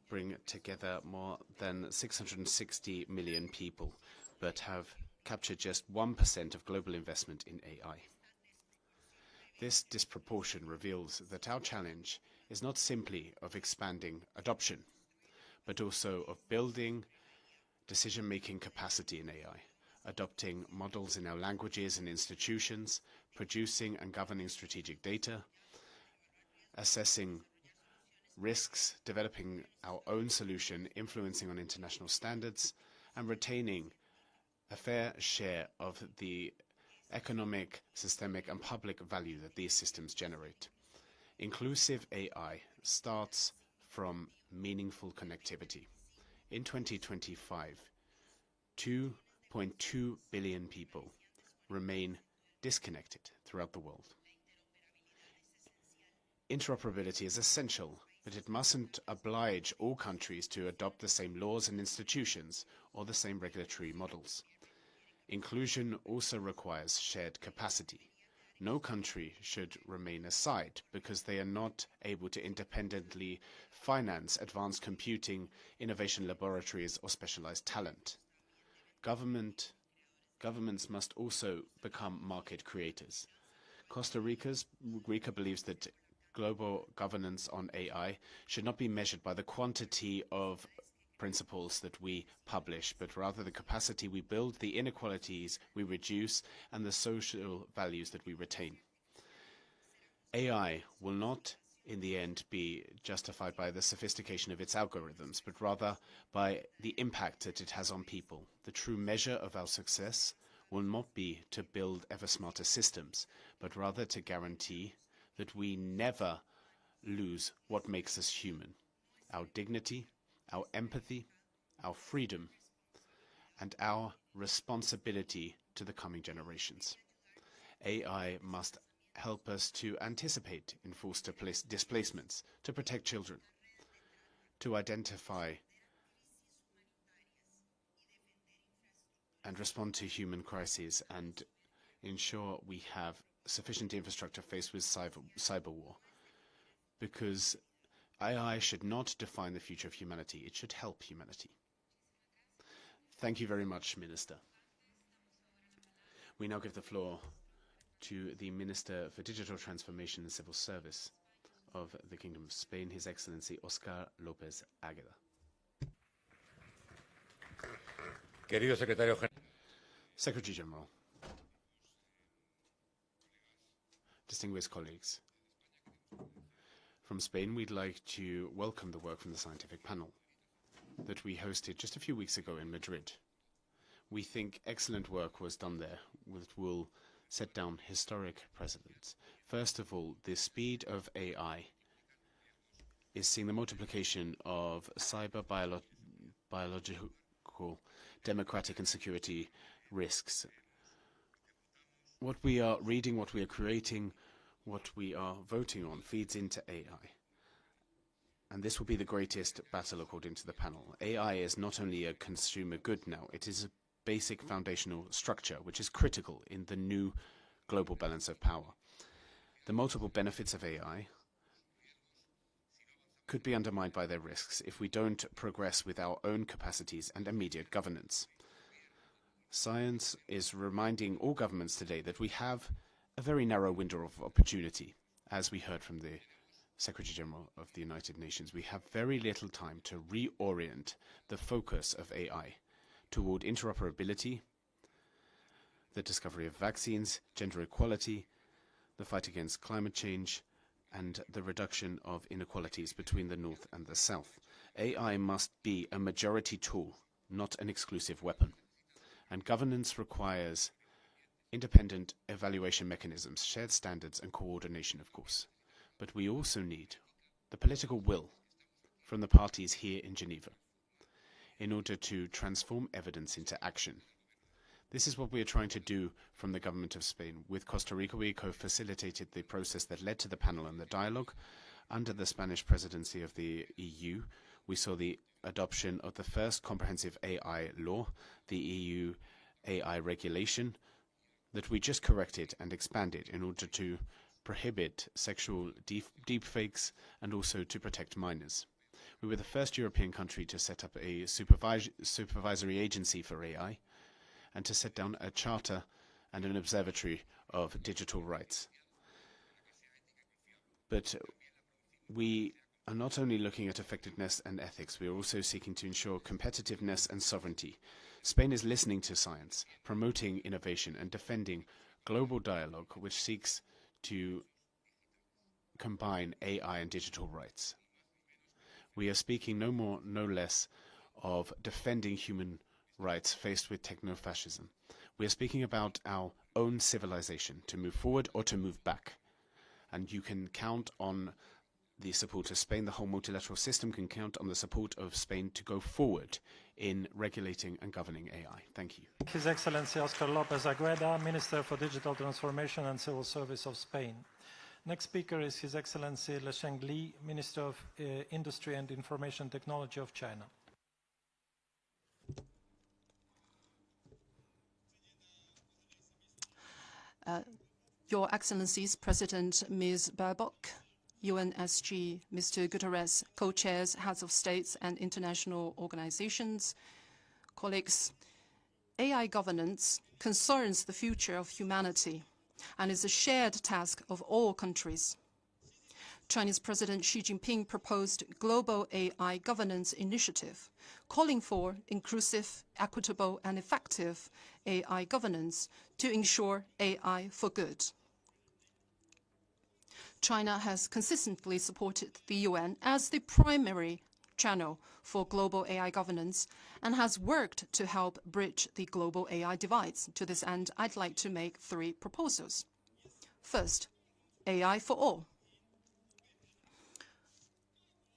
bring together more than 660 million people, but have captured just 1% of global investment in AI. This disproportion reveals that our challenge is not simply of expanding adoption, but also of building decision-making capacity in AI, adopting models in our languages and institutions, producing and governing strategic data, assessing risks, developing our own solution, influencing on international standards, and retaining a fair share of the economic, systemic, and public value that these systems generate. Inclusive AI starts from meaningful connectivity. In 2025, 2.2 billion people remain disconnected throughout the world. Interoperability is essential, but it mustn't oblige all countries to adopt the same laws and institutions or the same regulatory models. Inclusion also requires shared capacity. No country should remain aside because they are not able to independently finance advanced computing, innovation laboratories, or specialized talent. Governments must also become market creators. Costa Rica believes that global governance on AI should not be measured by the quantity of principles that we publish, but rather the capacity we build, the inequalities we reduce, and the social values that we retain. AI will not, in the end, be justified by the sophistication of its algorithms, but rather by the impact that it has on people. The true measure of our success will not be to build ever smarter systems, but rather to guarantee that we never lose what makes us human: our dignity, our empathy, our freedom, and our responsibility to the coming generations. AI must help us to anticipate enforced displacements, to protect children, to identify and respond to human crises, and ensure we have sufficient infrastructure faced with cyber war. Because AI should not define the future of humanity, it should help humanity. Thank you very much, Minister. We now give the floor to the Minister for Digital Transformation and Civil Service of the Kingdom of Spain, His Excellency Oscar López Águeda. Querido Secretario General. Secretary General, distinguished colleagues, from Spain, we'd like to welcome the work from the scientific panel that we hosted just a few weeks ago in Madrid. We think excellent work was done there, which will set down historic precedents. First of all, the speed of AI is seeing the multiplication of cyber, biological, democratic, and security risks. What we are reading, what we are creating, what we are voting on feeds into AI. And this will be the greatest battle according to the panel. AI is not only a consumer good now, it is a basic foundational structure which is critical in the new global balance of power. The multiple benefits of AI could be undermined by their risks if we don't progress with our own capacities and immediate governance. Science is reminding all governments today that we have a very narrow window of opportunity. As we heard from the Secretary General of the United Nations, we have very little time to reorient the focus of AI toward interoperability, the discovery of vaccines, gender equality, the fight against climate change, and the reduction of inequalities between the North and the South. AI must be a majority tool, not an exclusive weapon. And governance requires independent evaluation mechanisms, shared standards, and coordination, of course. But we also need the political will from the parties here in Geneva in order to transform evidence into action. This is what we are trying to do from the government of Spain. With Costa Rica, we co-facilitated the process that led to the panel and the dialogue. Under the Spanish presidency of the EU, we saw the adoption of the first comprehensive AI law, the EU AI regulation, that we just corrected and expanded in order to prohibit sexual deepfakes and also to protect minors. We were the first European country to set up a supervisory agency for AI and to set down a charter and an observatory of digital rights. But we are not only looking at effectiveness and ethics, we are also seeking to ensure competitiveness and sovereignty. Spain is listening to science, promoting innovation, and defending global dialogue which seeks to combine AI and digital rights. We are speaking no more, no less of defending human rights faced with techno-fascism. We are speaking about our own civilization, to move forward or to move back. And you can count on the support of Spain. The whole multilateral system can count on the support of Spain to go forward in regulating and governing AI. Thank you. His Excellency Oscar López Águeda, Minister for Digital Transformation and Civil Service of Spain. Next speaker is His Excellency Lesheng Li, Minister of Industry and Information Technology of China. Your Excellencies, President Ms. Baerbock, UNSG, Mr. Guterres, co-chairs, heads of states and international organizations, colleagues, AI governance concerns the future of humanity and is a shared task of all countries. Chinese President Xi Jinping proposed Global AI Governance Initiative, calling for inclusive, equitable, and effective AI governance to ensure AI for good. China has consistently supported the UN as the primary channel for global AI governance and has worked to help bridge the global AI divides. To this end, I'd like to make 3 proposals. First, AI for all.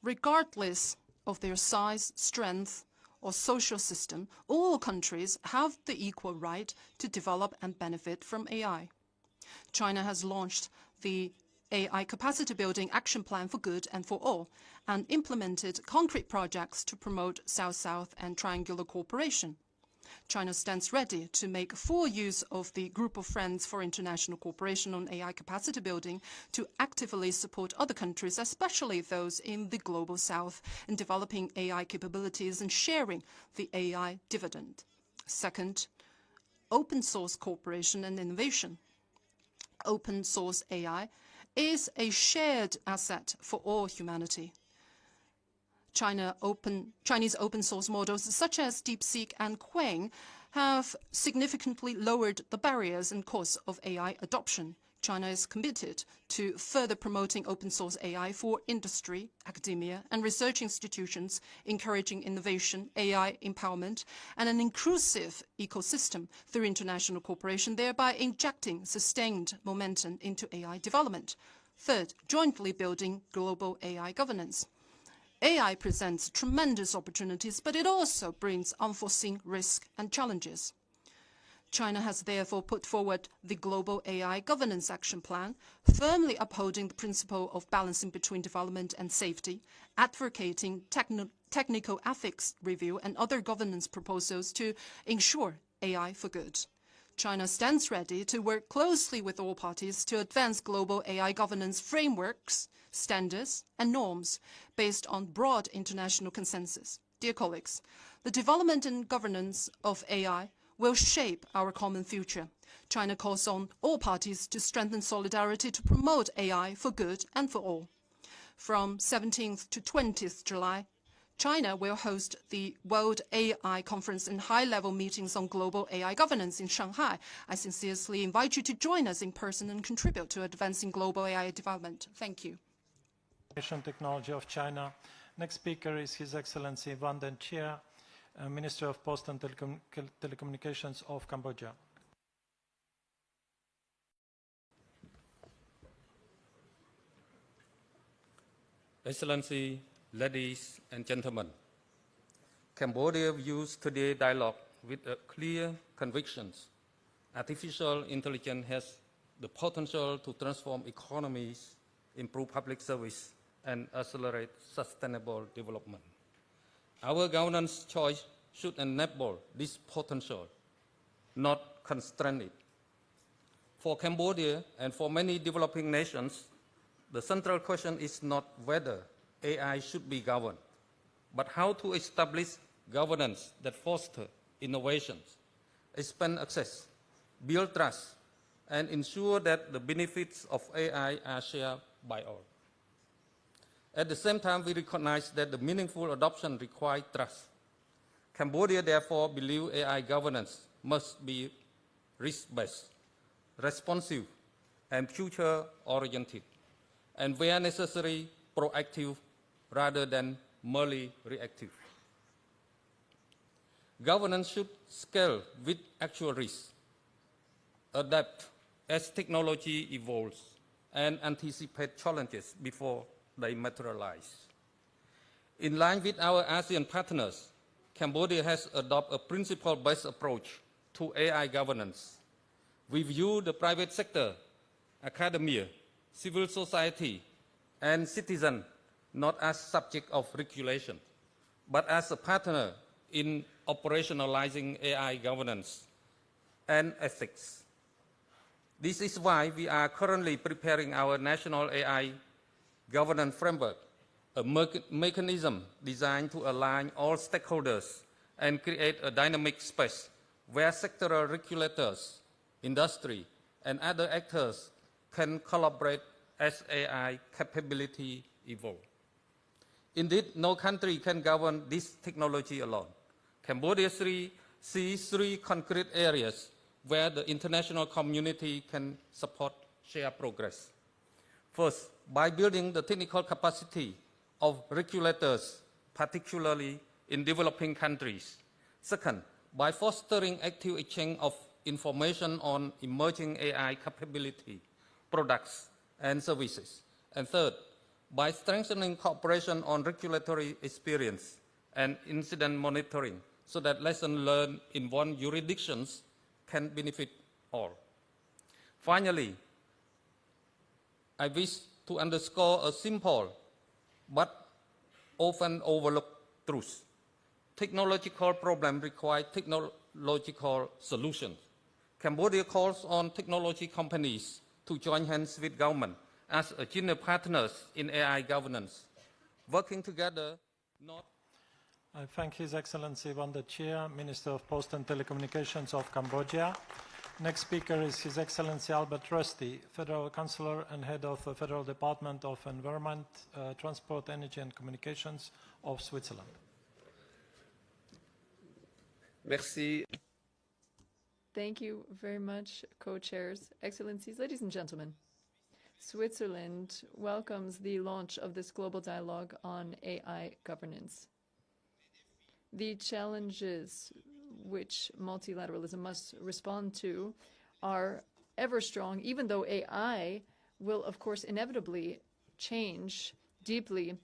Regardless of their size, strength, or social system, all countries have the equal right to develop and benefit from AI. China has launched the AI Capacity Building Action Plan for Good and for All and implemented concrete projects to promote South-South and triangular cooperation. China stands ready to make full use of the Group of Friends for International Cooperation on AI Capacity Building to actively support other countries, especially those in the Global South, in developing AI capabilities and sharing the AI dividend. Second, open source cooperation and innovation. Open source AI is a shared asset for all humanity. Chinese open source models such as DeepSeek and Quang have significantly lowered the barriers and costs of AI adoption. China is committed to further promoting open source AI for industry, academia, and research institutions, encouraging innovation, AI empowerment, and an inclusive ecosystem through international cooperation, thereby injecting sustained momentum into AI development. Third, jointly building global AI governance. AI presents tremendous opportunities, but it also brings unforeseen risks and challenges. China has therefore put forward the Global AI Governance Action Plan, firmly upholding the principle of balancing between development and safety, advocating technical ethics review and other governance proposals to ensure AI for good. China stands ready to work closely with all parties to advance global AI governance frameworks, standards, and norms based on broad international consensus. Dear colleagues, the development and governance of AI will shape our common future. China calls on all parties to strengthen solidarity to promote AI for good and for all. From 17th to 20th July, China will host the World AI Conference and high-level meetings on global AI governance in Shanghai. I sincerely invite you to join us in person and contribute to advancing global AI development. Thank you. Technology of China. Next speaker is His Excellency Van Den Chia, Minister of Post and Telecommunications of Cambodia. Excellency, ladies and gentlemen, Cambodia views today's dialogue with a clear conviction. Artificial intelligence has the potential to transform economies, improve public service, and accelerate sustainable development. Our governance choice should enable this potential, not constrain it. For Cambodia and for many developing nations, the central question is not whether AI should be governed, but how to establish governance that fosters innovations, expand access, build trust, and ensure that the benefits of AI are shared by all. At the same time, we recognize that the meaningful adoption requires trust. Cambodia therefore believes AI governance must be risk-based, responsive, and future-oriented, and where necessary, proactive rather than merely reactive. Governance should scale with actual risk, adapt as technology evolves, and anticipate challenges before they materialize. In line with our ASEAN partners, Cambodia has adopted a principle-based approach to AI governance. We view the private sector, academia, civil society, and citizens not as subject of regulation, but as a partner in operationalizing AI governance and ethics. This is why we are currently preparing our national AI governance framework, a mechanism designed to align all stakeholders and create a dynamic space where sectoral regulators, industry, and other actors can collaborate as AI capability evolve. Indeed, no country can govern this technology alone. Cambodia sees three concrete areas where the international community can support shared progress. First, by building the technical capacity of regulators, particularly in developing countries. Second, by fostering active exchange of information on emerging AI capability, products, and services. And third, by strengthening cooperation on regulatory experience and incident monitoring so that lessons learned in one jurisdiction can benefit all. Finally, I wish to underscore a simple but often overlooked truth. Technological problems require technological solutions. Cambodia calls on technology companies to join hands with government as a general partners in AI governance, working together not. I thank His Excellency Wanda Chia, Minister of Post and Telecommunications of Cambodia. Next speaker is His Excellency Albert Rusty, Federal Councillor and Head of the Federal Department of Environment, Transport, Energy and Communications of Switzerland. Merci. Thank you very much, co-chairs, excellencies, ladies and gentlemen. Switzerland welcomes the launch of this global dialogue on AI governance. The challenges which multilateralism must respond to are ever strong, even though AI will, of course, inevitably change deeply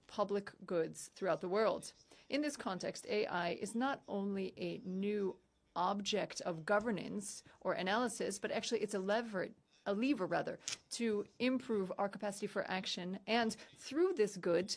public goods throughout the world. In this context, AI is not only a new object of governance or analysis, but actually it's a lever to improve our capacity for action, and through this good,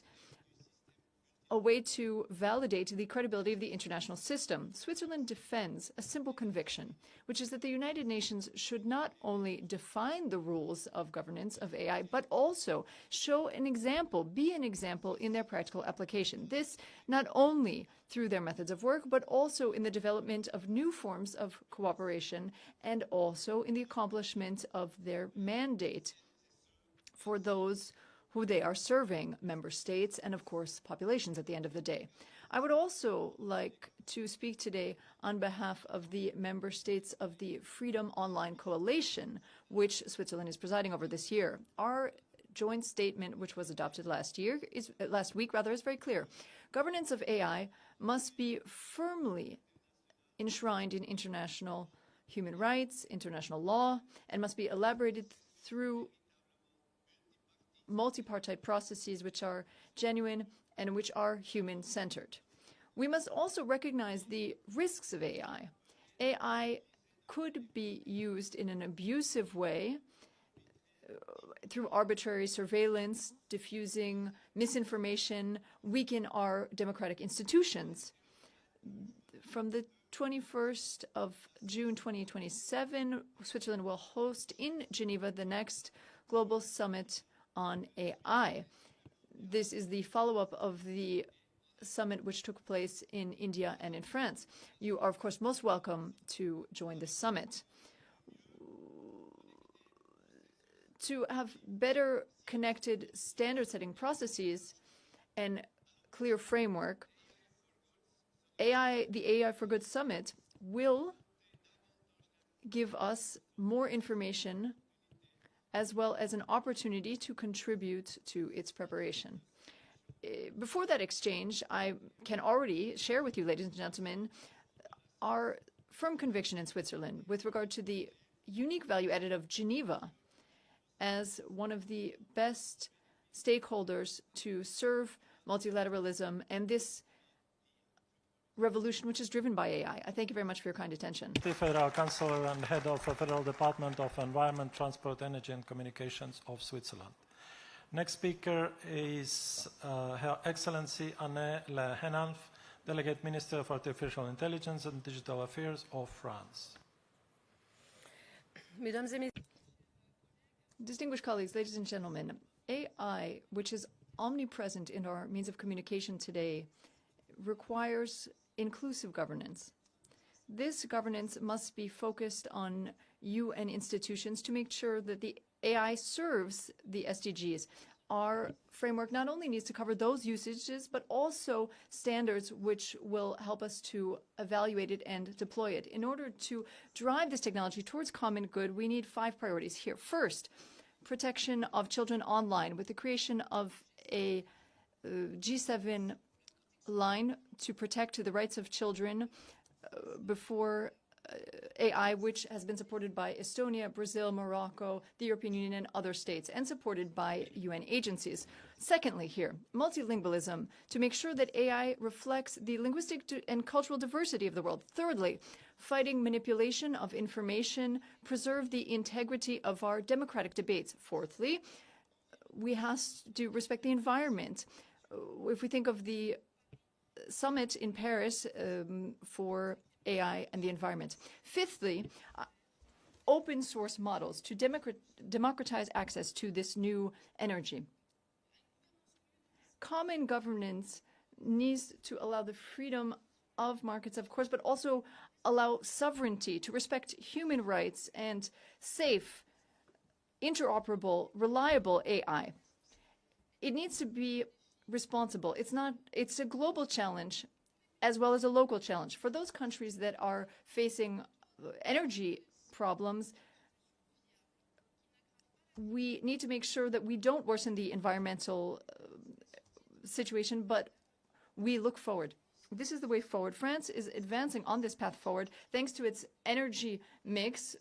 a way to validate the credibility of the international system. Switzerland defends a simple conviction, which is that the United Nations should not only define the rules of governance of AI, but also show an example, be an example in their practical application. This not only through their methods of work, but also in the development of new forms of cooperation and also in the accomplishment of their mandate for those who they are serving, member states, and of course populations at the end of the day. I would also like to speak today on behalf of the member states of the Freedom Online Coalition, which Switzerland is presiding over this year. Our joint statement, which was adopted last week, is very clear. Governance of AI must be firmly enshrined in international human rights, international law, and must be elaborated through multi-partite processes which are genuine and which are human-centered. We must also recognize the risks of AI. AI could be used in an abusive way through arbitrary surveillance, diffusing misinformation, weaken our democratic institutions. From the 21st of June 2027, Switzerland will host in Geneva the next Global Summit on AI. This is the follow-up of the summit which took place in India and in France. You are, of course, most welcome to join this summit. To have better connected standard-setting processes and clear framework, the AI for Good Summit will give us more information as well as an opportunity to contribute to its preparation. Before that exchange, I can already share with you, ladies and gentlemen, our firm conviction in Switzerland with regard to the unique value added of Geneva as one of the best stakeholders to serve multilateralism and this revolution which is driven by AI. I thank you very much for your kind attention. The Federal Councillor and Head of the Federal Department of Environment, Transport, Energy and Communications of Switzerland. Next speaker is Her Excellency Anne Le Henanf, Delegate Minister of Artificial Intelligence and Digital Affairs of France. Distinguished colleagues, ladies and gentlemen, AI, which is omnipresent in our means of communication today, requires inclusive governance. This governance must be focused on UN institutions to make sure that the AI serves the SDGs. Our framework not only needs to cover those usages, but also standards which will help us to evaluate it and deploy it. In order to drive this technology towards common good, we need 5 priorities here. First, protection of children online with the creation of a G7 line to protect the rights of children before AI, which has been supported by Estonia, Brazil, Morocco, the European Union, and other states, and supported by UN agencies. Secondly, here, multilingualism, to make sure that AI reflects the linguistic and cultural diversity of the world. Thirdly, fighting manipulation of information, preserve the integrity of our democratic debates. Fourthly, we have to respect the environment. If we think of the summit in Paris for AI and the environment. Fifthly, open source models to democratize access to this new energy. Common governance needs to allow the freedom of markets, of course, but also allow sovereignty to respect human rights and safe, interoperable, reliable AI. It needs to be responsible. It's a global challenge as well as a local challenge. For those countries that are facing energy problems, we need to make sure that we don't worsen the environmental situation, but we look forward. This is the way forward. France is advancing on this path forward thanks to its energy mix,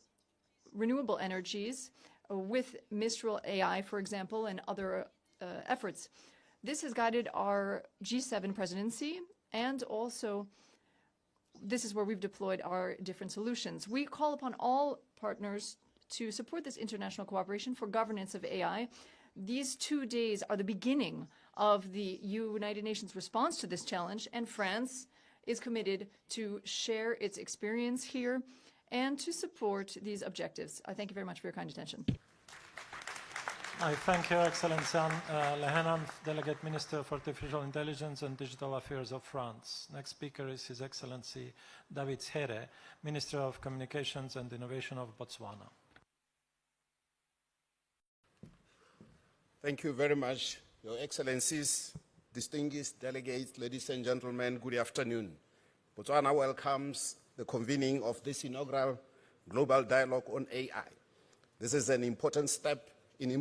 renewable energies, with Mistral AI, for example, and other efforts. This has guided our G7 presidency, and also this is where we've deployed our different solutions. We call upon all partners to support this international cooperation for governance of AI. These 2 days are the beginning of the United Nations response to this challenge, and France is committed to share its experience here and to support these objectives. I thank you very much for your kind attention. I thank Your Excellency Anne Lehenan, Delegate Minister for Artificial Intelligence and Digital Affairs of France. Next speaker is His Excellency David Here, Minister of Communications and Innovation of Botswana. Thank you very much, Your Excellencies, distinguished delegates, ladies and gentlemen, good afternoon. Botswana welcomes the convening of this inaugural Global Dialogue on AI. This is an important step in the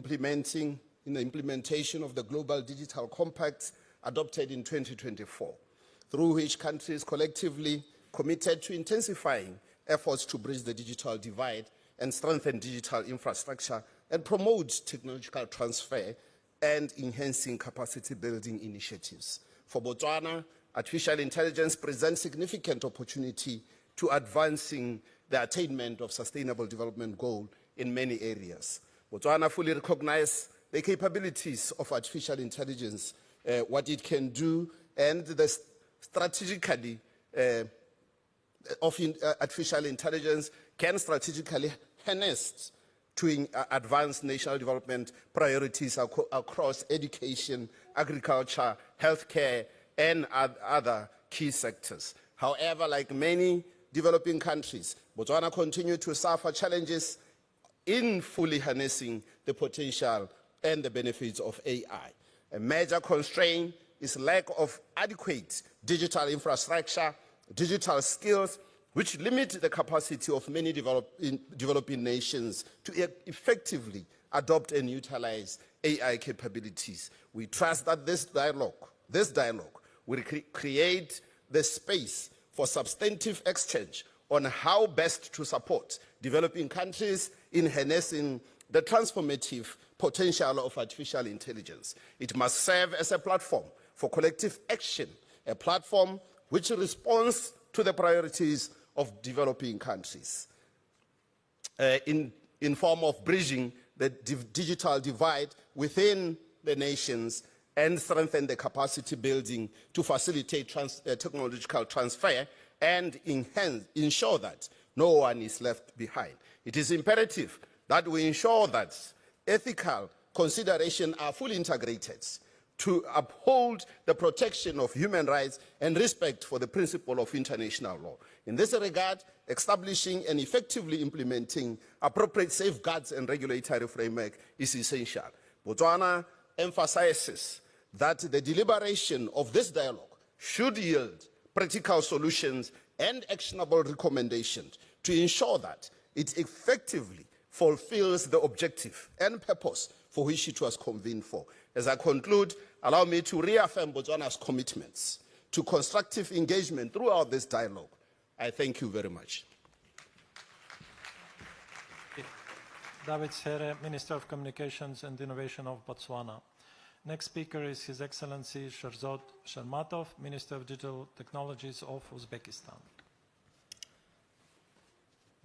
implementation of the Global Digital Compact adopted in 2024, through which countries collectively committed to intensifying efforts to bridge the digital divide and strengthen digital infrastructure and promote technological transfer and enhancing capacity building initiatives. For Botswana, artificial intelligence presents significant opportunity to advancing the attainment of Sustainable Development Goal in many areas. Botswana fully recognizes the capabilities of artificial intelligence, what it can do, and the strategically artificial intelligence can strategically harness to advance national development priorities across education, agriculture, healthcare, and other key sectors. However, like many developing countries, Botswana continues to suffer challenges in fully harnessing the potential and the benefits of AI. A major constraint is lack of adequate digital infrastructure, digital skills, which limit the capacity of many developing nations to effectively adopt and utilize AI capabilities. We trust that this dialogue will create the space for substantive exchange on how best to support developing countries in harnessing the transformative potential of artificial intelligence. It must serve as a platform for collective action, a platform which responds to the priorities of developing countries in form of bridging the digital divide within the nations and strengthen the capacity building to facilitate technological transfer and ensure that no one is left behind. It is imperative that we ensure that ethical considerations are fully integrated to uphold the protection of human rights and respect for the principle of international law. In this regard, establishing and effectively implementing appropriate safeguards and regulatory framework is essential. Botswana emphasizes that the deliberation of this dialogue should yield practical solutions and actionable recommendations to ensure that it effectively fulfills the objective and purpose for which it was convened for. As I conclude, allow me to reaffirm Botswana's commitments to constructive engagement throughout this dialogue. I thank you very much. David Here, Minister of Communications and Innovation of Botswana. Next speaker is His Excellency Sherzod Shermatov, Minister of Digital Technologies of Uzbekistan.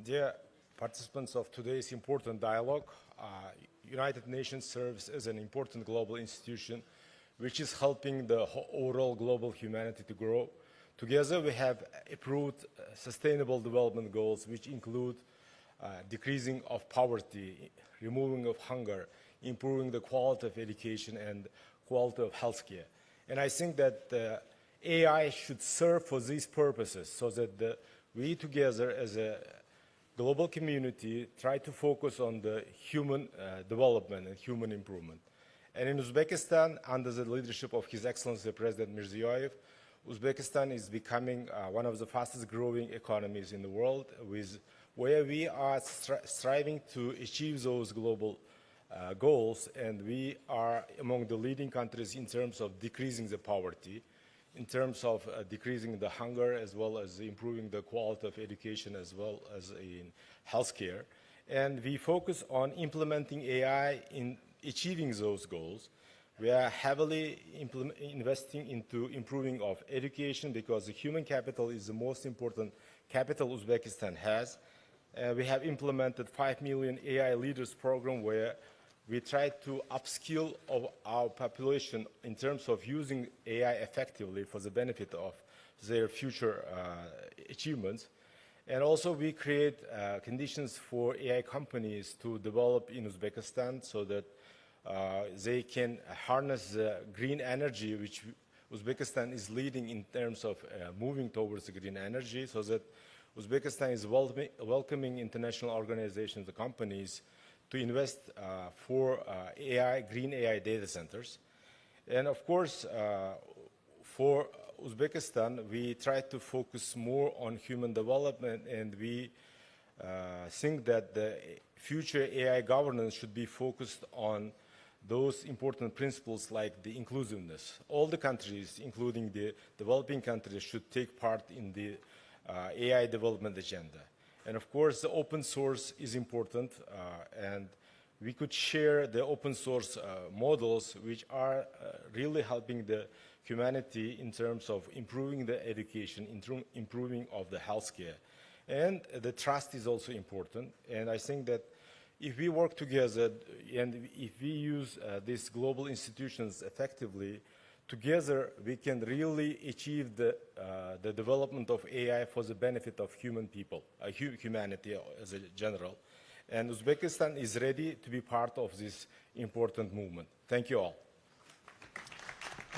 Dear participants of today's important dialogue, United Nations serves as an important global institution which is helping the overall global humanity to grow. Together we have approved sustainable development goals which include decreasing of poverty, removing of hunger, improving the quality of education and quality of healthcare. And I think that AI should serve for these purposes so that we together as a global community try to focus on the human development and human improvement. And in Uzbekistan, under the leadership of His Excellency President Mirziyoyev, Uzbekistan is becoming one of the fastest growing economies in the world, where we are striving to achieve those global goals, and we are among the leading countries in terms of decreasing the poverty, in terms of decreasing the hunger, as well as improving the quality of education, as well as in healthcare. And we focus on implementing AI in achieving those goals. We are heavily investing into improving of education because the human capital is the most important capital Uzbekistan has. We have implemented 5 million AI leaders program where we try to upskill of our population in terms of using AI effectively for the benefit of their future achievements. And also we create conditions for AI companies to develop in Uzbekistan so that they can harness the green energy, which Uzbekistan is leading in terms of moving towards the green energy, so that Uzbekistan is welcoming international organizations, the companies, to invest for green AI data centers. And of course, for Uzbekistan, we try to focus more on human development, and we think that the future AI governance should be focused on those important principles like the inclusiveness. All the countries, including the developing countries, should take part in the AI development agenda. And of course, the open source is important, and we could share the open source models which are really helping the humanity in terms of improving the education, improving of the healthcare. And the trust is also important. And I think that if we work together and if we use these global institutions effectively, together we can really achieve the development of AI for the benefit of human people, humanity as a general. And Uzbekistan is ready to be part of this important movement. Thank you all.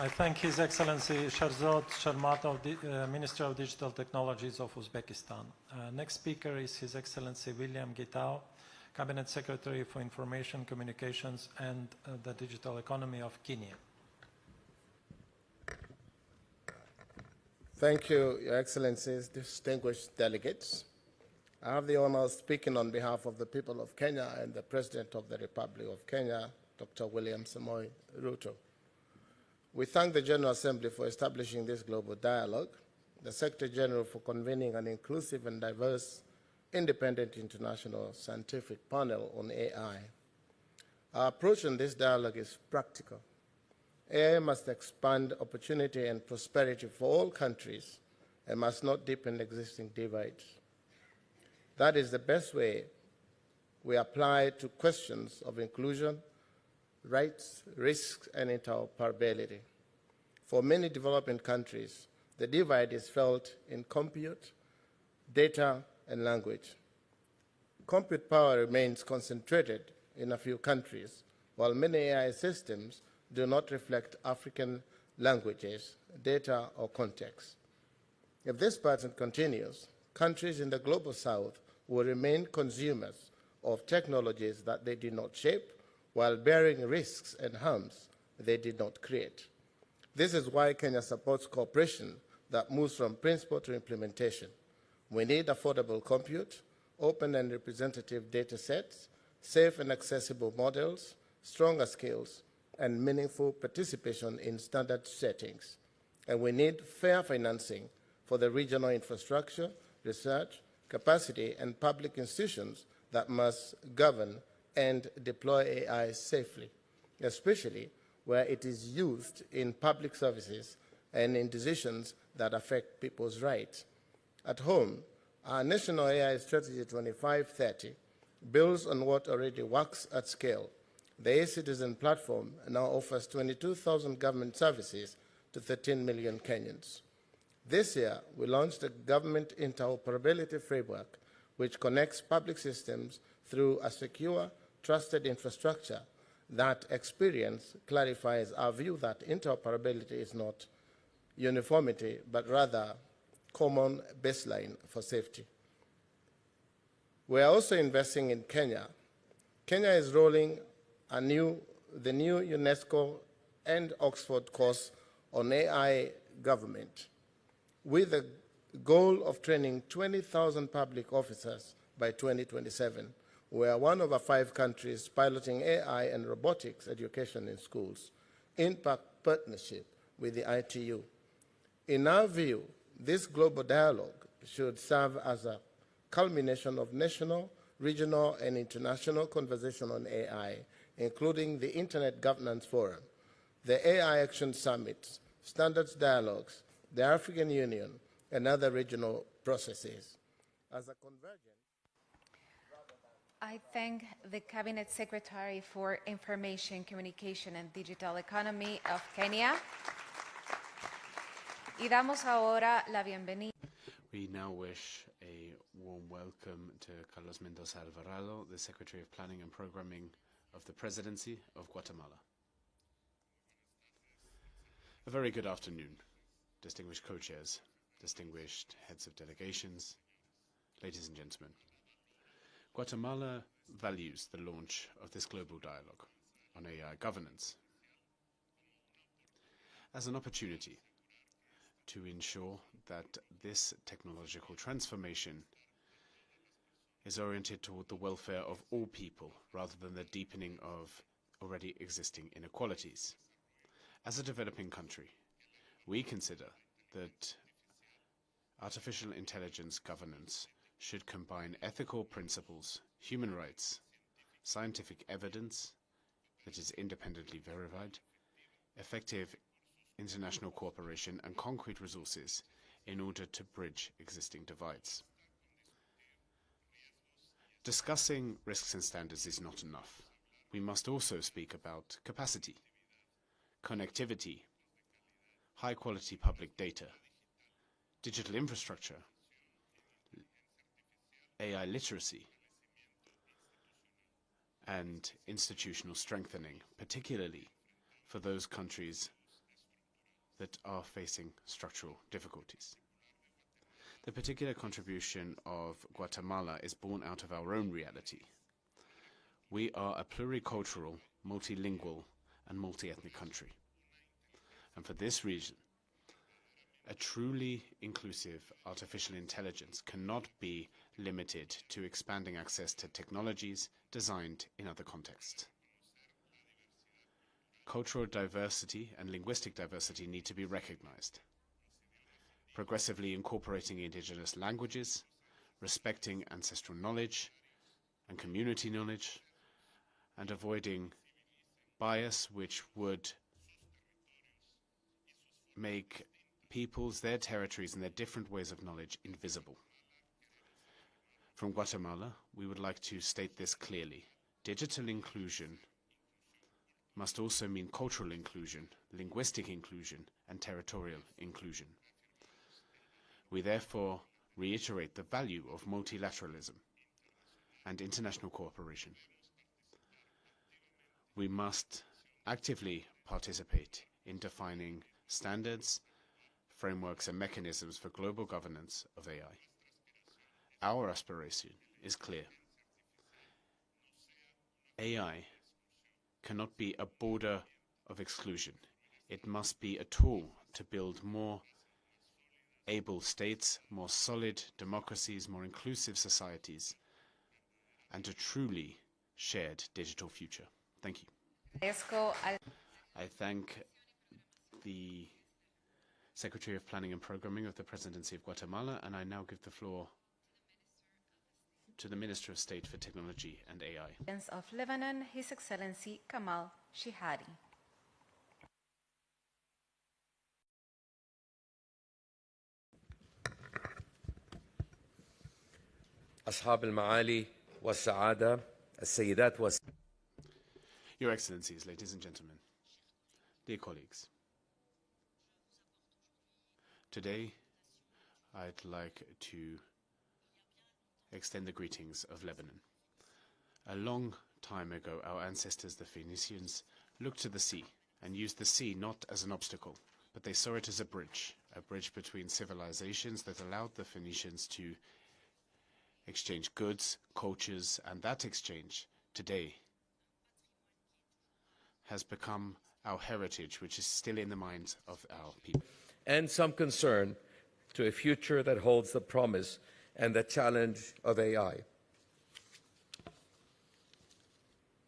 I thank His Excellency Sherzod Shermatov, Minister of Digital Technologies of Uzbekistan. Next speaker is His Excellency William Gitao, Cabinet Secretary for Information, Communications and the Digital Economy of Kenya. Thank you, Your Excellencies, distinguished delegates. I have the honor of speaking on behalf of the people of Kenya and the President of the Republic of Kenya, Dr. William Samoei Ruto. We thank the General Assembly for establishing this global dialogue, the Secretary General for convening an inclusive and diverse independent international scientific panel on AI. Our approach in this dialogue is practical. AI must expand opportunity and prosperity for all countries and must not deepen existing divides. That is the best way we apply to questions of inclusion, rights, risks, and interoperability. For many developing countries, the divide is felt in compute, data, and language. Compute power remains concentrated in a few countries, while many AI systems do not reflect African languages, data, or context. If this pattern continues, countries in the global south will remain consumers of technologies that they did not shape, while bearing risks and harms they did not create. This is why Kenya supports cooperation that moves from principle to implementation. We need affordable compute, open and representative data sets, safe and accessible models, stronger skills, and meaningful participation in standard settings. And we need fair financing for the regional infrastructure, research, capacity, and public institutions that must govern and deploy AI safely, especially where it is used in public services and in decisions that affect people's rights. At home, our National AI Strategy 2530 builds on what already works at scale. The e-Citizen platform now offers 22,000 government services to 13 million Kenyans. This year, we launched a government interoperability framework which connects public systems through a secure, trusted infrastructure. That experience clarifies our view that interoperability is not uniformity, but rather common baseline for safety. We are also investing in Kenya. Kenya is rolling the new UNESCO and Oxford course on AI government, with the goal of training 20,000 public officers by 2027. We are one of 5 countries piloting AI and robotics education in schools, in partnership with the ITU. In our view, this global dialogue should serve as a culmination of national, regional, and international conversation on AI, including the Internet Governance Forum, the AI Action Summits, standards dialogues, the African Union, and other regional processes. As a convergence, I thank the Cabinet Secretary for Information, Communication and Digital Economy of Kenya. Y damos ahora la bienvenida. We now wish a warm welcome to Carlos Mendoza Alvarado, the Secretary of Planning and Programming of the Presidency of Guatemala. A very good afternoon, distinguished co-chairs, distinguished heads of delegations, ladies and gentlemen. Guatemala values the launch of this global dialogue on AI governance as an opportunity to ensure that this technological transformation is oriented toward the welfare of all people rather than the deepening of already existing inequalities. As a developing country, we consider that artificial intelligence governance should combine ethical principles, human rights, scientific evidence that is independently verified, effective international cooperation, and concrete resources in order to bridge existing divides. Discussing risks and standards is not enough. We must also speak about capacity, connectivity, high-quality public data, digital infrastructure, AI literacy, and institutional strengthening, particularly for those countries that are facing structural difficulties. The particular contribution of Guatemala is born out of our own reality. We are a pluricultural, multilingual, and multi-ethnic country. And for this reason, a truly inclusive artificial intelligence cannot be limited to expanding access to technologies designed in other contexts. Cultural diversity and linguistic diversity need to be recognized. Progressively incorporating indigenous languages, respecting ancestral knowledge and community knowledge, and avoiding bias which would make peoples, their territories, and their different ways of knowledge invisible. From Guatemala, we would like to state this clearly. Digital inclusion must also mean cultural inclusion, linguistic inclusion, and territorial inclusion. We therefore reiterate the value of multilateralism and international cooperation. We must actively participate in defining standards, frameworks, and mechanisms for global governance of AI. Our aspiration is clear. AI cannot be a border of exclusion. It must be a tool to build more able states, more solid democracies, more inclusive societies, and a truly shared digital future. Thank you. I thank the Secretary of Planning and Programming of the Presidency of Guatemala, and I now give the floor to the Minister of State for Technology and AI. Of Lebanon, His Excellency Kamal Shihadi. أصحاب المعالي والسعادة السيدات Your Excellencies, ladies and gentlemen, dear colleagues, today I'd like to extend the greetings of Lebanon. A long time ago, our ancestors, the Phoenicians, looked to the sea and used the sea not as an obstacle, but they saw it as a bridge between civilizations that allowed the Phoenicians to exchange goods, cultures, and that exchange today has become our heritage, which is still in the minds of our people. And some concern to a future that holds the promise and the challenge of AI.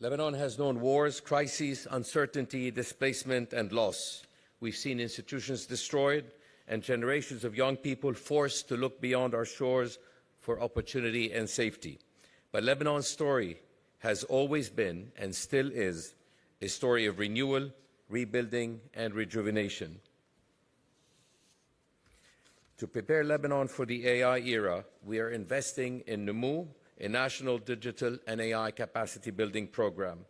Lebanon has known wars, crises, uncertainty, displacement, and loss. We've seen institutions destroyed and generations of young people forced to look beyond our shores for opportunity and safety. But Lebanon's story has always been, and still is, a story of renewal, rebuilding, and rejuvenation. To prepare Lebanon for the AI era, we are investing in NUMU, a national digital and AI capacity building program.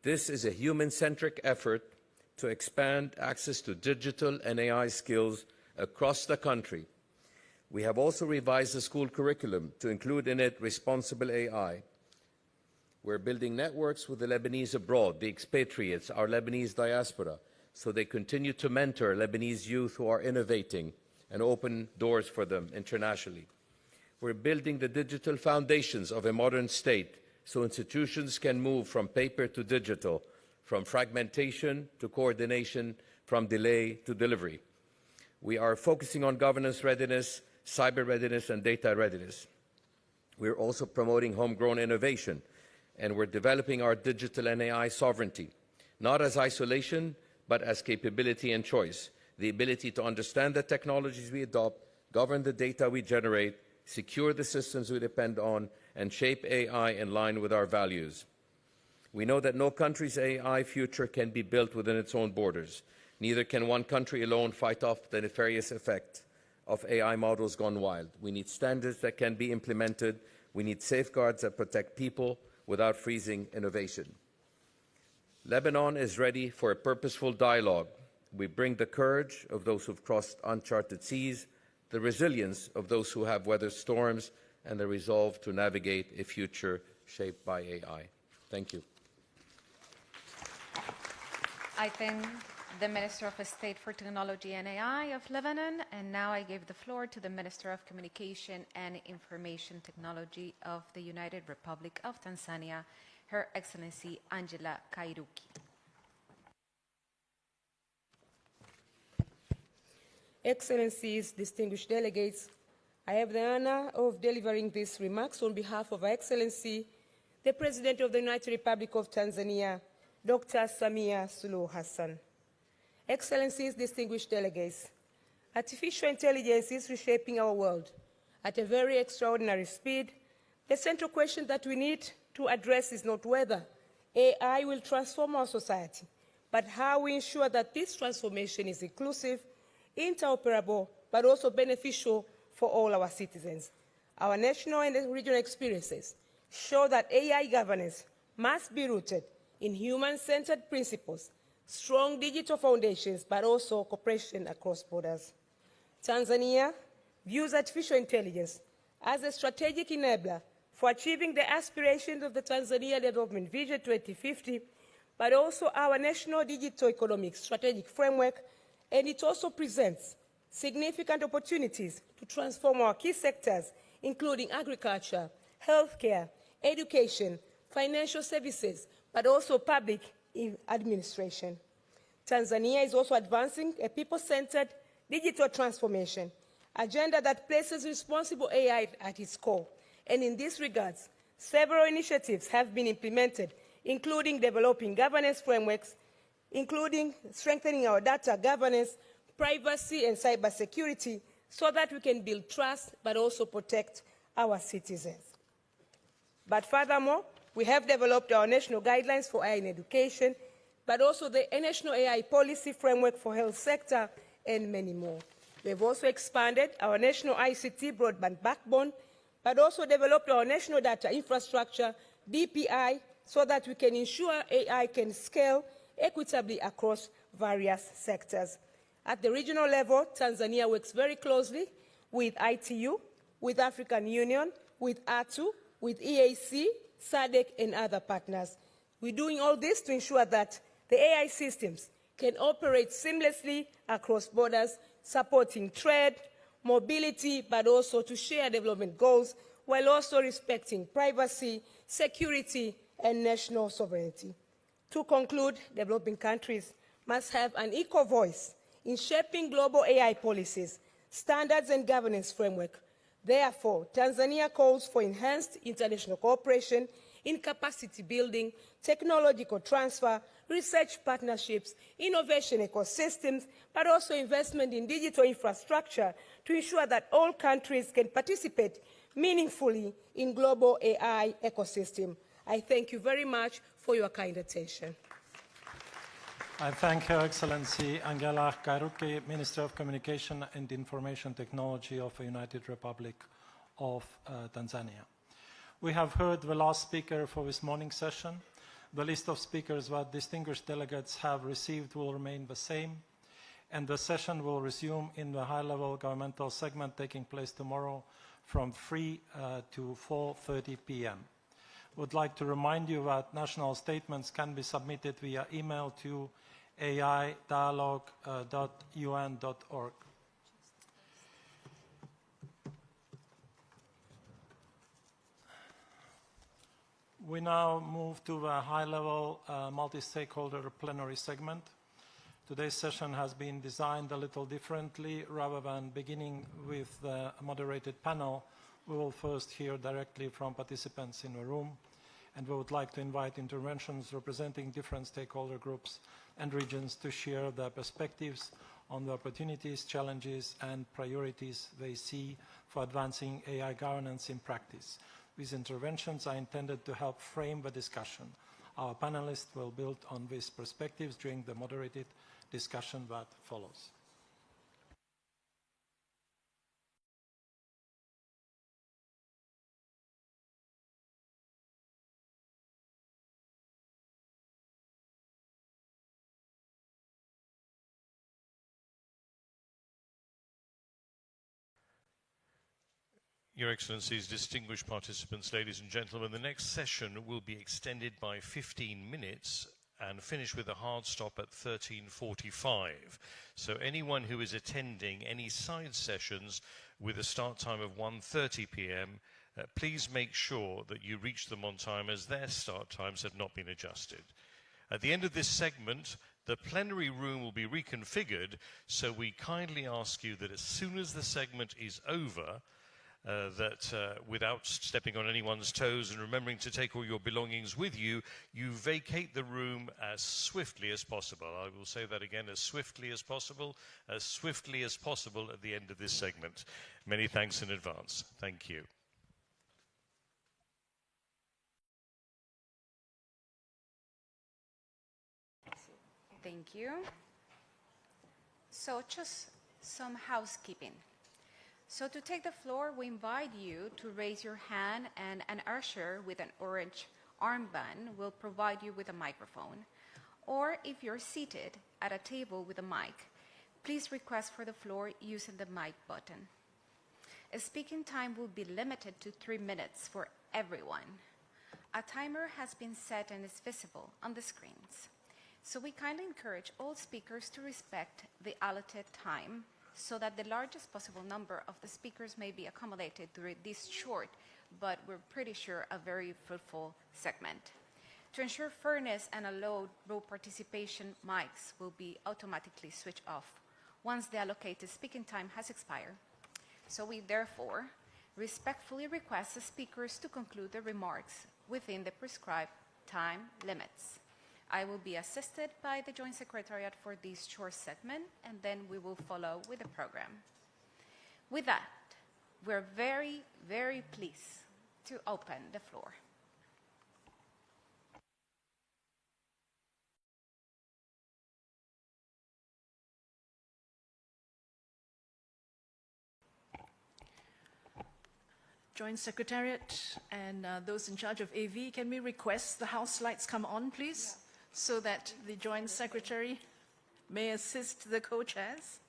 This is a human-centric effort to expand access to digital and AI skills across the country. We have also revised the school curriculum to include in it responsible AI. We're building networks with the Lebanese abroad, the expatriates, our Lebanese diaspora, so they continue to mentor Lebanese youth who are innovating and open doors for them internationally. We're building the digital foundations of a modern state so institutions can move from paper to digital, from fragmentation to coordination, from delay to delivery. We are focusing on governance readiness, cyber readiness, and data readiness. We're also promoting homegrown innovation, and we're developing our digital and AI sovereignty, not as isolation, but as capability and choice, the ability to understand the technologies we adopt, govern the data we generate, secure the systems we depend on, and shape AI in line with our values. We know that no country's AI future can be built within its own borders. Neither can one country alone fight off the nefarious effect of AI models gone wild. We need standards that can be implemented. We need safeguards that protect people without freezing innovation. Lebanon is ready for a purposeful dialogue. We bring the courage of those who've crossed uncharted seas, the resilience of those who have weathered storms, and the resolve to navigate a future shaped by AI. Thank you. I thank the Minister of State for Technology and AI of Lebanon, and now I give the floor to the Minister of Communication and Information Technology of the United Republic of Tanzania, Her Excellency Angela Kairuki. Excellencies, distinguished delegates, I have the honor of delivering these remarks on behalf of Her Excellency, the President of the United Republic of Tanzania, Dr. Samia Suluhu Hassan. Excellencies, distinguished delegates, artificial intelligence is reshaping our world at a very extraordinary speed. The central question that we need to address is not whether AI will transform our society, but how we ensure that this transformation is inclusive, interoperable, but also beneficial for all our citizens. Our national and regional experiences show that AI governance must be rooted in human-centered principles, strong digital foundations, but also cooperation across borders. Tanzania views artificial intelligence as a strategic enabler for achieving the aspirations of the Tanzania Development Vision 2050, but also our national digital economic strategic framework, and it also presents significant opportunities to transform our key sectors including agriculture, healthcare, education, financial services, but also public administration. Tanzania is also advancing a people-centered digital transformation, agenda that places responsible AI at its core. And in this regard, several initiatives have been implemented, including developing governance frameworks, including strengthening our data governance, privacy, and cybersecurity, so that we can build trust but also protect our citizens. But furthermore, we have developed our national guidelines for AI in education, but also the national AI policy framework for health sector, and many more. We have also expanded our national ICT broadband backbone, but also developed our national data infrastructure, DPI, so that we can ensure AI can scale equitably across various sectors. At the regional level, Tanzania works very closely with ITU, with African Union, with ATU, with EAC, SADC, and other partners. We're doing all this to ensure that the AI systems can operate seamlessly across borders, supporting trade, mobility, but also to share development goals, while also respecting privacy, security, and national sovereignty. To conclude, developing countries must have an equal voice in shaping global AI policies, standards, and governance framework. Therefore, Tanzania calls for enhanced international cooperation in capacity building, technological transfer, research partnerships, innovation ecosystems, but also investment in digital infrastructure to ensure that all countries can participate meaningfully in global AI ecosystem. I thank you very much for your kind attention. I thank Her Excellency Angela Kairuki, Minister of Communication and Information Technology of the United Republic of Tanzania. We have heard the last speaker for this morning session. The list of speakers that distinguished delegates have received will remain the same, and the session will resume in the high-level governmental segment taking place tomorrow from 3 to 4:30 p.m. Would like to remind you that national statements can be submitted via email to aidialogue.un.org. We now move to the high-level multi-stakeholder plenary segment. Today's session has been designed a little differently. Rather than beginning with the moderated panel, we will first hear directly from participants in the room, and we would like to invite interventions representing different stakeholder groups and regions to share their perspectives on the opportunities, challenges, and priorities they see for advancing AI governance in practice. These interventions are intended to help frame the discussion. Our panelists will build on these perspectives during the moderated discussion that follows. Your Excellencies, distinguished participants, ladies and gentlemen, the next session will be extended by 15 minutes and finish with a hard stop at 13:45. So anyone who is attending any side sessions with a start time of 1:30 p.m., please make sure that you reach them on time, as their start times have not been adjusted. At the end of this segment, the plenary room will be reconfigured, so we kindly ask you that as soon as the segment is over, without stepping on anyone's toes and remembering to take all your belongings with you, you vacate the room as swiftly as possible. I will say that again, as swiftly as possible at the end of this segment. Many thanks in advance. Thank you. Thank you. So just some housekeeping. So to take the floor, we invite you to raise your hand, and an usher with an orange armband will provide you with a microphone. Or if you're seated at a table with a mic, please request for the floor using the mic button. A speaking time will be limited to 3 minutes for everyone. A timer has been set and is visible on the screens. So we kindly encourage all speakers to respect the allotted time so that the largest possible number of the speakers may be accommodated during this short, but we're pretty sure a very fruitful segment. To ensure fairness and allow broad participation, mics will be automatically switched off once the allocated speaking time has expired. So we therefore respectfully request the speakers to conclude their remarks within the prescribed time limits. I will be assisted by the Joint Secretariat for this short segment, and then we will follow with the program. With that, we're very, very pleased to open the floor. Joint Secretariat and those in charge of AV, can we request the House lights come on, please, so that the Joint Secretary may assist the co-chairs?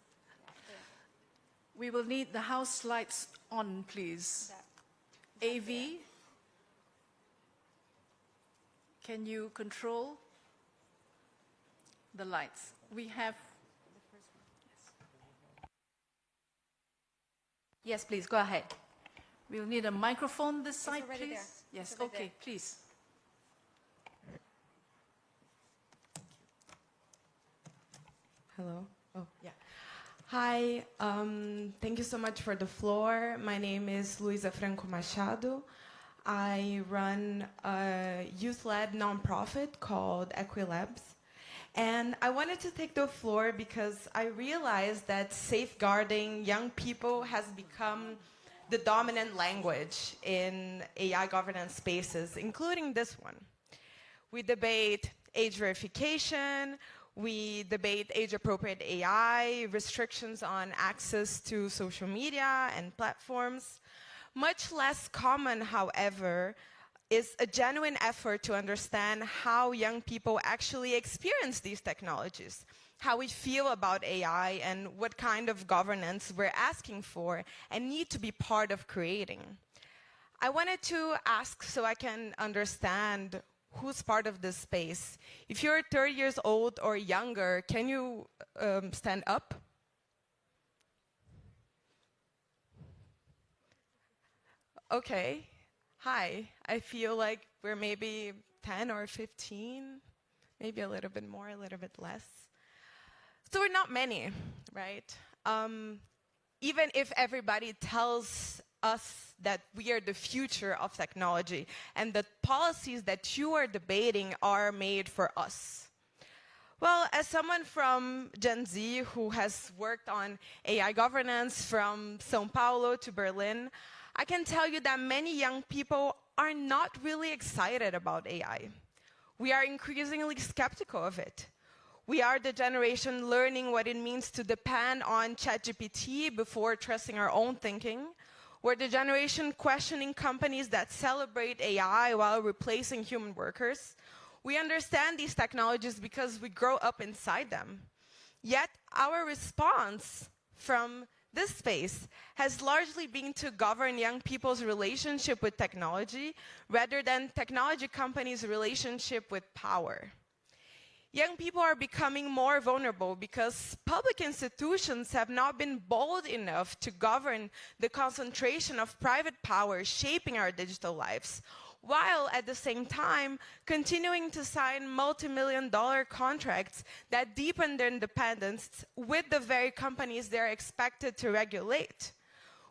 We will need the House lights on, please. AV, can you control the lights? We have... Yes, please, go ahead. We'll need a microphone this side, please. There. Yes, it's okay, there. please. Hello. Oh, yeah. Hi. Thank you so much for the floor. My name is Luisa Franco Machado. I run a youth-led nonprofit called Equilabs. And I wanted to take the floor because I realized that safeguarding young people has become the dominant language in AI governance spaces, including this one. We debate age verification, we debate age-appropriate AI, restrictions on access to social media and platforms. Much less common, however, is a genuine effort to understand how young people actually experience these technologies, how we feel about AI, and what kind of governance we're asking for and need to be part of creating. I wanted to ask so I can understand who's part of this space. If you're 30 years old or younger, can you stand up? Okay. Hi. I feel like we're maybe 10 or 15, maybe a little bit more, a little bit less. So we're not many, right? Even if everybody tells us that we are the future of technology and the policies that you are debating are made for us. Well, as someone from Gen Z who has worked on AI governance from São Paulo to Berlin, I can tell you that many young people are not really excited about AI. We are increasingly skeptical of it. We are the generation learning what it means to depend on ChatGPT before trusting our own thinking. We're the generation questioning companies that celebrate AI while replacing human workers. We understand these technologies because we grow up inside them. Yet our response from this space has largely been to govern young people's relationship with technology rather than technology companies' relationship with power. Young people are becoming more vulnerable because public institutions have not been bold enough to govern the concentration of private power shaping our digital lives, while at the same time continuing to sign multi-million-dollar contracts that deepen their independence with the very companies they're expected to regulate.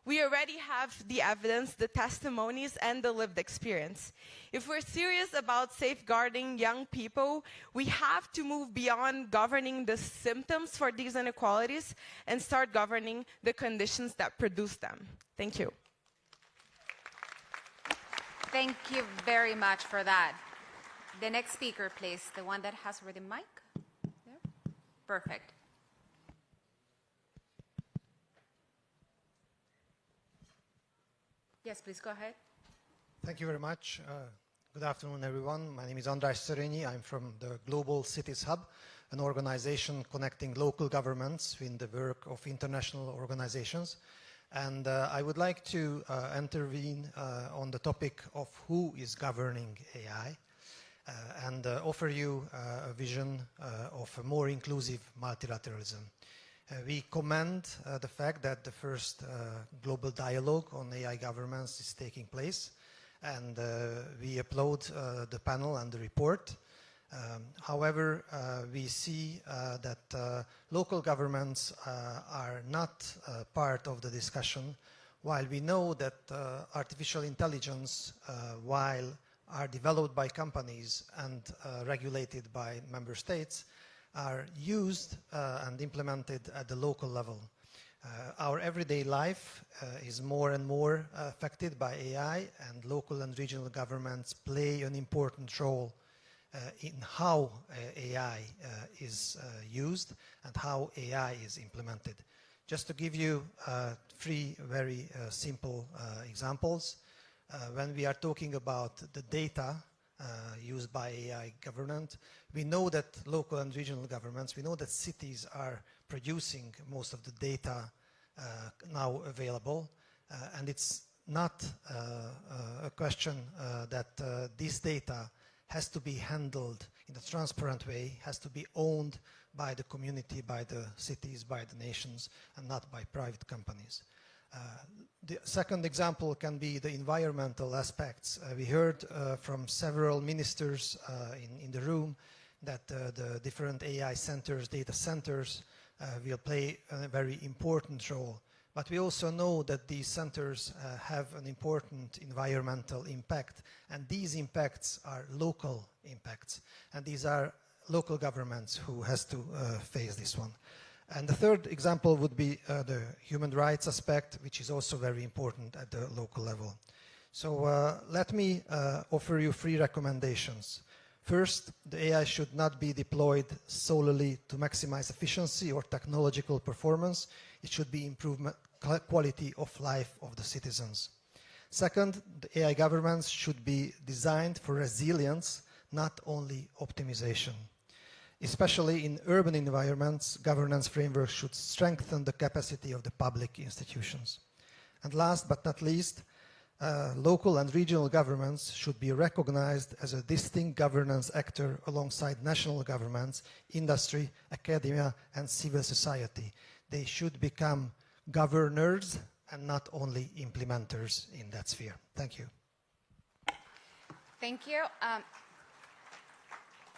We already have the evidence, the testimonies, and the lived experience. If we're serious about safeguarding young people, we have to move beyond governing the symptoms for these inequalities and start governing the conditions that produce them. Thank you. Thank you very much for that. The next speaker, please, the one that has already mic. There. Perfect. Yes, please go ahead. Thank you very much. Good afternoon, everyone. My name is András Szerényi. I'm from the Global Cities Hub, an organization connecting local governments in the work of international organizations. And I would like to intervene on the topic of who is governing AI and offer you a vision of a more inclusive multilateralism. We commend the fact that the first global dialogue on AI governance is taking place, and we applaud the panel and the report. However, we see that local governments are not part of the discussion, while we know that artificial intelligence, while are developed by companies and regulated by member states, are used and implemented at the local level. Our everyday life is more and more affected by AI, and local and regional governments play an important role in how AI is used and how AI is implemented. Just to give you three very simple examples, when we are talking about the data used by AI government, we know that local and regional governments, we know that cities are producing most of the data now available, and it's not a question that this data has to be handled in a transparent way, has to be owned by the community, by the cities, by the nations, and not by private companies. The second example can be the environmental aspects. We heard from several ministers in the room that the different AI centers, data centers, will play a very important role. But we also know that these centers have an important environmental impact, and these impacts are local impacts, and these are local governments who has to face this one. And the third example would be the human rights aspect, which is also very important at the local level. So let me offer you three recommendations. First, the AI should not be deployed solely to maximize efficiency or technological performance. It should be improvement quality of life of the citizens. Second, the AI governments should be designed for resilience, not only optimization. Especially in urban environments, governance frameworks should strengthen the capacity of the public institutions. And last but not least, local and regional governments should be recognized as a distinct governance actor alongside national governments, industry, academia, and civil society. They should become governors and not only implementers in that sphere. Thank you. Thank you.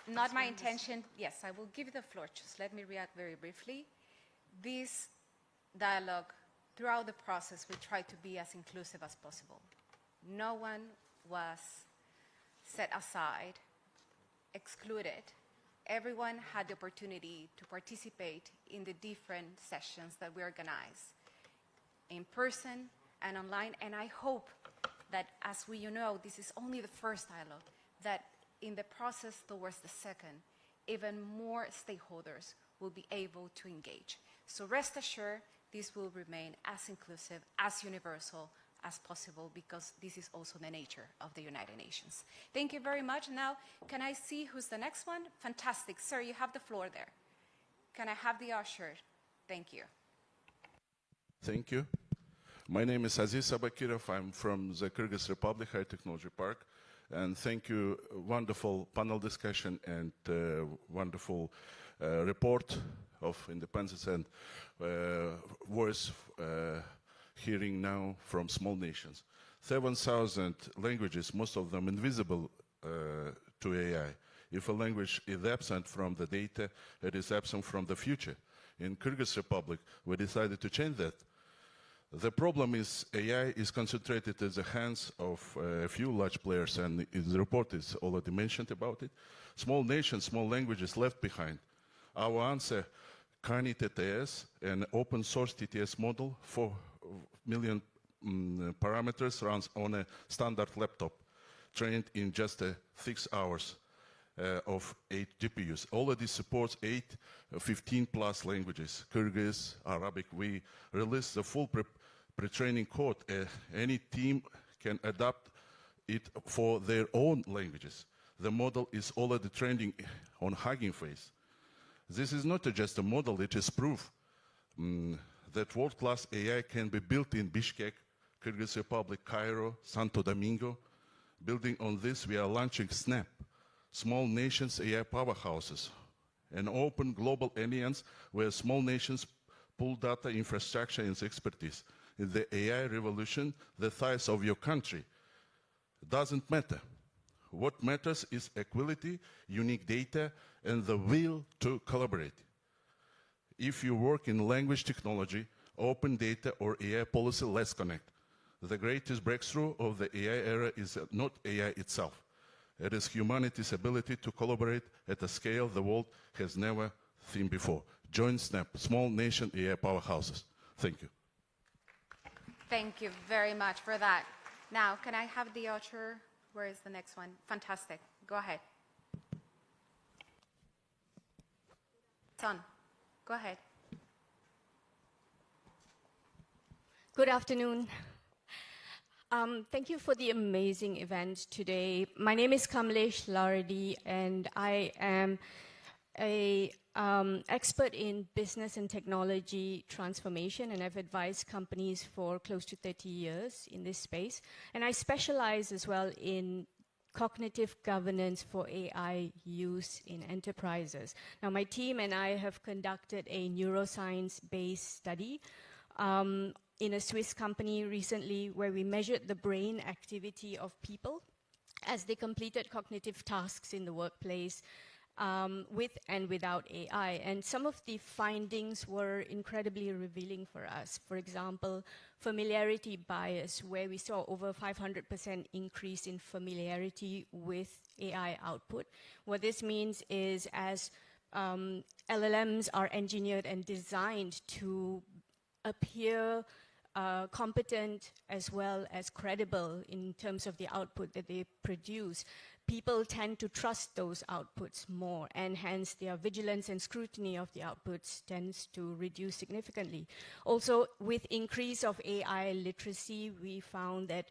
Not my intention. Yes, I will give you the floor. Just let me react very briefly. This dialogue, throughout the process, we try to be as inclusive as possible. No one was set aside, excluded. Everyone had the opportunity to participate in the different sessions that we organize, in person and online. And I hope that, as we know, this is only the first dialogue, that in the process towards the second, even more stakeholders will be able to engage. So rest assured, this will remain as inclusive, as universal as possible, because this is also the nature of the United Nations. Thank you very much. Now, can I see who's the next one? Fantastic. Sir, you have the floor there. Can I have the usher? Thank you. Thank you. My name is Aziz Abakirov. I'm from the Kyrgyz Republic High Technology Park. And thank you, wonderful panel discussion and wonderful report of independence and voice hearing now from small nations. 7,000 languages, most of them invisible to AI. If a language is absent from the data, it is absent from the future. In Kyrgyz Republic, we decided to change that. The problem is AI is concentrated in the hands of a few large players, and the report is already mentioned about it. Small nations, small languages left behind. Our answer, Kani TTS, an open source TTS model, 4 million parameters, runs on a standard laptop, trained in just 6 hours of 8 GPUs. Already supports 15 plus languages, Kyrgyz, Arabic. We released the full pre-training code. Any team can adapt it for their own languages. The model is already training on Hugging Face. This is not just a model, it is proof that world-class AI can be built in Bishkek, Kyrgyz Republic, Cairo, Santo Domingo. Building on this, we are launching SNAP, Small Nations AI Powerhouses, an open global alliance where small nations pool data, infrastructure, and expertise. In the AI revolution, the size of your country doesn't matter. What matters is equality, unique data, and the will to collaborate. If you work in language technology, open data, or AI policy, let's connect. The greatest breakthrough of the AI era is not AI itself. It is humanity's ability to collaborate at a scale the world has never seen before. Join SNAP, small nation AI powerhouses. Thank you. Thank you very much for that. Now, can I have the author? Where is the next one? Fantastic. Go ahead. Son, go ahead. Good afternoon. Thank you for the amazing event today. My name is Kamlesh Laradi, and I am an expert in business and technology transformation, and I've advised companies for close to 30 years in this space. And I specialize as well in cognitive governance for AI use in enterprises. Now, my team and I have conducted a neuroscience-based study in a Swiss company recently where we measured the brain activity of people as they completed cognitive tasks in the workplace with and without AI. And some of the findings were incredibly revealing for us. For example, familiarity bias, where we saw over 500% increase in familiarity with AI output. What this means is as LLMs are engineered and designed to appear competent as well as credible in terms of the output that they produce, people tend to trust those outputs more, and hence their vigilance and scrutiny of the outputs tends to reduce significantly. Also, with increase of AI literacy, we found that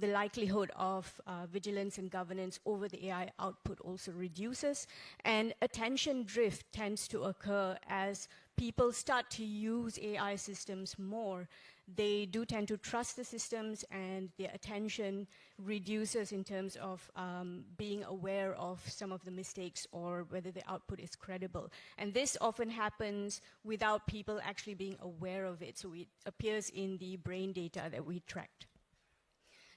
the likelihood of vigilance and governance over the AI output also reduces, and attention drift tends to occur as people start to use AI systems more. They do tend to trust the systems, and their attention reduces in terms of being aware of some of the mistakes or whether the output is credible. And this often happens without people actually being aware of it. So it appears in the brain data that we tracked.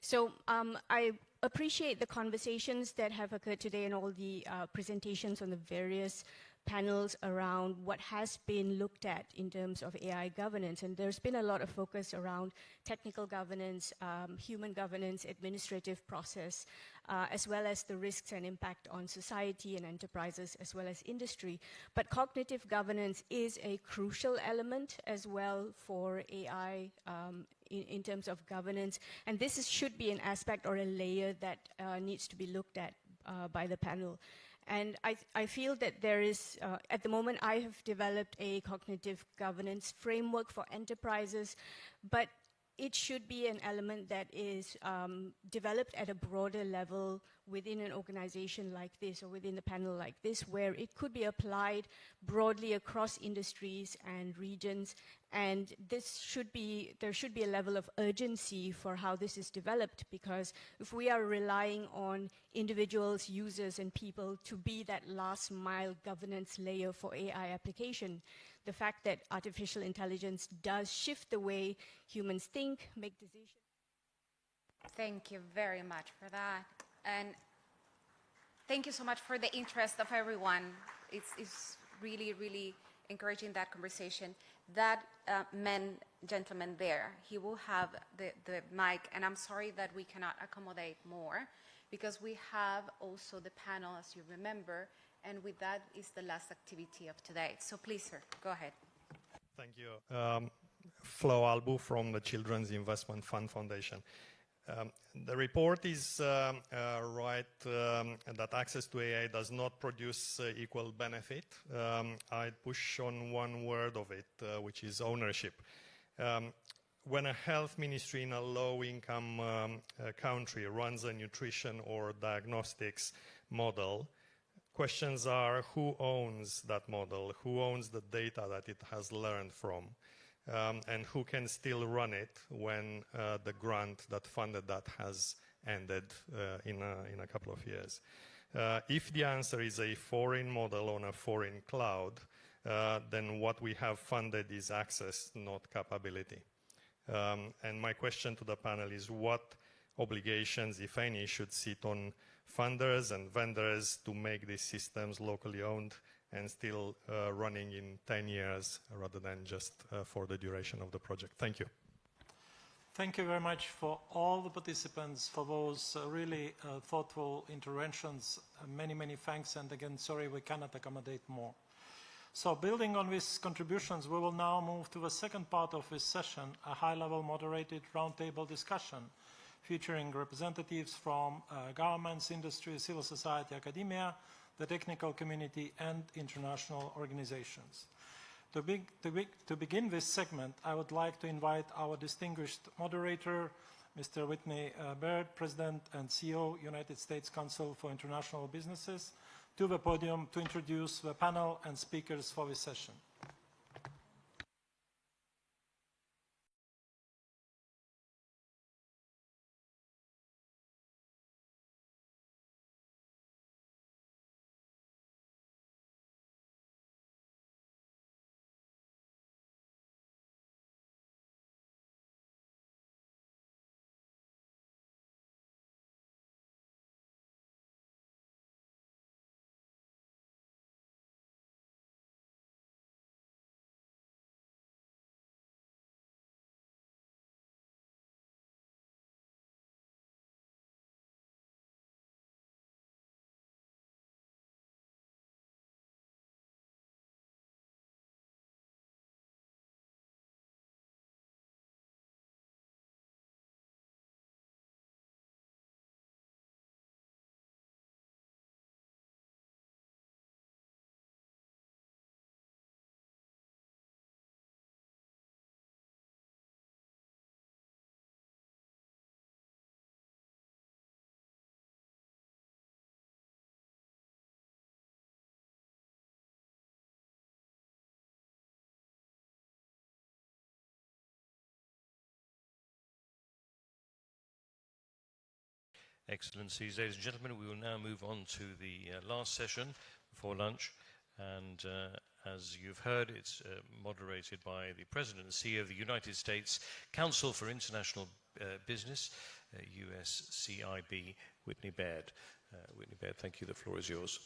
So I appreciate the conversations that have occurred today and all the presentations on the various panels around what has been looked at in terms of AI governance. And there's been a lot of focus around technical governance, human governance, administrative process, as well as the risks and impact on society and enterprises, as well as industry. But cognitive governance is a crucial element as well for AI in terms of governance. And this should be an aspect or a layer that needs to be looked at by the panel. And I feel that there is, at the moment, I have developed a cognitive governance framework for enterprises, but it should be an element that is developed at a broader level within an organization like this or within a panel like this, where it could be applied broadly across industries and regions. And there should be a level of urgency for how this is developed, because if we are relying on individuals, users, and people to be that last mile governance layer for AI application, the fact that artificial intelligence does shift the way humans think, make decisions. Thank you very much for that. And thank you so much for the interest of everyone. It's really, really encouraging that conversation. That gentleman there, he will have the mic, and I'm sorry that we cannot accommodate more, because we have also the panel, as you remember, and with that is the last activity of today. So please, sir, go ahead. Thank you. Flo Albu from the Children's Investment Fund Foundation. The report is right that access to AI does not produce equal benefit. I'd push on one word of it, which is ownership. When a health ministry in a low-income country runs a nutrition or diagnostics model, questions are who owns that model, who owns the data that it has learned from, and who can still run it when the grant that funded that has ended in a couple of years. If the answer is a foreign model on a foreign cloud, then what we have funded is access, not capability. And my question to the panel is what obligations, if any, should sit on funders and vendors to make these systems locally owned and still running in 10 years rather than just for the duration of the project? Thank you. Thank you very much for all the participants for those really thoughtful interventions. Many, many thanks. And again, sorry we cannot accommodate more. So building on these contributions, we will now move to the second part of this session, a high-level moderated roundtable discussion featuring representatives from governments, industry, civil society, academia, the technical community, and international organizations. To begin this segment, I would like to invite our distinguished moderator, Mr. Whitney Baird, President and CEO, United States Council for International Businesses, to the podium to introduce the panel and speakers for this session. Excellencies, ladies and gentlemen, we will now move on to the last session before lunch. And as you've heard, it's moderated by the President and CEO of the United States Council for International Business, USCIB, Whitney Baird. Whitney Baird, thank you. The floor is yours.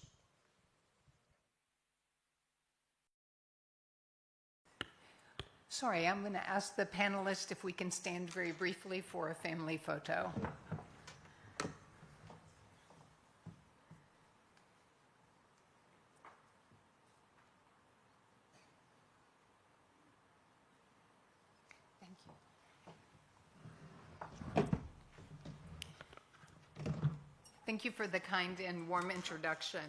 Sorry, I'm going to ask the panelists if we can stand very briefly for a family photo. Thank you for the kind and warm introduction.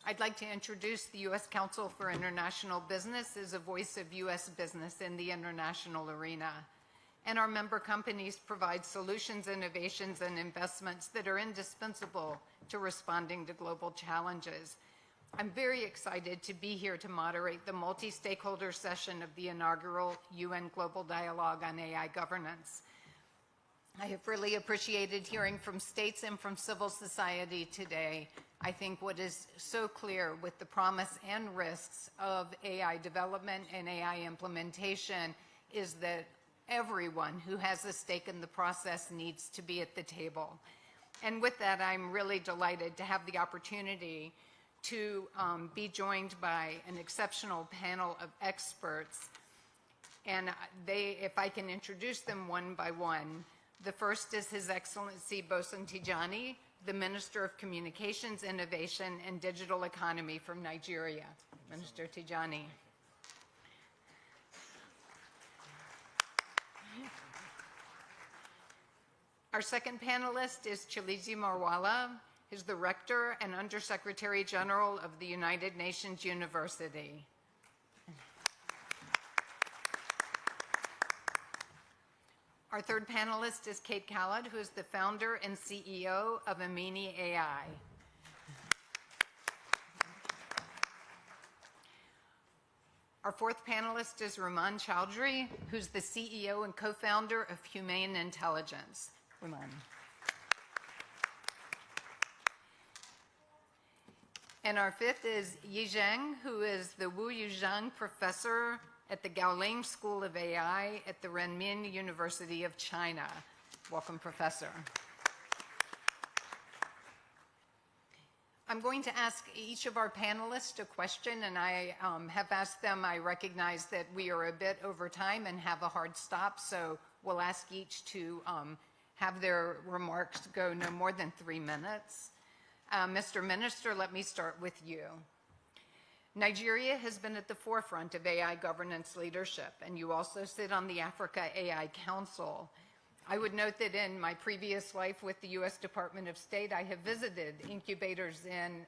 I'd like to introduce the U.S. Council for International Business as a voice of U.S. business in the international arena. And our member companies provide solutions, innovations, and investments that are indispensable to responding to global challenges. I'm very excited to be here to moderate the multi-stakeholder session of the inaugural UN Global Dialogue on AI Governance. I have really appreciated hearing from states and from civil society today. I think what is so clear with the promise and risks of AI development and AI implementation is that everyone who has a stake in the process needs to be at the table. And with that, I'm really delighted to have the opportunity to be joined by an exceptional panel of experts. And if I can introduce them one by one. The first is His Excellency Bosun Tijani, the Minister of Communications, Innovation, and Digital Economy from Nigeria. Minister Tijani. Our second panelist is Chilizi Marwala. He's the Rector and Undersecretary General of the United Nations University. Our third panelist is Kate Khaled, who is the founder and CEO of Amini AI. Our fourth panelist is Ruman Chowdhury, who's the CEO and co-founder of Humane Intelligence. Ruman. And our fifth is Yi Zhang, who is the Wu Yuzhang Professor at the Gaoling School of AI at the Renmin University of China. Welcome, Professor. I'm going to ask each of our panelists a question, and I have asked them. I recognize that we are a bit over time and have a hard stop, so we'll ask each to have their remarks go no more than 3 minutes. Mr. Minister, let me start with you. Nigeria has been at the forefront of AI governance leadership, and you also sit on the Africa AI Council. I would note that in my previous life with the U.S. Department of State, I have visited incubators in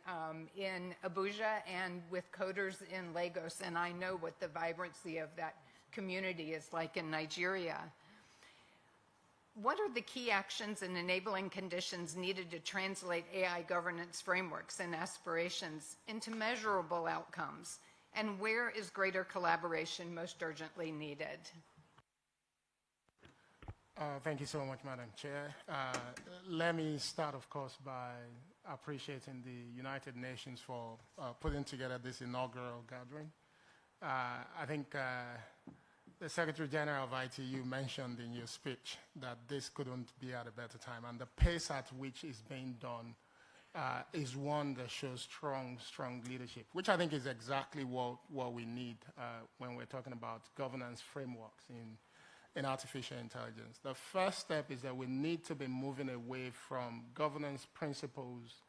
Abuja and with coders in Lagos, and I know what the vibrancy of that community is like in Nigeria. What are the key actions and enabling conditions needed to translate AI governance frameworks and aspirations into measurable outcomes? And where is greater collaboration most urgently needed? Thank you so much, Madam Chair. Let me start, of course, by appreciating the United Nations for putting together this inaugural gathering. I think the Secretary General of ITU mentioned in your speech that this couldn't be at a better time, and the pace at which it's being done is one that shows strong leadership, which I think is exactly what we need when we're talking about governance frameworks in artificial intelligence. The first step is that we need to be moving away from governance principles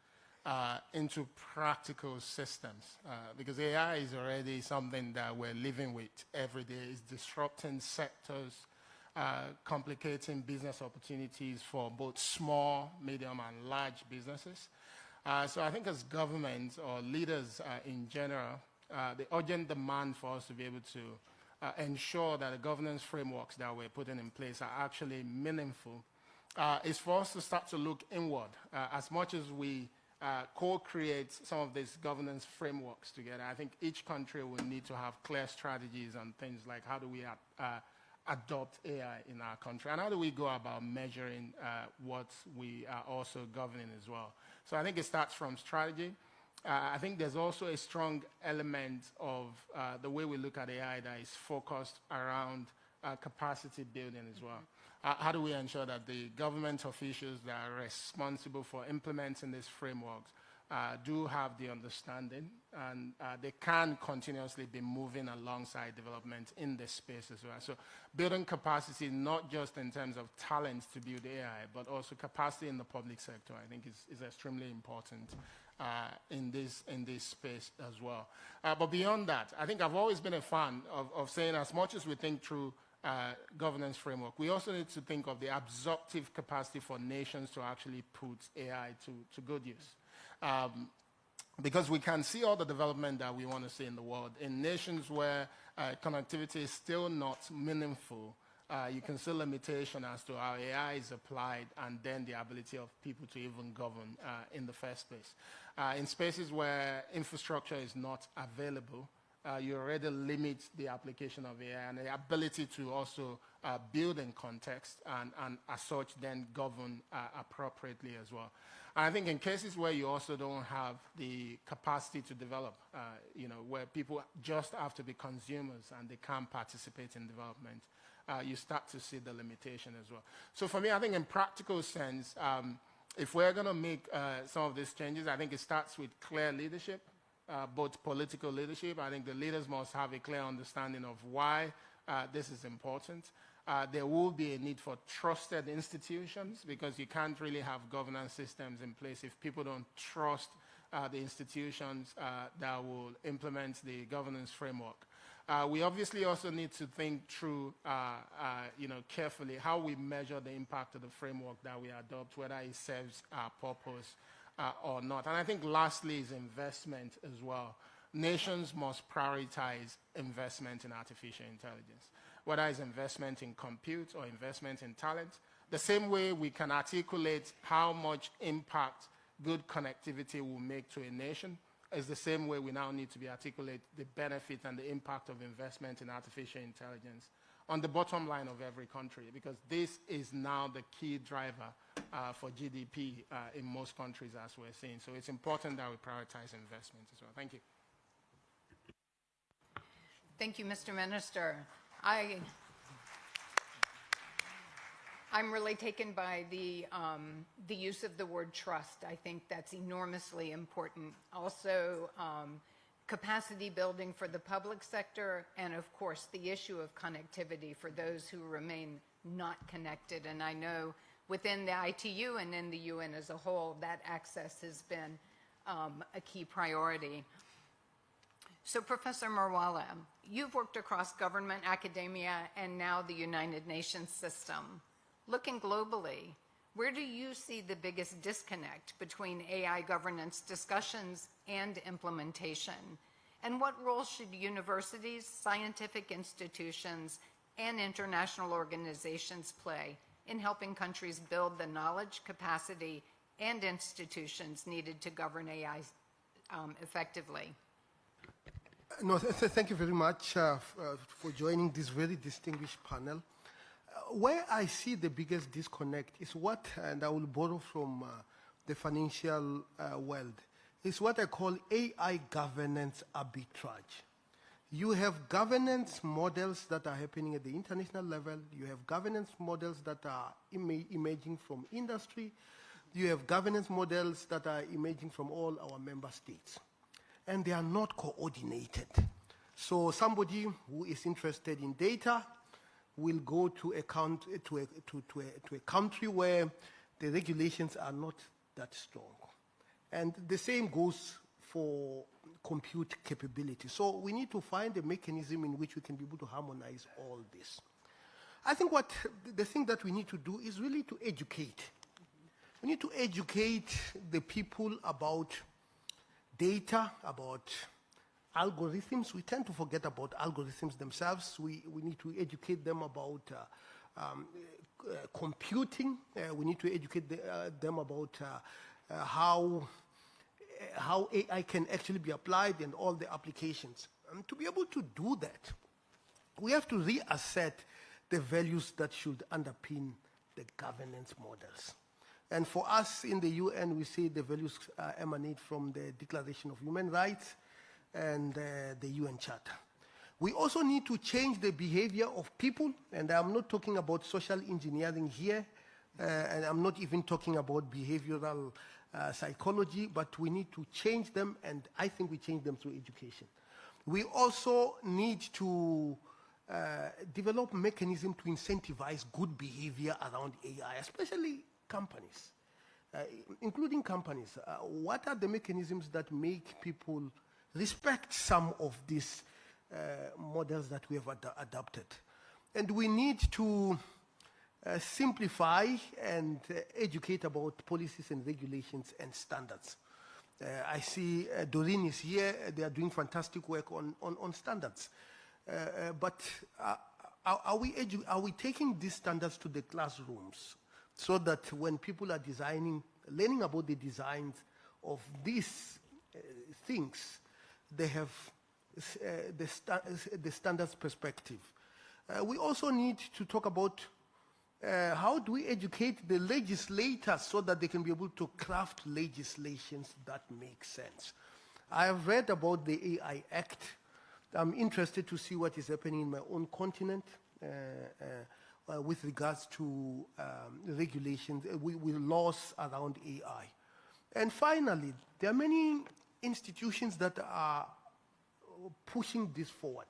into practical systems, because AI is already something that we're living with every day. It's disrupting sectors, complicating business opportunities for both small, medium, and large businesses. So I think as governments or leaders in general, the urgent demand for us to be able to ensure that the governance frameworks that we're putting in place are actually meaningful is for us to start to look inward. As much as we co-create some of these governance frameworks together, I think each country will need to have clear strategies on things like how do we adopt AI in our country, and how do we go about measuring what we are also governing as well. So I think it starts from strategy. I think there's also a strong element of the way we look at AI that is focused around capacity building as well. How do we ensure that the government officials that are responsible for implementing these frameworks do have the understanding, and they can continuously be moving alongside development in this space as well. So building capacity, not just in terms of talent to build AI, but also capacity in the public sector, I think is extremely important in this space as well. But beyond that, I think I've always been a fan of saying, as much as we think through governance framework, we also need to think of the absorptive capacity for nations to actually put AI to good use. Because we can see all the development that we want to see in the world. In nations where connectivity is still not meaningful, you can see limitation as to how AI is applied, and then the ability of people to even govern in the first place. In spaces where infrastructure is not available, you already limit the application of AI and the ability to also build in context and as such then govern appropriately as well. And I think in cases where you also don't have the capacity to develop, where people just have to be consumers and they can't participate in development, you start to see the limitation as well. So for me, I think in practical sense, if we're going to make some of these changes, I think it starts with clear leadership, both political leadership. I think the leaders must have a clear understanding of why this is important. There will be a need for trusted institutions, because you can't really have governance systems in place if people don't trust the institutions that will implement the governance framework. We obviously also need to think through, carefully how we measure the impact of the framework that we adopt, whether it serves our purpose or not. And I think lastly is investment as well. Nations must prioritize investment in artificial intelligence, whether it's investment in compute or investment in talent. The same way we can articulate how much impact good connectivity will make to a nation is the same way we now need to be articulate the benefit and the impact of investment in artificial intelligence on the bottom line of every country, because this is now the key driver for GDP in most countries, as we're seeing. So it's important that we prioritize investments as well. Thank you. Thank you, Mr. Minister. I'm really taken by the use of the word trust. I think that's enormously important. Also, capacity building for the public sector, and of course, the issue of connectivity for those who remain not connected. And I know within the ITU and in the UN as a whole, that access has been a key priority. So, Professor Marwala, you've worked across government, academia, and now the United Nations system. Looking globally, where do you see the biggest disconnect between AI governance discussions and implementation? And what role should universities, scientific institutions, and international organizations play in helping countries build the knowledge, capacity, and institutions needed to govern AI effectively? No, thank you very much for joining this very distinguished panel. Where I see the biggest disconnect is what, and I will borrow from the financial world, is what I call AI governance arbitrage. You have governance models that are happening at the international level. You have governance models that are emerging from industry. You have governance models that are emerging from all our member states. And they are not coordinated. So somebody who is interested in data will go to a country where the regulations are not that strong. And the same goes for compute capability. So we need to find a mechanism in which we can be able to harmonize all this. I think the thing that we need to do is really to educate. We need to educate the people about data, about algorithms. We tend to forget about algorithms themselves. We need to educate them about computing. We need to educate them about how AI can actually be applied and all the applications. And to be able to do that, we have to reassert the values that should underpin the governance models. And for us in the UN, we say the values emanate from the Declaration of Human Rights and the UN Charter. We also need to change the behavior of people, and I'm not talking about social engineering here, and I'm not even talking about behavioral psychology, but we need to change them, and I think we change them through education. We also need to develop mechanisms to incentivize good behavior around AI, especially companies, including companies. What are the mechanisms that make people respect some of these models that we have adopted? And we need to simplify and educate about policies and regulations and standards. I see Doreen is here. They are doing fantastic work on standards. But are we taking these standards to the classrooms so that when people are learning about the designs of these things, they have the standards perspective? We also need to talk about how do we educate the legislators so that they can be able to craft legislations that make sense. I have read about the AI Act. I'm interested to see what is happening in my own continent with regards to regulations, with laws around AI. And finally, there are many institutions that are pushing this forward.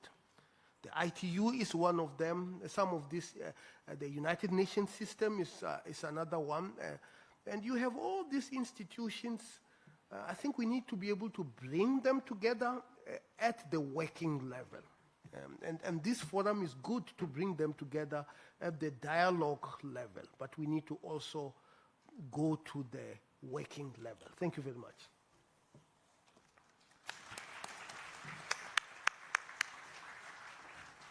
The ITU is one of them. Some of this, the United Nations system is another one. And you have all these institutions. I think we need to be able to bring them together at the working level. And this forum is good to bring them together at the dialogue level, but we need to also go to the working level. Thank you very much.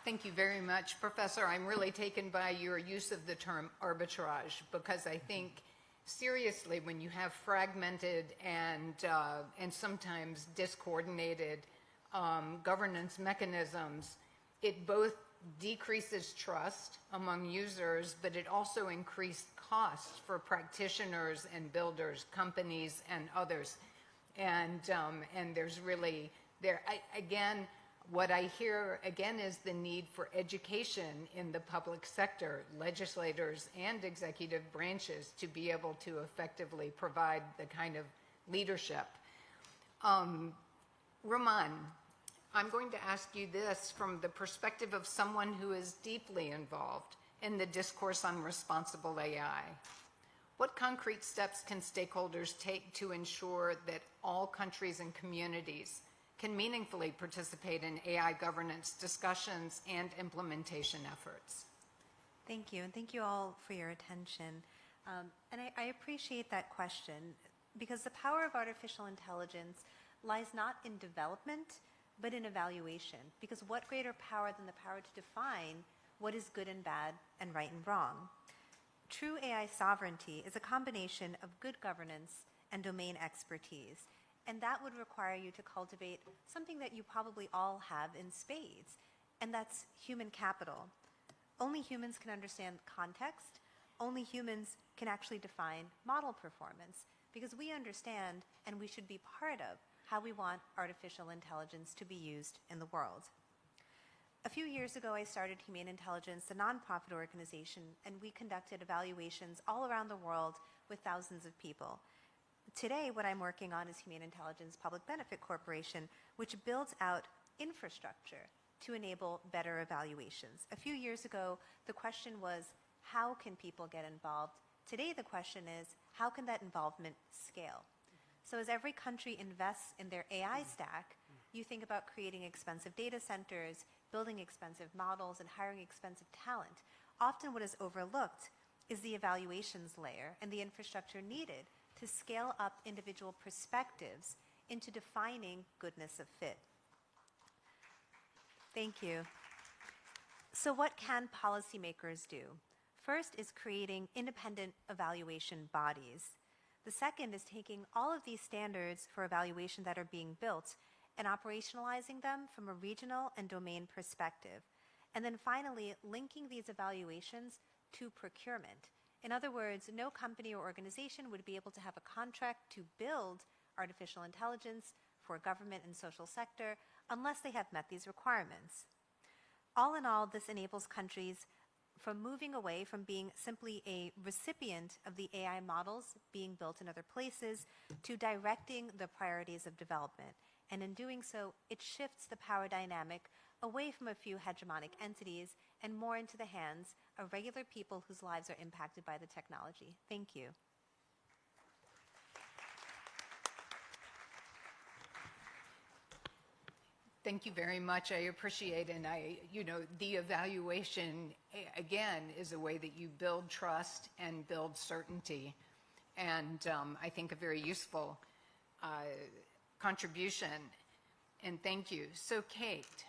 Thank you very much, Professor. I'm really taken by your use of the term arbitrage, because I think seriously, when you have fragmented and sometimes discoordinated governance mechanisms, it both decreases trust among users, but it also increased costs for practitioners and builders, companies and others. And there's really, again, what I hear again is the need for education in the public sector, legislators and executive branches, to be able to effectively provide the kind of leadership. Roman, I'm going to ask you this from the perspective of someone who is deeply involved in the discourse on responsible AI. What concrete steps can stakeholders take to ensure that all countries and communities can meaningfully participate in AI governance discussions and implementation efforts? Thank you, and thank you all for your attention. And I appreciate that question, because the power of artificial intelligence lies not in development, but in evaluation. Because what greater power than the power to define what is good and bad and right and wrong? True AI sovereignty is a combination of good governance and domain expertise. And that would require you to cultivate something that you probably all have in spades, and that's human capital. Only humans can understand context. Only humans can actually define model performance, because we understand, and we should be part of, how we want artificial intelligence to be used in the world. A few years ago, I started Humane Intelligence, a nonprofit organization, and we conducted evaluations all around the world with thousands of people. Today, what I'm working on is Humane Intelligence Public Benefit Corporation, which builds out infrastructure to enable better evaluations. A few years ago, the question was, how can people get involved? Today, the question is, how can that involvement scale? So as every country invests in their AI stack, you think about creating expensive data centers, building expensive models, and hiring expensive talent. Often what is overlooked is the evaluations layer and the infrastructure needed to scale up individual perspectives into defining goodness of fit. Thank you. So what can policymakers do? First is creating independent evaluation bodies. The second is taking all of these standards for evaluation that are being built and operationalizing them from a regional and domain perspective. And then finally, linking these evaluations to procurement. In other words, no company or organization would be able to have a contract to build artificial intelligence for government and social sector unless they have met these requirements. All in all, this enables countries from moving away from being simply a recipient of the AI models being built in other places to directing the priorities of development. And in doing so, it shifts the power dynamic away from a few hegemonic entities and more into the hands of regular people whose lives are impacted by the technology. Thank you. Thank you very much. I appreciate it. And the evaluation, again, is a way that you build trust and build certainty. And I think a very useful contribution. And thank you. So, Kate,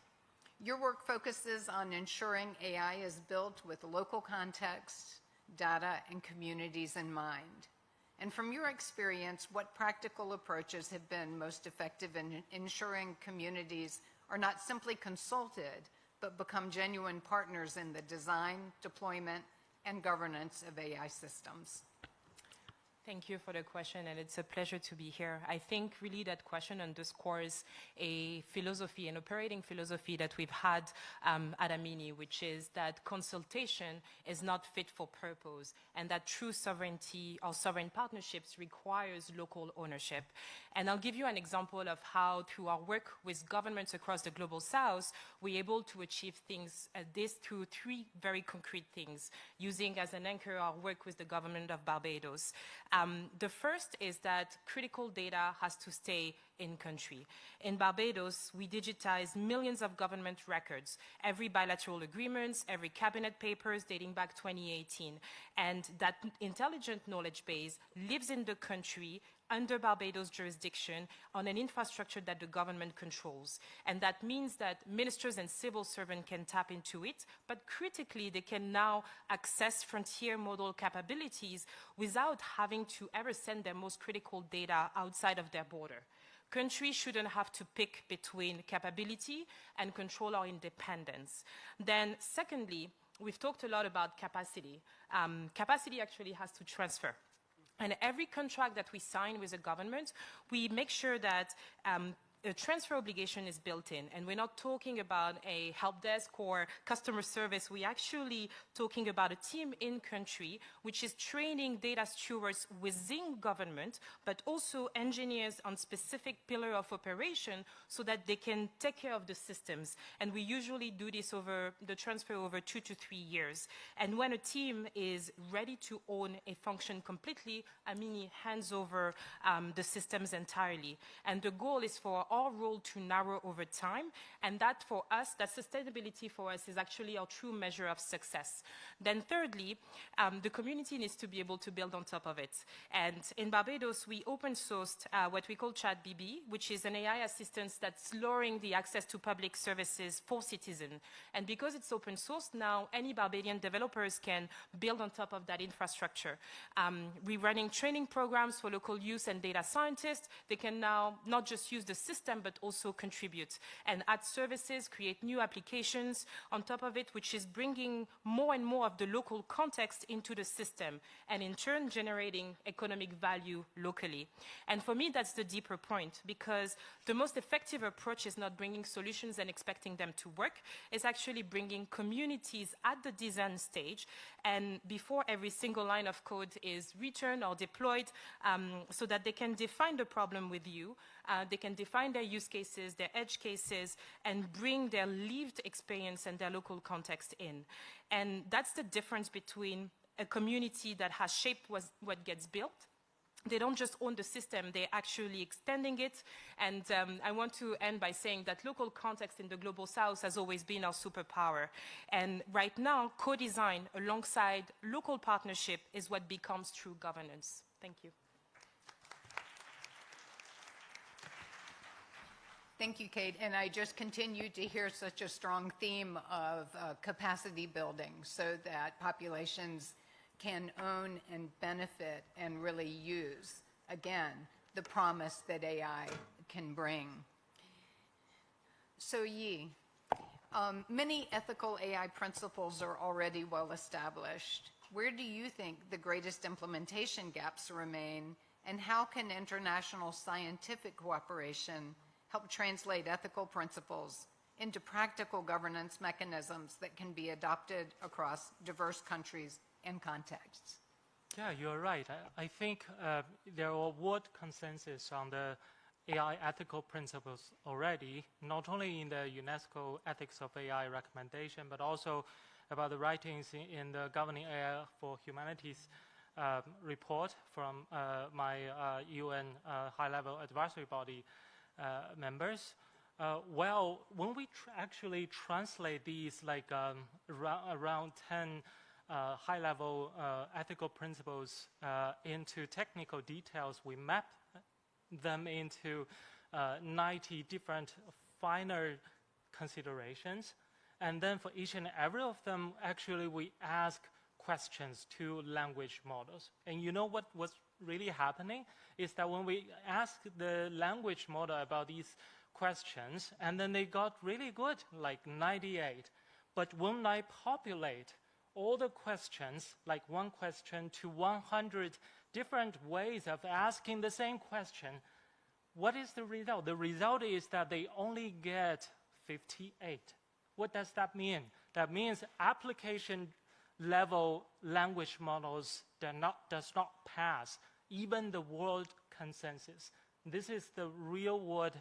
your work focuses on ensuring AI is built with local context, data, and communities in mind. And from your experience, what practical approaches have been most effective in ensuring communities are not simply consulted, but become genuine partners in the design, deployment, and governance of AI systems? Thank you for the question, and it's a pleasure to be here. I think really that question underscores a philosophy, an operating philosophy that we've had at Amini, which is that consultation is not fit for purpose, and that true sovereignty or sovereign partnerships requires local ownership. And I'll give you an example of how, through our work with governments across the Global South, we're able to achieve things this through three very concrete things, using as an anchor our work with the government of Barbados. The first is that critical data has to stay in country. In Barbados, we digitize millions of government records, every bilateral agreements, every cabinet papers dating back 2018. And that intelligent knowledge base lives in the country under Barbados jurisdiction on an infrastructure that the government controls. And that means that ministers and civil servants can tap into it, but critically, they can now access frontier model capabilities without having to ever send their most critical data outside of their border. countries shouldn't have to pick between capability and control or independence. Then secondly, we've talked a lot about capacity. Capacity actually has to transfer. And every contract that we sign with a government, we make sure that a transfer obligation is built in. And we're not talking about a help desk or customer service. We're actually talking about a team in country which is training data stewards within government, but also engineers on specific pillar of operation so that they can take care of the systems. And we usually do this over the transfer over 2 to 3 years. And when a team is ready to own a function completely, Amini hands over the systems entirely. And the goal is for our role to narrow over time, and that for us, that sustainability for us is actually our true measure of success. Then thirdly, the community needs to be able to build on top of it. And in Barbados, we open sourced what we call ChatBB, which is an AI assistant that's lowering the access to public services for citizens. And because it's open source now, any Barbadian developers can build on top of that infrastructure. We're running training programs for local youth and data scientists. They can now not just use the system, but also contribute and add services, create new applications on top of it, which is bringing more and more of the local context into the system, and in turn generating economic value locally. And for me, that's the deeper point, because the most effective approach is not bringing solutions and expecting them to work. It's actually bringing communities at the design stage, and before every single line of code is returned or deployed, so that they can define the problem with you, they can define their use cases, their edge cases, and bring their lived experience and their local context in. And that's the difference between a community that has shaped what gets built. They don't just own the system, they're actually extending it. And I want to end by saying that local context in the Global South has always been our superpower. And right now, co-design alongside local partnership is what becomes true governance. Thank you. Thank you, Kate. And I just continue to hear such a strong theme of capacity building so that populations can own and benefit and really use, again, the promise that AI can bring. So Yi, many ethical AI principles are already well established. Where do you think the greatest implementation gaps remain, and how can international scientific cooperation help translate ethical principles into practical governance mechanisms that can be adopted across diverse countries and contexts? Yeah, you're right. I think there are broad consensus on the AI ethical principles already, not only in the UNESCO Ethics of AI recommendation, but also about the writings in the Governing AI for Humanities report from my UN high-level advisory body members. Well, when we actually translate these like around 10 high-level ethical principles into technical details, we map them into 90 different finer considerations. And then for each and every of them, actually we ask questions to language models. And you know what's really happening is that when we ask the language model about these questions, and then they got really good, like 98. But when I populate all the questions, like one question to 100 different ways of asking the same question, what is the result? The result is that they only get 58. What does that mean? That means application level language models does not pass even the world consensus. This is the real world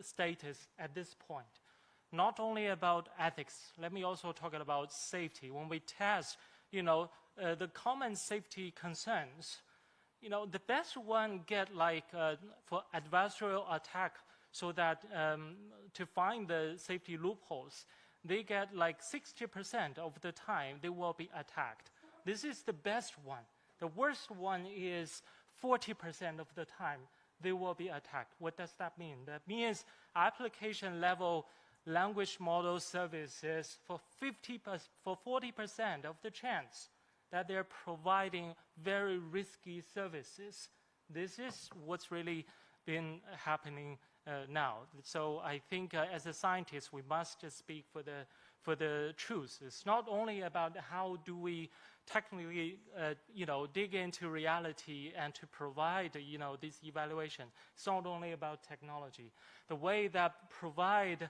status at this point. Not only about ethics, let me also talk about safety. When we test, the common safety concerns, the best one get like for adversarial attack, so that to find the safety loopholes, they get like 60% of the time they will be attacked. This is the best one. The worst one is 40% of the time they will be attacked. What does that mean? That means application level language model services for 40% of the chance that they're providing very risky services. This is what's really been happening now. So I think as a scientist, we must just speak for the truth. It's not only about how do we technically, dig into reality and to provide, this evaluation. It's not only about technology. The way that provide,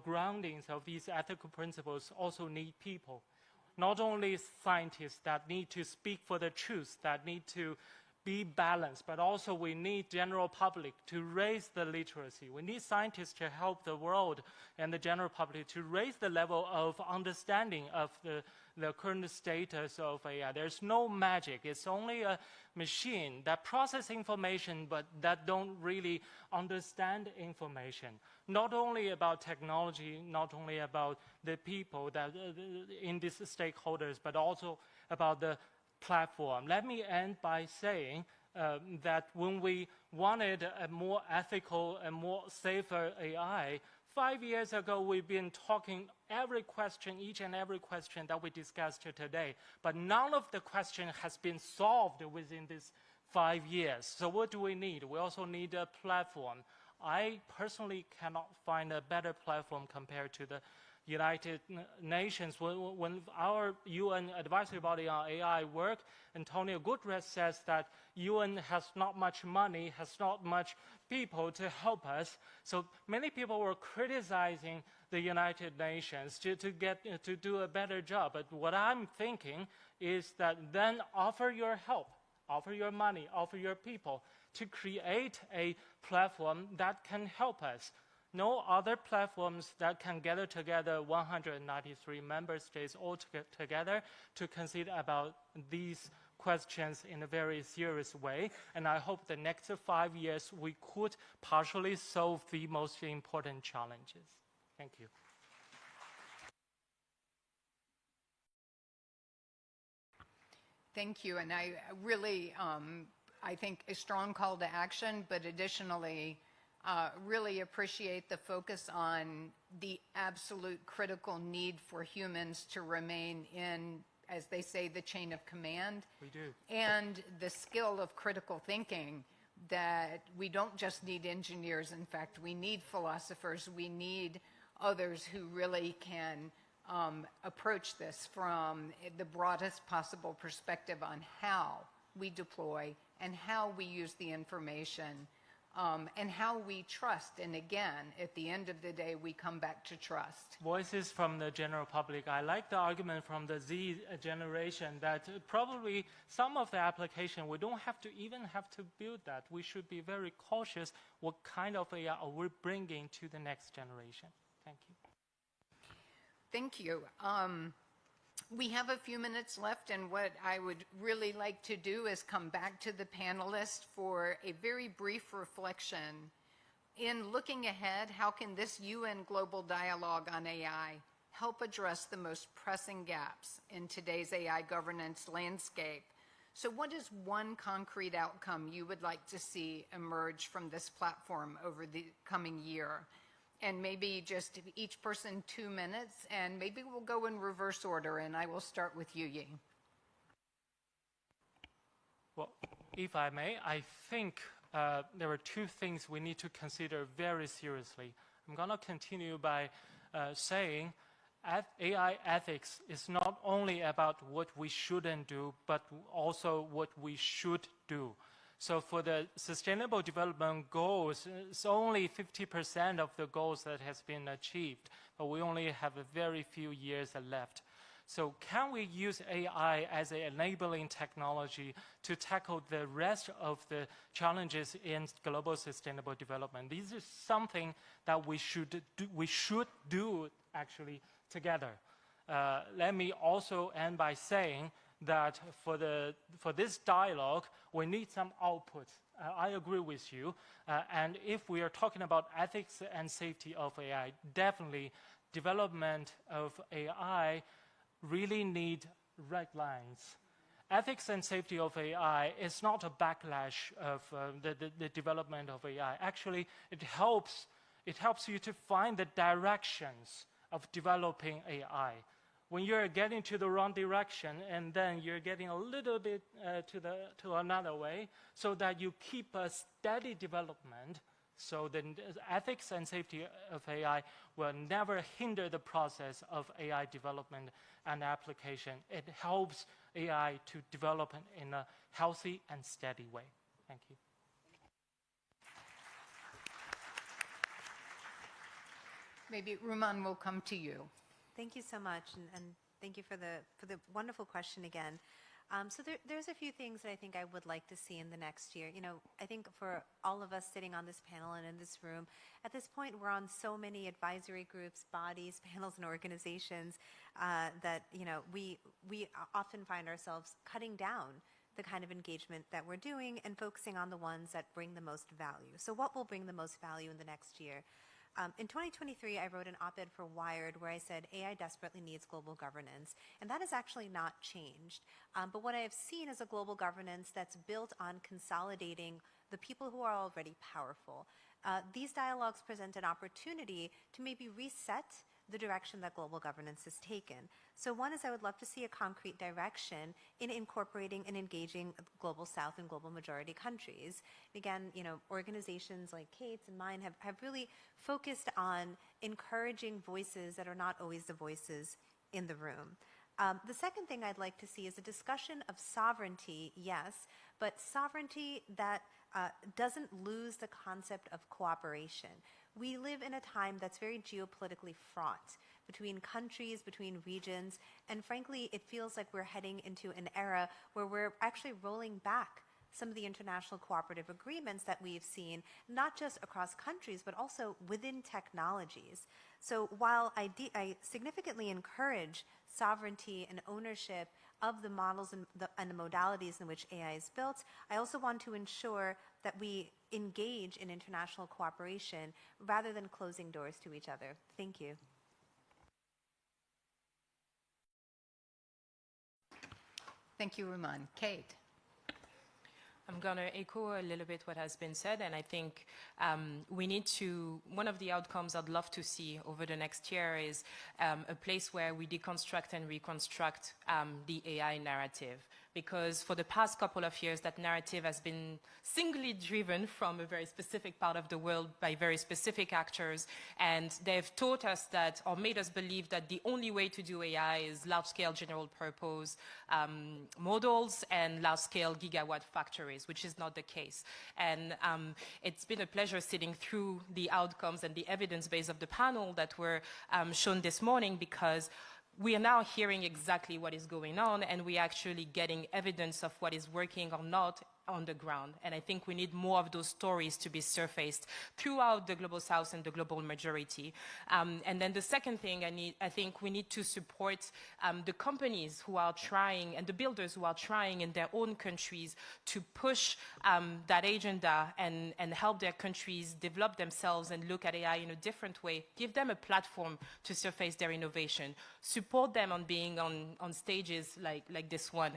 groundings of these ethical principles also need people. Not only scientists that need to speak for the truth, that need to be balanced, but also we need general public to raise the literacy. We need scientists to help the world and the general public to raise the level of understanding of the current status of AI. There's no magic. It's only a machine that processes information, but that don't really understand information. Not only about technology, not only about the people that in these stakeholders, but also about the platform. Let me end by saying that when we wanted a more ethical and more safer AI, 5 years ago, we've been talking each and every question that we discussed here today, but none of the question has been solved within these 5 years. So what do we need? We also need a platform. I personally cannot find a better platform compared to the United Nations. When our UN advisory body on AI work, Antonio Guterres says that UN has not much money, has not much people to help us. So many people were criticizing the United Nations to do a better job. But what I'm thinking is that then offer your help, offer your money, offer your people to create a platform that can help us. No other platforms that can gather together 193 member states all together to consider about these questions in a very serious way. And I hope the next 5 years we could partially solve the most important challenges. Thank you. Thank you. And I really, I think a strong call to action, but additionally, really appreciate the focus on the absolute critical need for humans to remain in, as they say, the chain of command. We do. And the skill of critical thinking, that we don't just need engineers. In fact, we need philosophers. We need others who really can approach this from the broadest possible perspective on how we deploy and how we use the information. And how we trust. And again, at the end of the day, we come back to trust. Voices from the general public. I like the argument from the Z generation that probably some of the application, we don't even have to build that. We should be very cautious what kind of AI we're bringing to the next generation. Thank you. Thank you. We have a few minutes left, and what I would really like to do is come back to the panelists for a very brief reflection. In looking ahead, how can this UN Global Dialogue on AI help address the most pressing gaps in today's AI governance landscape? So what is one concrete outcome you would like to see emerge from this platform over the coming year? And maybe just each person 2 minutes, and maybe we'll go in reverse order, and I will start with you, Ying. Well, if I may, I think there are two things we need to consider very seriously. I'm going to continue by saying AI ethics is not only about what we shouldn't do, but also what we should do. So for the Sustainable Development Goals, it's only 50% of the goals that has been achieved, but we only have a very few years left. So can we use AI as an enabling technology to tackle the rest of the challenges in global sustainable development? This is something that we should do actually together. Let me also end by saying that for this dialogue, we need some output. I agree with you. And if we are talking about ethics and safety of AI, definitely development of AI really need red lines. Ethics and safety of AI is not a backlash of the development of AI. Actually, it helps you to find the directions of developing AI. when you're getting to the wrong direction and then you're getting a little bit to another way, so that you keep a steady development, so the ethics and safety of AI will never hinder the process of AI development and application. It helps AI to develop in a healthy and steady way. Thank you. Maybe Ruman will come to you. Thank you so much, and thank you for the wonderful question again. So there's a few things that I think I would like to see in the next year. You know, I think for all of us sitting on this panel and in this room, at this point we're on so many advisory groups, bodies, panels, and organizations that, you know, we often find ourselves cutting down the kind of engagement that we're doing and focusing on the ones that bring the most value. So what will bring the most value in the next year? In 2023, I wrote an op-ed for Wired where I said AI desperately needs global governance, and that has actually not changed. But what I have seen is a global governance that's built on consolidating the people who are already powerful. These dialogues present an opportunity to maybe reset the direction that global governance has taken. So one is I would love to see a concrete direction in incorporating and engaging global South and global majority countries. Again, you know, organizations like Kate's and mine have really focused on encouraging voices that are not always the voices in the room. The second thing I'd like to see is a discussion of sovereignty, yes, but sovereignty that doesn't lose the concept of cooperation. We live in a time that's very geopolitically fraught between countries, between regions, and frankly, it feels like we're heading into an era where we're actually rolling back some of the international cooperative agreements that we've seen, not just across countries, but also within technologies. So while I significantly encourage sovereignty and ownership of the models and the modalities in which AI is built, I also want to ensure that we engage in international cooperation rather than closing doors to each other. Thank you. Thank you, Ruman. Kate. I'm going to echo a little bit what has been said, and I think we need to, one of the outcomes I'd love to see over the next year is a place where we deconstruct and reconstruct the AI narrative. Because for the past couple of years, that narrative has been singly driven from a very specific part of the world by very specific actors. And they've taught us that, or made us believe that the only way to do AI is large-scale general purpose models and large-scale gigawatt factories, which is not the case. And it's been a pleasure sitting through the outcomes and the evidence base of the panel that were shown this morning, because we are now hearing exactly what is going on, and we're actually getting evidence of what is working or not on the ground. And I think we need more of those stories to be surfaced throughout the global South and the global majority. And then the second thing I think we need to support the companies who are trying and the builders who are trying in their own countries to push that agenda and help their countries develop themselves and look at AI in a different way. Give them a platform to surface their innovation. Support them on being on stages like this one,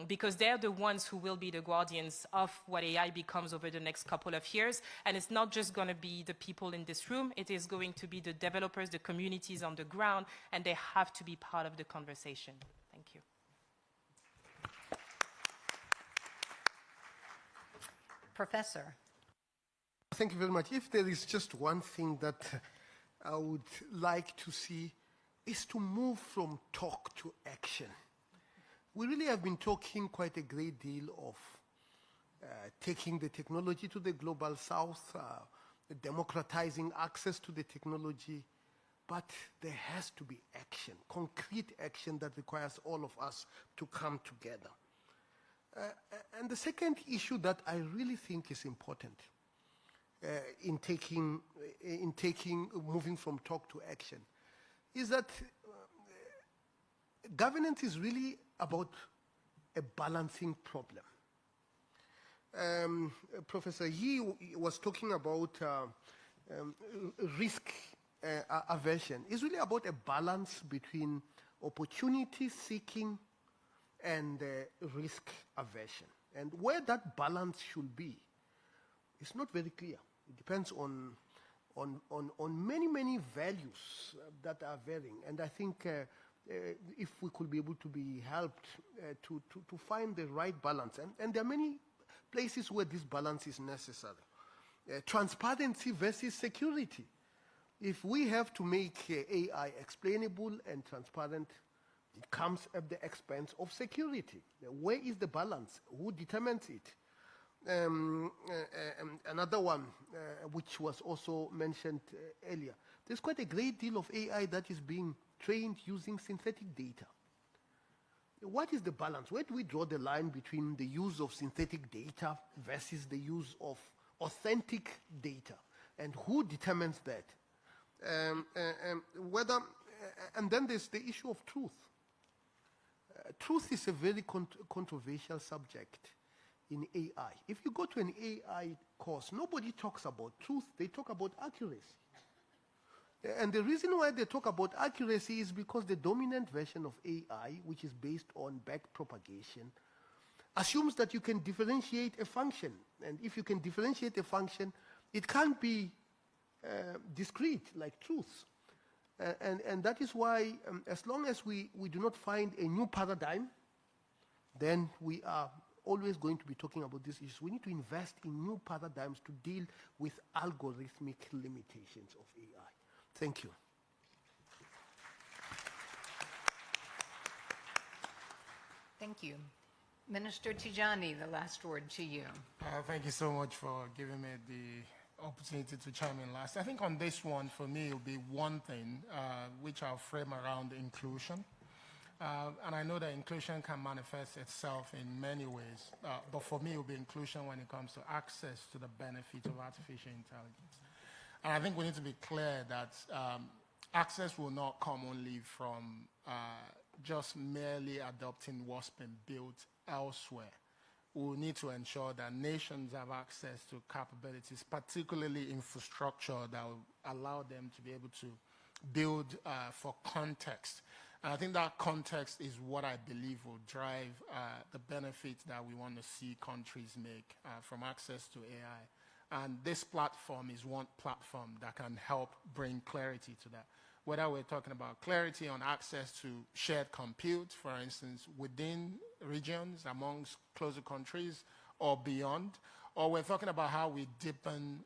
because they're the ones who will be the guardians of what AI becomes over the next couple of years. And it's not just going to be the people in this room, it is going to be the developers, the communities on the ground, and they have to be part of the conversation. Thank you. Professor. Thank you very much. If there is just one thing that I would like to see, is to move from talk to action. We really have been talking quite a great deal of taking the technology to the global South, democratizing access to the technology, but there has to be action, concrete action that requires all of us to come together. And the second issue that I really think is important in moving from talk to action is that governance is really about a balancing problem. Professor Yi was talking about risk aversion. It's really about a balance between opportunity seeking and risk aversion. And where that balance should be, it's not very clear. It depends on many, many values that are varying. And I think if we could be able to be helped to find the right balance. And there are many places where this balance is necessary. Transparency versus security. If we have to make AI explainable and transparent, it comes at the expense of security. Where is the balance? Who determines it? Another one, which was also mentioned earlier, there's quite a great deal of AI that is being trained using synthetic data. What is the balance? Where do we draw the line between the use of synthetic data versus the use of authentic data? And who determines that? And then there's the issue of truth. Truth is a very controversial subject in AI. If you go to an AI course, nobody talks about truth, they talk about accuracy. And the reason why they talk about accuracy is because the dominant version of AI, which is based on backpropagation, assumes that you can differentiate a function. And if you can differentiate a function, it can't be discrete like truth. And that is why, as long as we do not find a new paradigm, then we are always going to be talking about these issues. We need to invest in new paradigms to deal with algorithmic limitations of AI. Thank you. Thank you. Minister Tijani, the last word to you. Thank you so much for giving me the opportunity to chime in last. I think on this one, for me, it will be one thing, which I'll frame around inclusion. And I know that inclusion can manifest itself in many ways, but for me, it will be inclusion when it comes to access to the benefits of artificial intelligence. And I think we need to be clear that access will not come only from just merely adopting what's been built elsewhere. We need to ensure that nations have access to capabilities, particularly infrastructure that will allow them to be able to build for context. And I think that context is what I believe will drive the benefits that we want to see countries make from access to AI. And this platform is one platform that can help bring clarity to that. Whether we're talking about clarity on access to shared compute, for instance, within regions, amongst closer countries, or beyond, or we're talking about how we deepen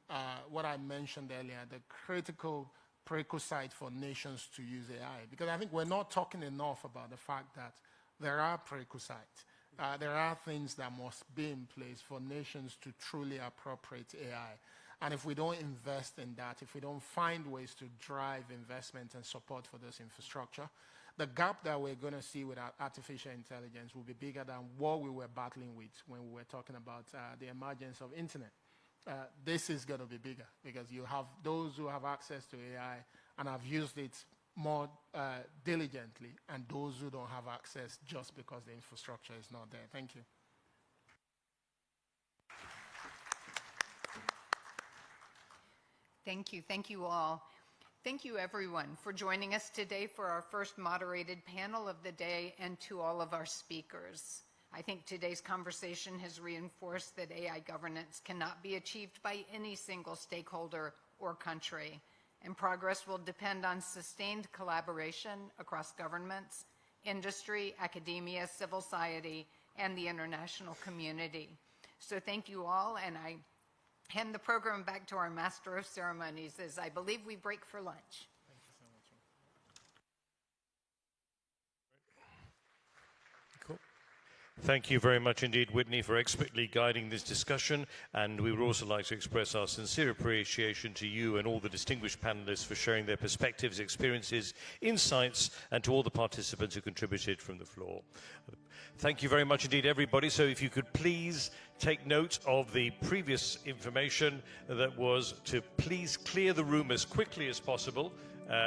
what I mentioned earlier, the critical prerequisite for nations to use AI. Because I think we're not talking enough about the fact that there are prerequisites. There are things that must be in place for nations to truly appropriate AI. And if we don't invest in that, if we don't find ways to drive investment and support for this infrastructure, the gap that we're going to see with artificial intelligence will be bigger than what we were battling with when we were talking about the emergence of internet. This is going to be bigger because you have those who have access to AI and have used it more diligently, and those who don't have access just because the infrastructure is not there. Thank you. Thank you. Thank you all. Thank you, everyone, for joining us today for our first moderated panel of the day, and to all of our speakers. I think today's conversation has reinforced that AI governance cannot be achieved by any single stakeholder or country, and progress will depend on sustained collaboration across governments, industry, academia, civil society, and the international community. So thank you all, and I hand the program back to our Master of Ceremonies as I believe we break for lunch. Thank you very much indeed, Whitney, for expertly guiding this discussion. And we would also like to express our sincere appreciation to you and all the distinguished panelists for sharing their perspectives, experiences, insights, and to all the participants who contributed from the floor. Thank you very much indeed, everybody. So if you could please take note of the previous information, that was to please clear the room as quickly as possible.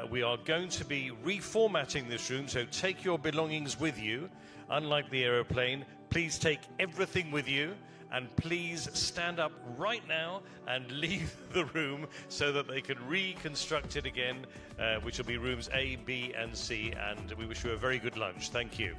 We are going to be reformatting this room, so take your belongings with you. Unlike the aeroplane, please take everything with you, and please stand up right now and leave the room so that they can reconstruct it again, which will be rooms A, B, and C, and we wish you a very good lunch. Thank you.